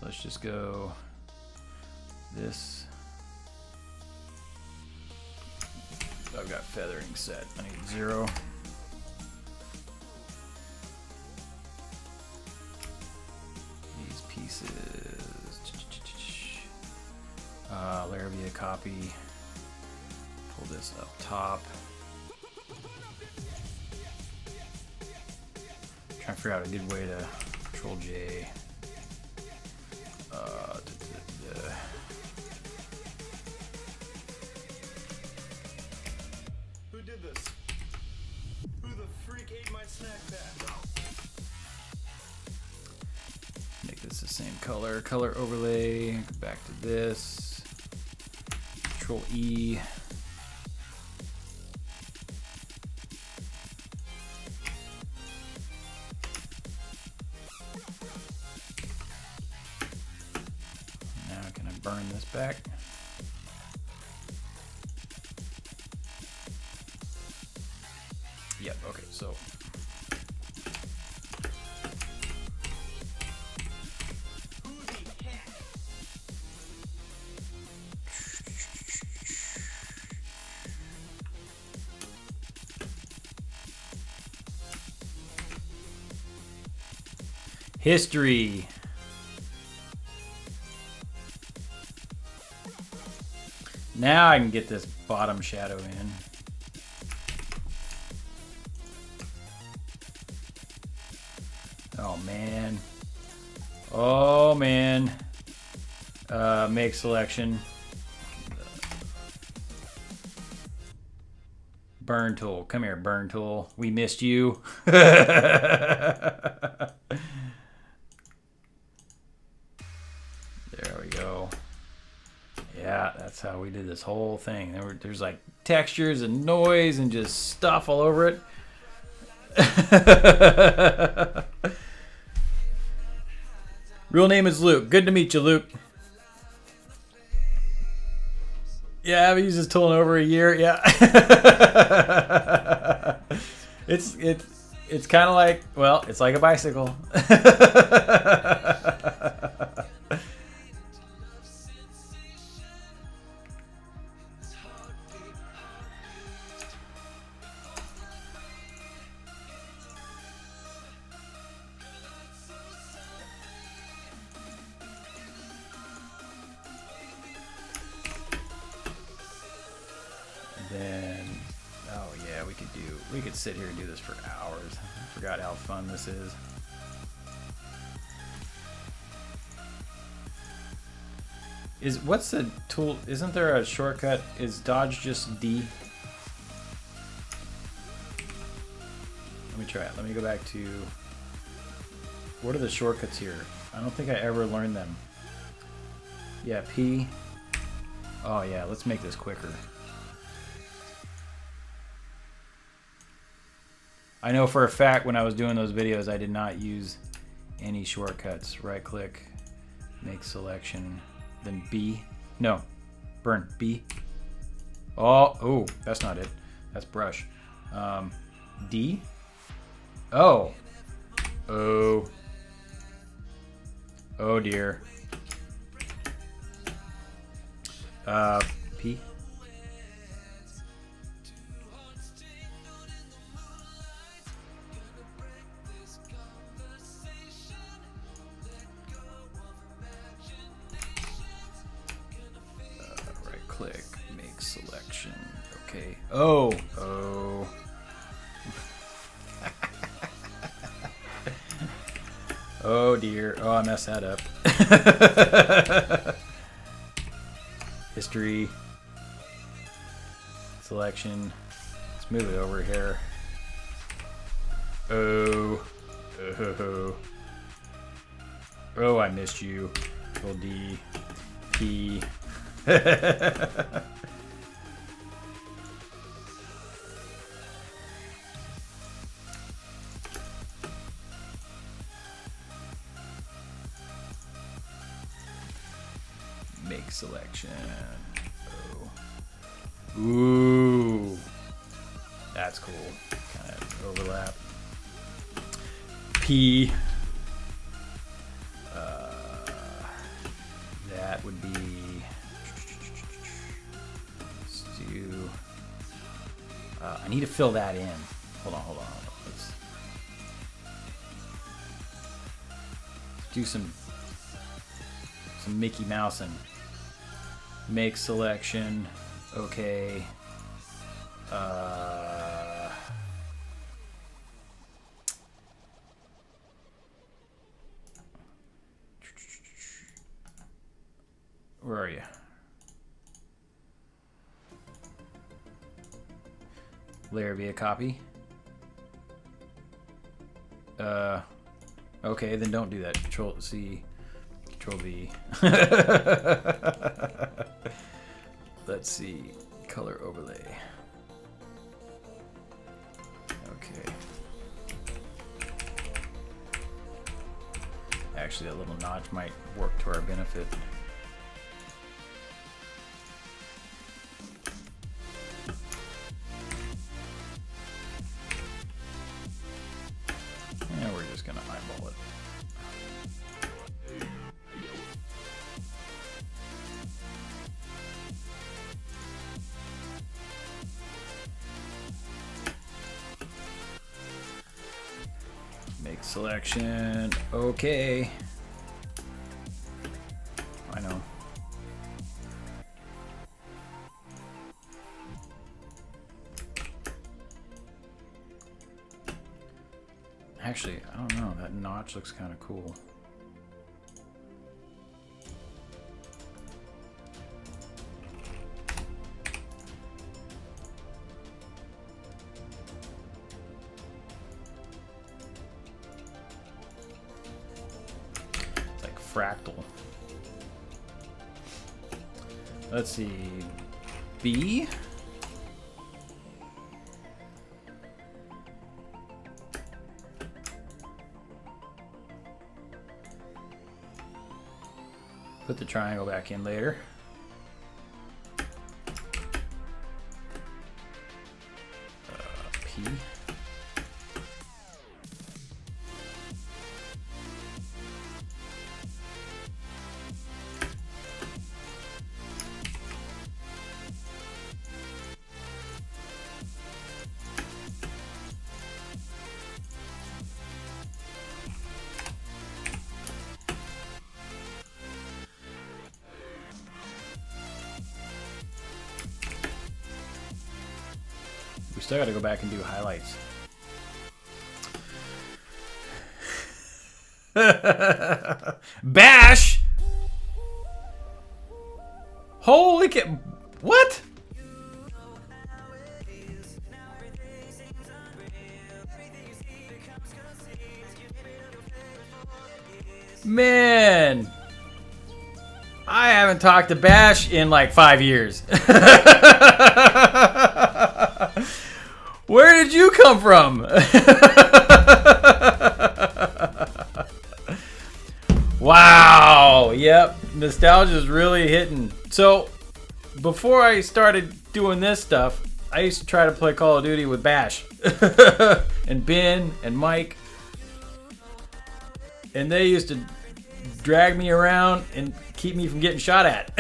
let's just go This. I've got feathering set. I need 0. These pieces. Layer via copy. Pull this up top. Trying to figure out a good way to Control J. Who did this? Who the freak ate my snack bag? Make this the same color. Color overlay. Go back to this. Control E. Now can I burn this back? Yep, okay, so history. Now I can get this bottom shadow in. Oh man. Oh man. Make selection. Burn tool. Come here, burn tool. We missed you. There we go. Yeah, that's how we did this whole thing. There's like textures and noise and just stuff all over it. Real name is Luke. Good to meet you, Luke. Yeah, I've used this tool in over a year. Yeah. It's kind of like, well, it's like a bicycle. Then, oh yeah, we could sit here and do this for hours. I forgot how fun this is. What's the tool? Isn't there a shortcut? Is dodge just D? Let me try it. Let me go back to, what are the shortcuts here? I don't think I ever learned them. Yeah, P. Oh yeah, let's make this quicker. I know for a fact when I was doing those videos I did not use any shortcuts. Right click, make selection, then B. No, burn, B. Oh, that's not it. That's brush. D. Oh. Oh dear. P. Right click, make selection. Okay. Oh. Oh dear. Oh, I messed that up. History. Selection. Let's move it over here. Oh, I missed you. Control D. P. Make selection. Oh. Ooh. That's cool. Kind of overlap. P. That would be need to fill that in. Hold on, hold on. Let's do some Mickey Mouse and make selection. Okay. Where are you? Layer via copy. Okay, then don't do that. Control C, Control V. Let's see. Color overlay. Okay. Actually, that little notch might work to our benefit. And we're just gonna eyeball it. Make selection. Okay. I know. Actually, I don't know. That notch looks kind of cool. It's like fractal. Let's see. B. Put the triangle back in later. P. We still got to go back and do highlights. Bash! Holy cow! What? Man! I haven't talked to Bash in like 5 years. Where did you come from? Wow. Yep. Nostalgia's really hitting. So, before I started doing this stuff, I used to try to play Call of Duty with Bash. And Ben and Mike. And they used to drag me around and keep me from getting shot at.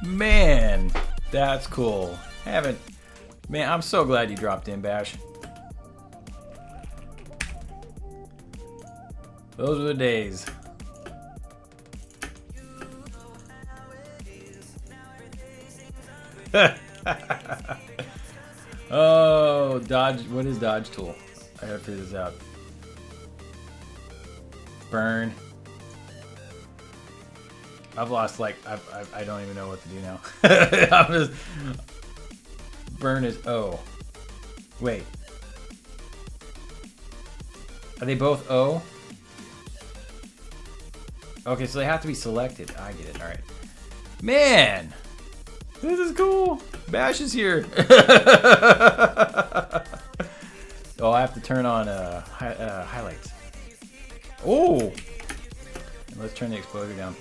Man, that's cool. Man, I'm so glad you dropped in, Bash. Those were the days. Oh, dodge. What is dodge tool? I gotta figure this out. Burn. I've lost like I don't even know what to do now. I'm just burn is O. Wait. Are they both O? Okay, so they have to be selected. I get it. All right. Man, this is cool. Bash is here. Oh, I have to turn on highlights. Oh, and let's turn the exposure down.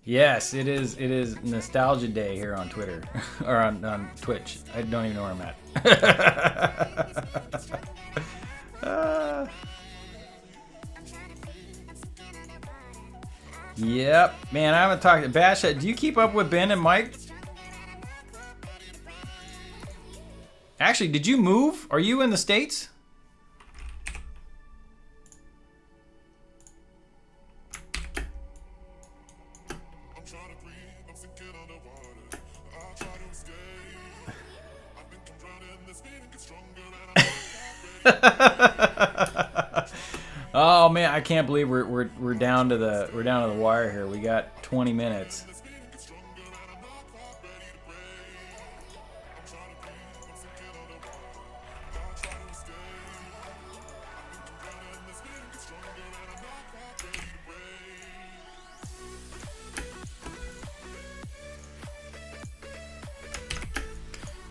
Yes, it is. It is Nostalgia Day here on Twitter or on Twitch. I don't even know where I'm at. Yep, man. I haven't talked to Bash. Do you keep up with Ben and Mike? Actually, did you move? Are you in the States? Oh man, I can't believe we're down to the wire here. We got 20 minutes.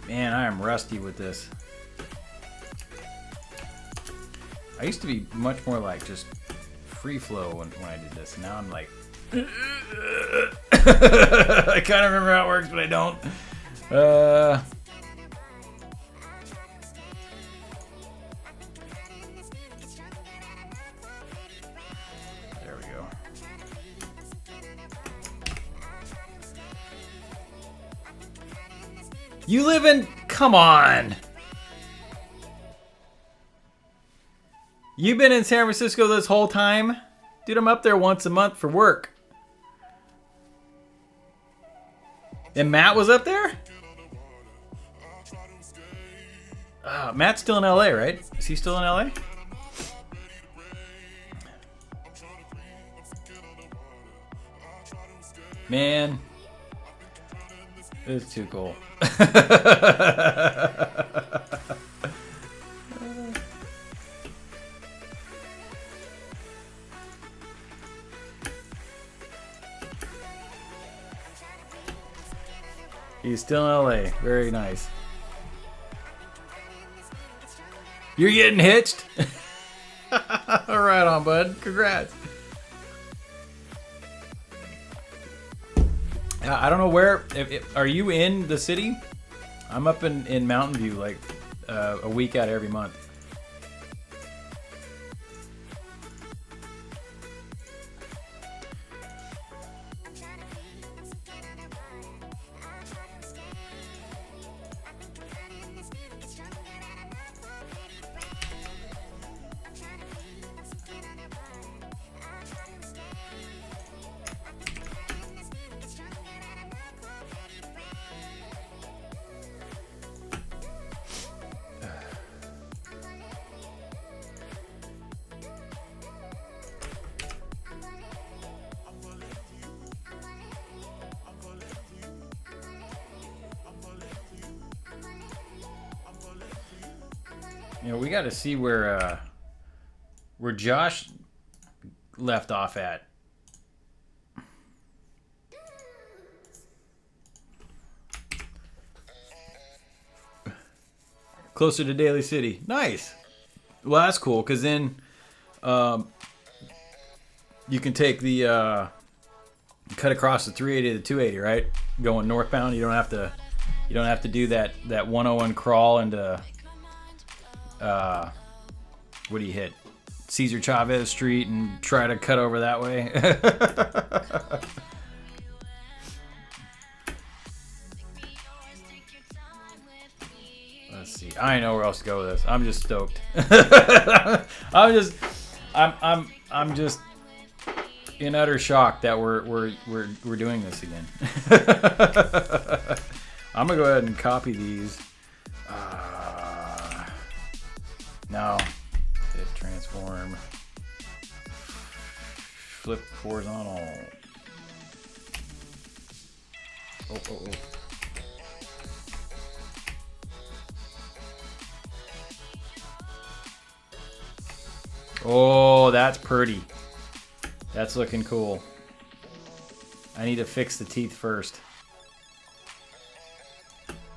Man, I am rusty with this. I used to be much more like just free flow when I did this. Now I'm like, I kind of remember how it works, but I don't. There we go. You live in? Come on. You've been in San Francisco this whole time? Dude, I'm up there once a month for work. And Matt was up there? Matt's still in LA, right? Is he still in LA? Man, it's too cool. He's still in LA. Very nice. You're getting hitched? All right on, bud. Congrats. I don't know where. Are you in the city? I'm up in Mountain View, like a week out every month. You know, we got to see where Josh left off at. Closer to Daly City. Nice. Well, that's cool, because then you can take the cut across the 380 to the 280, right? Going northbound, you don't have to do that 101 crawl into what do you hit? Cesar Chavez Street and try to cut over that way. Let's see. I know where else to go with this. I'm just stoked. I'm just in utter shock that we're doing this again. I'm gonna go ahead and copy these. No. Hit transform. Flip horizontal. Oh. Oh, that's pretty. That's looking cool. I need to fix the teeth first.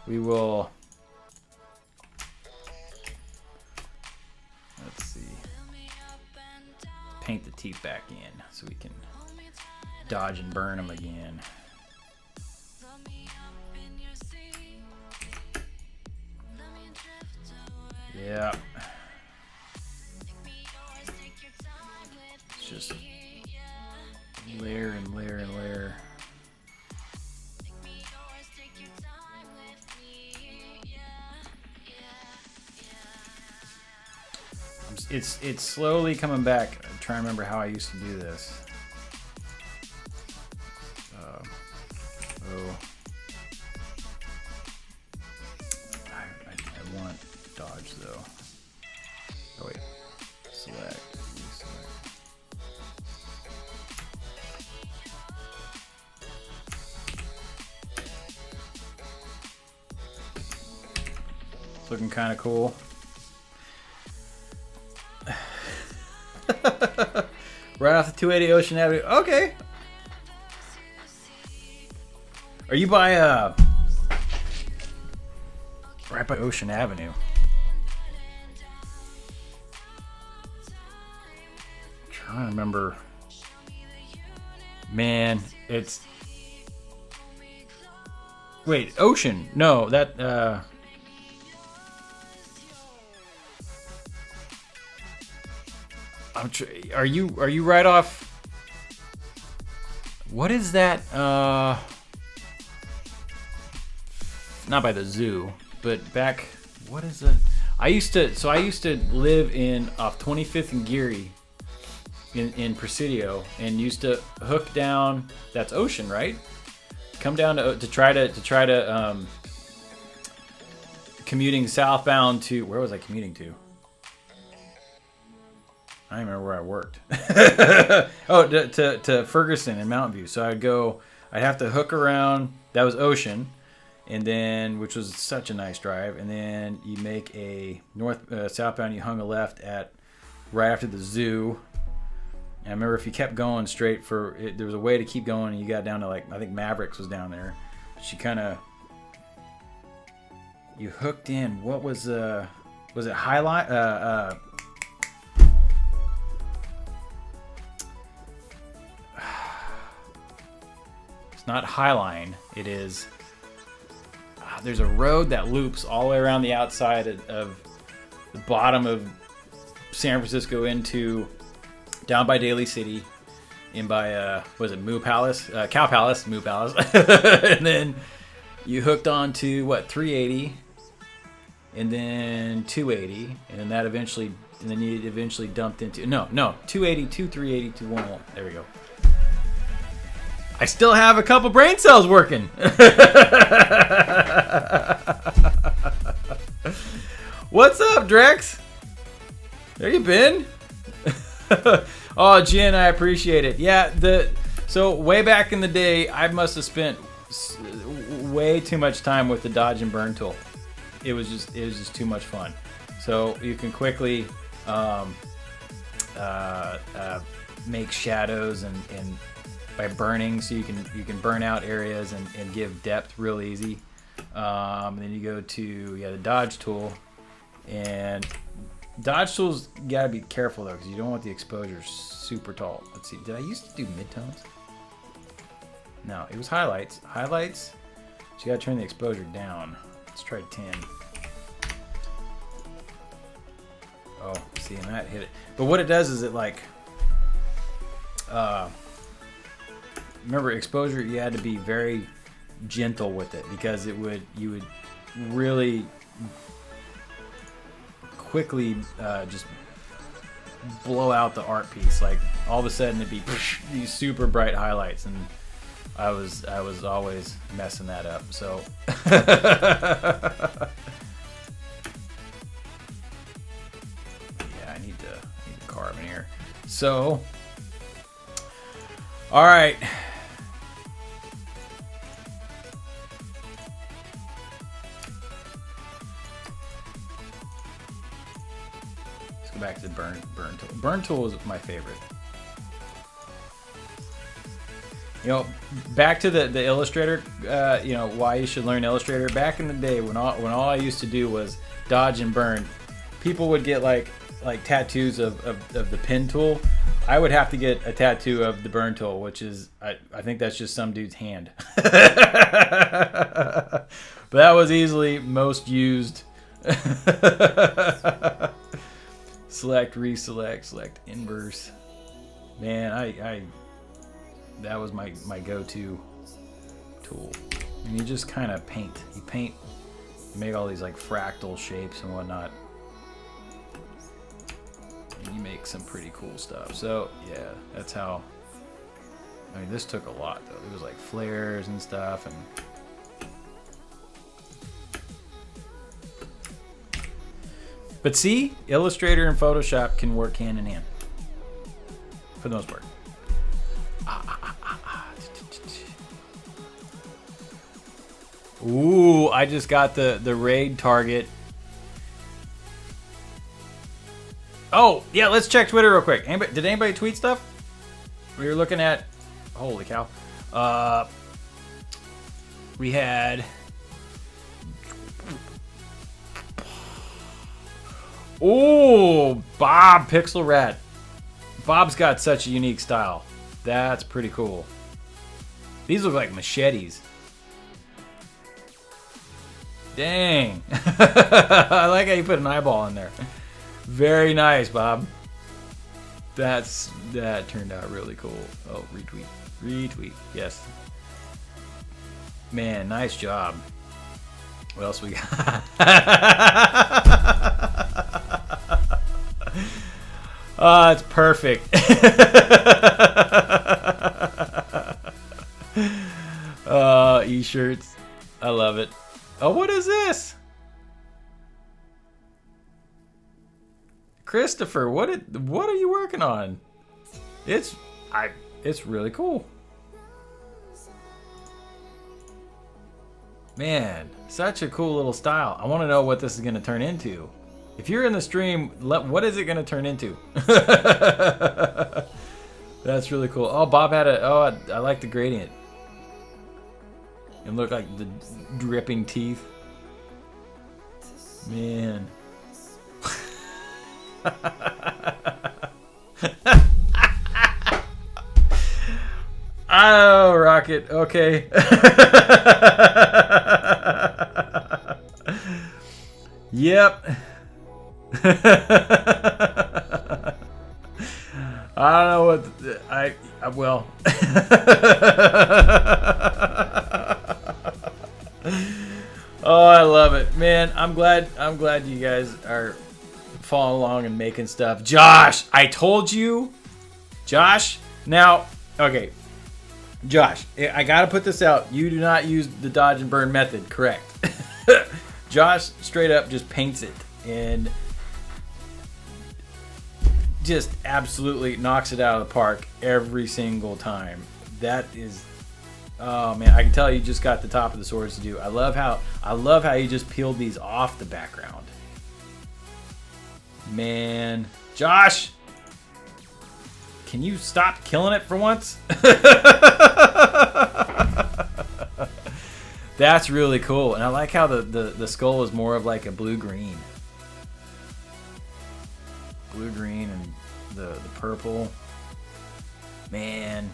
We will... Let's see. Paint the teeth back in so we can dodge and burn them again. Yeah. It's just layer and layer and layer. It's slowly coming back. I'm trying to remember how I used to do this. I want dodge though. Oh wait, select. It's looking kind of cool. Right off the 280 Ocean Avenue. Okay. Are you by right by Ocean Avenue? I'm trying to remember. Man, it's wait, Ocean. No, that are you right off? What is that? Not by the zoo, but back. What is it? I used to live in off 25th and Geary in Presidio, and used to hook down. That's Ocean, right? Come down to try to commuting southbound to, where was I commuting to? I don't remember where I worked. Oh, to Ferguson and Mountain View. So I'd have to hook around. That was Ocean, and then, which was such a nice drive. And then you make a southbound. You hung a left at right after the zoo. And I remember if you kept going straight there was a way to keep going, and you got down to, like, I think Mavericks was down there. You hooked in. What was it Highlight? It's not Highline. It is. There's a road that loops all the way around the outside of the bottom of San Francisco into down by Daly City, in by was it Moo Palace, Cow Palace, Moo Palace, and then you hooked on to what 380, and then 280, and then you eventually dumped into 280, 380, 101. There we go. I still have a couple brain cells working. What's up, Drex? There you been? Oh, Jen, I appreciate it. Yeah, so way back in the day, I must have spent way too much time with the dodge and burn tool. It was just too much fun. So you can quickly make shadows and by burning, so you can burn out areas and give depth real easy. And then you go to the dodge tool, and dodge tools, you gotta be careful though, because you don't want the exposure super tall. Let's see, did I used to do midtones? No, it was highlights. Highlights, so you gotta turn the exposure down. Let's try 10. Oh, see, and that hit it. But what it does is it remember, exposure, you had to be very gentle with it, because you would really quickly just blow out the art piece. Like, all of a sudden it'd be these super bright highlights, and I was always messing that up. So yeah, I need to carve in here. So all right. Let's go back to the burn tool. Burn tool is my favorite. Back to the Illustrator. Why you should learn Illustrator. Back in the day, when all I used to do was dodge and burn, people would get like tattoos of the pen tool. I would have to get a tattoo of the burn tool, which is, I think that's just some dude's hand. But that was easily most used. Select, reselect, select inverse. Man, that was my go-to tool. And you just kind of paint. You make all these like fractal shapes and whatnot. And you make some pretty cool stuff. So yeah, that's how. I mean, this took a lot though. It was like flares and stuff, and but see, Illustrator and Photoshop can work hand in hand for the most part. Ooh, I just got the raid target. Oh, yeah, let's check Twitter real quick. Did anybody tweet stuff? We were looking at... Holy cow. We had... Ooh, Bob Pixel Rat. Bob's got such a unique style. That's pretty cool. These look like machetes. Dang. I like how you put an eyeball in there. Very nice, Bob. That turned out really cool. Oh, retweet. Retweet. Yes. Man, nice job. What else we got? Oh, it's perfect. E-shirts. I love it. Oh, what is this? Christopher, what are you working on? It's really cool. Man, such a cool little style. I want to know what this is going to turn into. If you're in the stream, what is it going to turn into? That's really cool. Oh, Bob had I like the gradient. It looked like the dripping teeth. Man. Oh, Rocket. Okay. Yep. I don't know what I will. Oh, I love it, man. I'm glad you guys are following along and making stuff. Josh, I told you. Josh, now, okay. Josh, I gotta put this out. You do not use the dodge and burn method, correct? Josh straight up just paints it and just absolutely knocks it out of the park every single time. That is, oh man, I can tell you just got the top of the swords to do. I love how you just peeled these off the background. Man, Josh, can you stop killing it for once? That's really cool, and I like how the skull is more of like a blue-green. Blue-green and the purple. Man.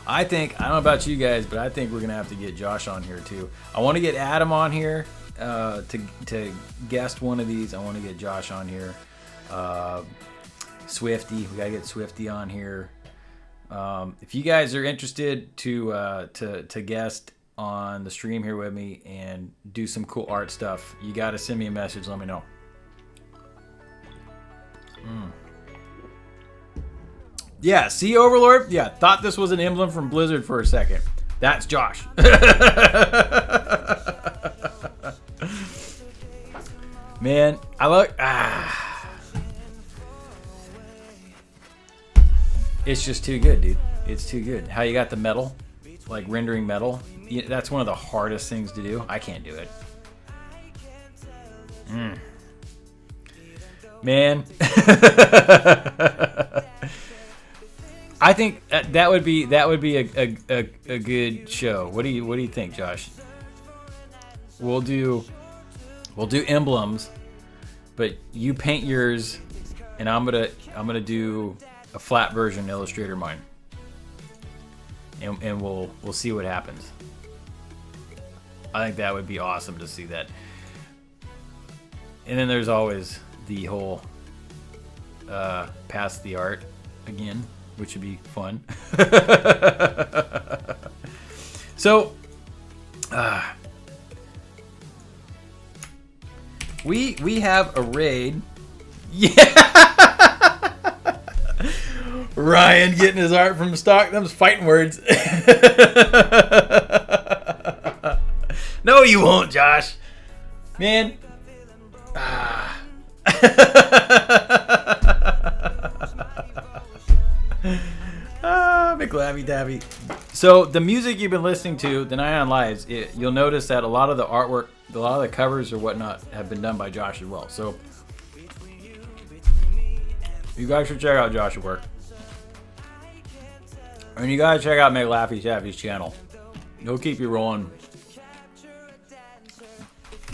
I don't know about you guys, but I think we're going to have to get Josh on here too. I want to get Adam on here to guest one of these. I want to get Josh on here. Swifty, we got to get Swifty on here. If you guys are interested to guest on the stream here with me and do some cool art stuff, you got to send me a message. Let me know. Yeah, see, Overlord? Yeah, thought this was an emblem from Blizzard for a second. That's Josh. Man, I look... It's just too good, dude. It's too good. How you got the metal, like rendering metal. That's one of the hardest things to do. I can't do it. Man. I think that would be a good show. What do you think, Josh? We'll do emblems, but you paint yours, and I'm gonna do a flat version Illustrator mine, and we'll see what happens. I think that would be awesome to see that. And then there's always the whole pass the art again, which would be fun. So we have a raid. Yeah. Ryan getting his art from stock. Them's fighting words. No, you won't, Josh. Man. McLabby Dabby. So the music you've been listening to, the Night on Lives, you'll notice that a lot of the artwork, a lot of the covers or whatnot have been done by Josh as well. So you guys should check out Josh's work. And you guys check out McLaffy Taffy's channel. He'll keep you rolling.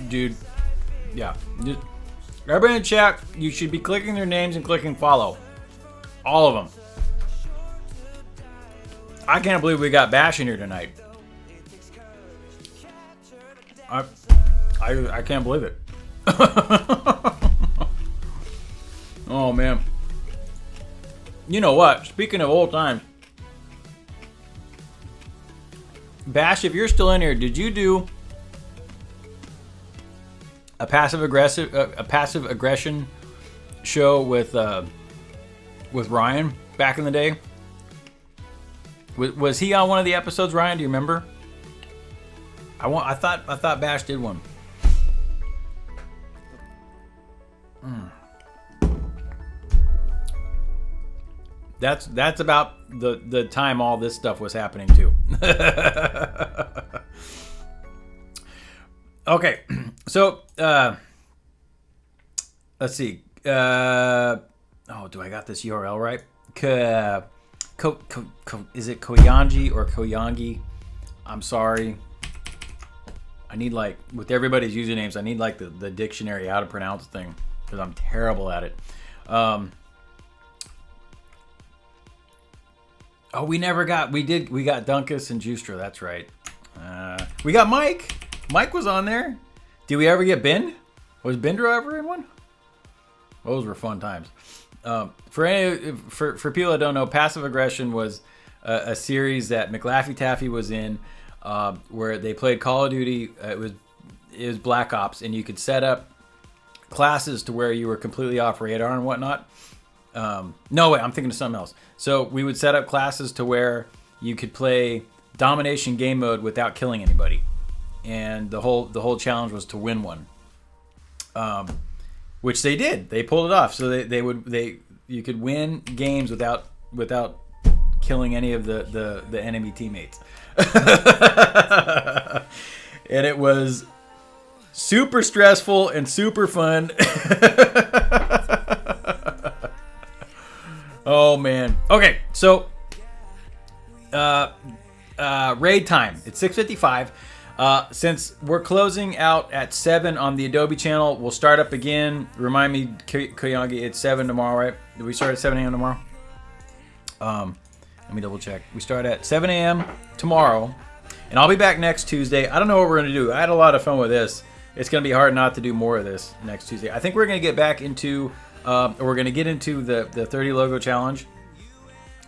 Dude, yeah. Just, everybody in chat, you should be clicking their names and clicking follow. All of them. I can't believe we got Bash in here tonight. I can't believe it. Oh, man. You know what? Speaking of old times, Bash, if you're still in here, did you do a passive aggression show with Ryan back in the day? Was he on one of the episodes, Ryan? Do you remember? I thought Bash did one. That's about the time all this stuff was happening too. Okay, so let's see. Oh, do I got this URL right? Is it Koyanji or Koyangi? I'm sorry. I need, like, with everybody's usernames, I need, like, the dictionary how to pronounce thing, because I'm terrible at it. Oh, we got Dunkus and Justra, that's right. We got Mike. Mike was on there. Did we ever get Ben? Was Bendro ever in one? Those were fun times. For people that don't know, Passive Aggression was a series that McLaffy Taffy was in, where they played Call of Duty. It was Black Ops, and you could set up classes to where you were completely off radar and whatnot. No, wait, I'm thinking of something else. So we would set up classes to where you could play domination game mode without killing anybody, and the whole challenge was to win one. Which they did. They pulled it off. So you could win games without killing any of the enemy teammates. And it was super stressful and super fun. Oh man. Okay, so raid time. It's 6:55. Since we're closing out at 7 on the Adobe channel, we'll start up again. Remind me, Koyangi, it's 7 tomorrow, right? Did we start at 7 a.m. tomorrow? Let me double check. We start at 7 a.m. tomorrow, and I'll be back next Tuesday. I don't know what we're going to do. I had a lot of fun with this. It's going to be hard not to do more of this next Tuesday. I think we're going to get back into, we're going to get into the 30 logo challenge.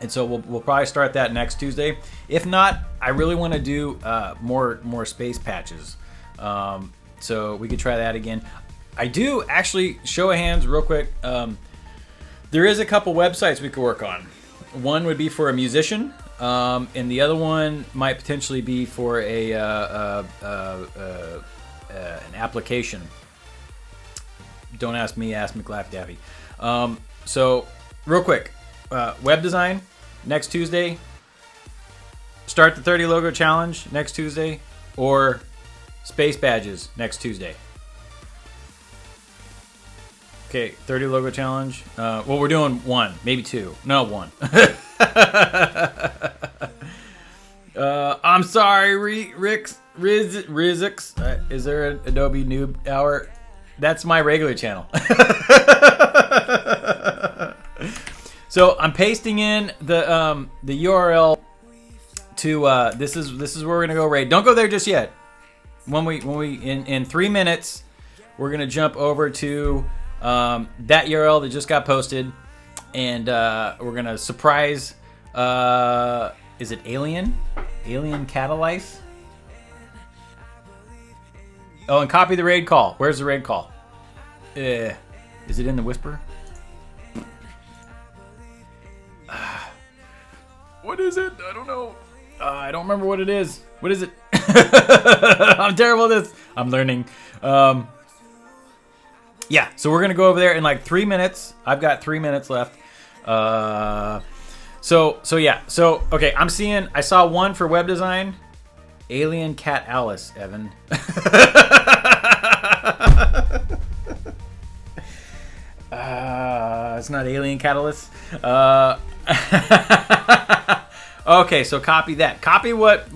And so we'll probably start that next Tuesday. If not, I really want to do more space patches. So we could try that again. I do actually, show of hands real quick. There is a couple websites we could work on. One would be for a musician, and the other one might potentially be for an application. Don't ask me, ask McLaughlin Daffy. So real quick, web design next Tuesday. Start the 30 logo challenge next Tuesday, or space badges next Tuesday. Okay, 30 logo challenge. Well, we're doing one, maybe two. No, one. I'm sorry, Rizix. Is there an Adobe Noob Hour? That's my regular channel. So I'm pasting in the URL to this is where we're gonna go raid. Don't go there just yet. When we in 3 minutes, we're gonna jump over to that URL that just got posted, and we're gonna surprise. Is it Alien Catalyze? Oh, and copy the raid call. Where's the raid call? Is it in the whisper? What is it? I don't know. I don't remember what it is. What is it? I'm terrible at this. I'm learning. Yeah, so we're gonna go over there in like 3 minutes. I've got 3 minutes left. So yeah. So okay, I saw one for web design. Alien Cat Alice, Evan. It's not Alien Catalyst. Okay, so copy that. Copy what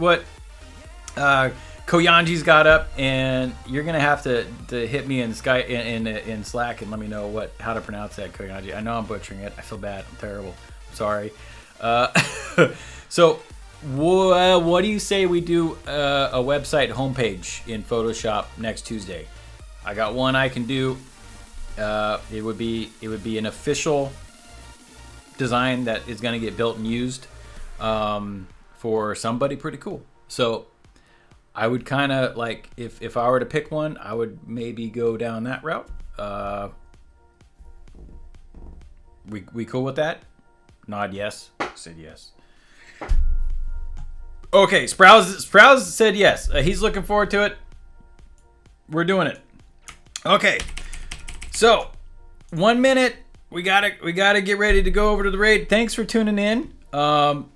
Koyanji's got up, and you're gonna have to hit me in Skype in Slack and let me know how to pronounce that, Koyanji. I know I'm butchering it. I feel bad. I'm terrible. I'm sorry. So what do you say we do a website homepage in Photoshop next Tuesday? I got one I can do. It would be an official design that is going to get built and used for somebody pretty cool. So I would kind of like, if I were to pick one, I would maybe go down that route. We cool with that? Nod yes. Said yes. Okay, Sprouse said yes. He's looking forward to it. We're doing it. Okay. So, 1 minute. We gotta get ready to go over to the raid. Thanks for tuning in. I'm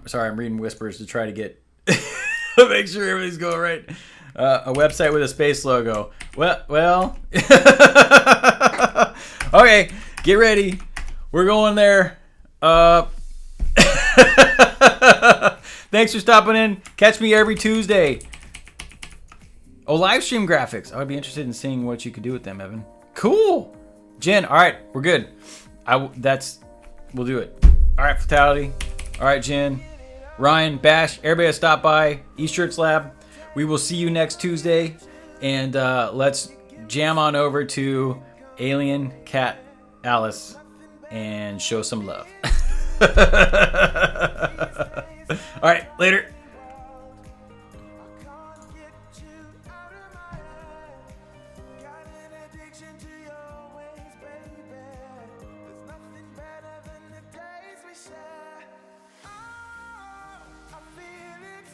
sorry, I'm reading whispers to try to get make sure everything's going right. A website with a space logo. Well. Okay, get ready. We're going there. Thanks for stopping in. Catch me every Tuesday. Oh, Livestream graphics. I would be interested in seeing what you could do with them, Evan. Cool. Jen, all right, we're good. We'll do it. All right, Fatality. All right, Jen. Ryan, Bash, everybody stop by. Eastshirts Lab. We will see you next Tuesday. And let's jam on over to Alien Cat Alice and show some love. All right, later.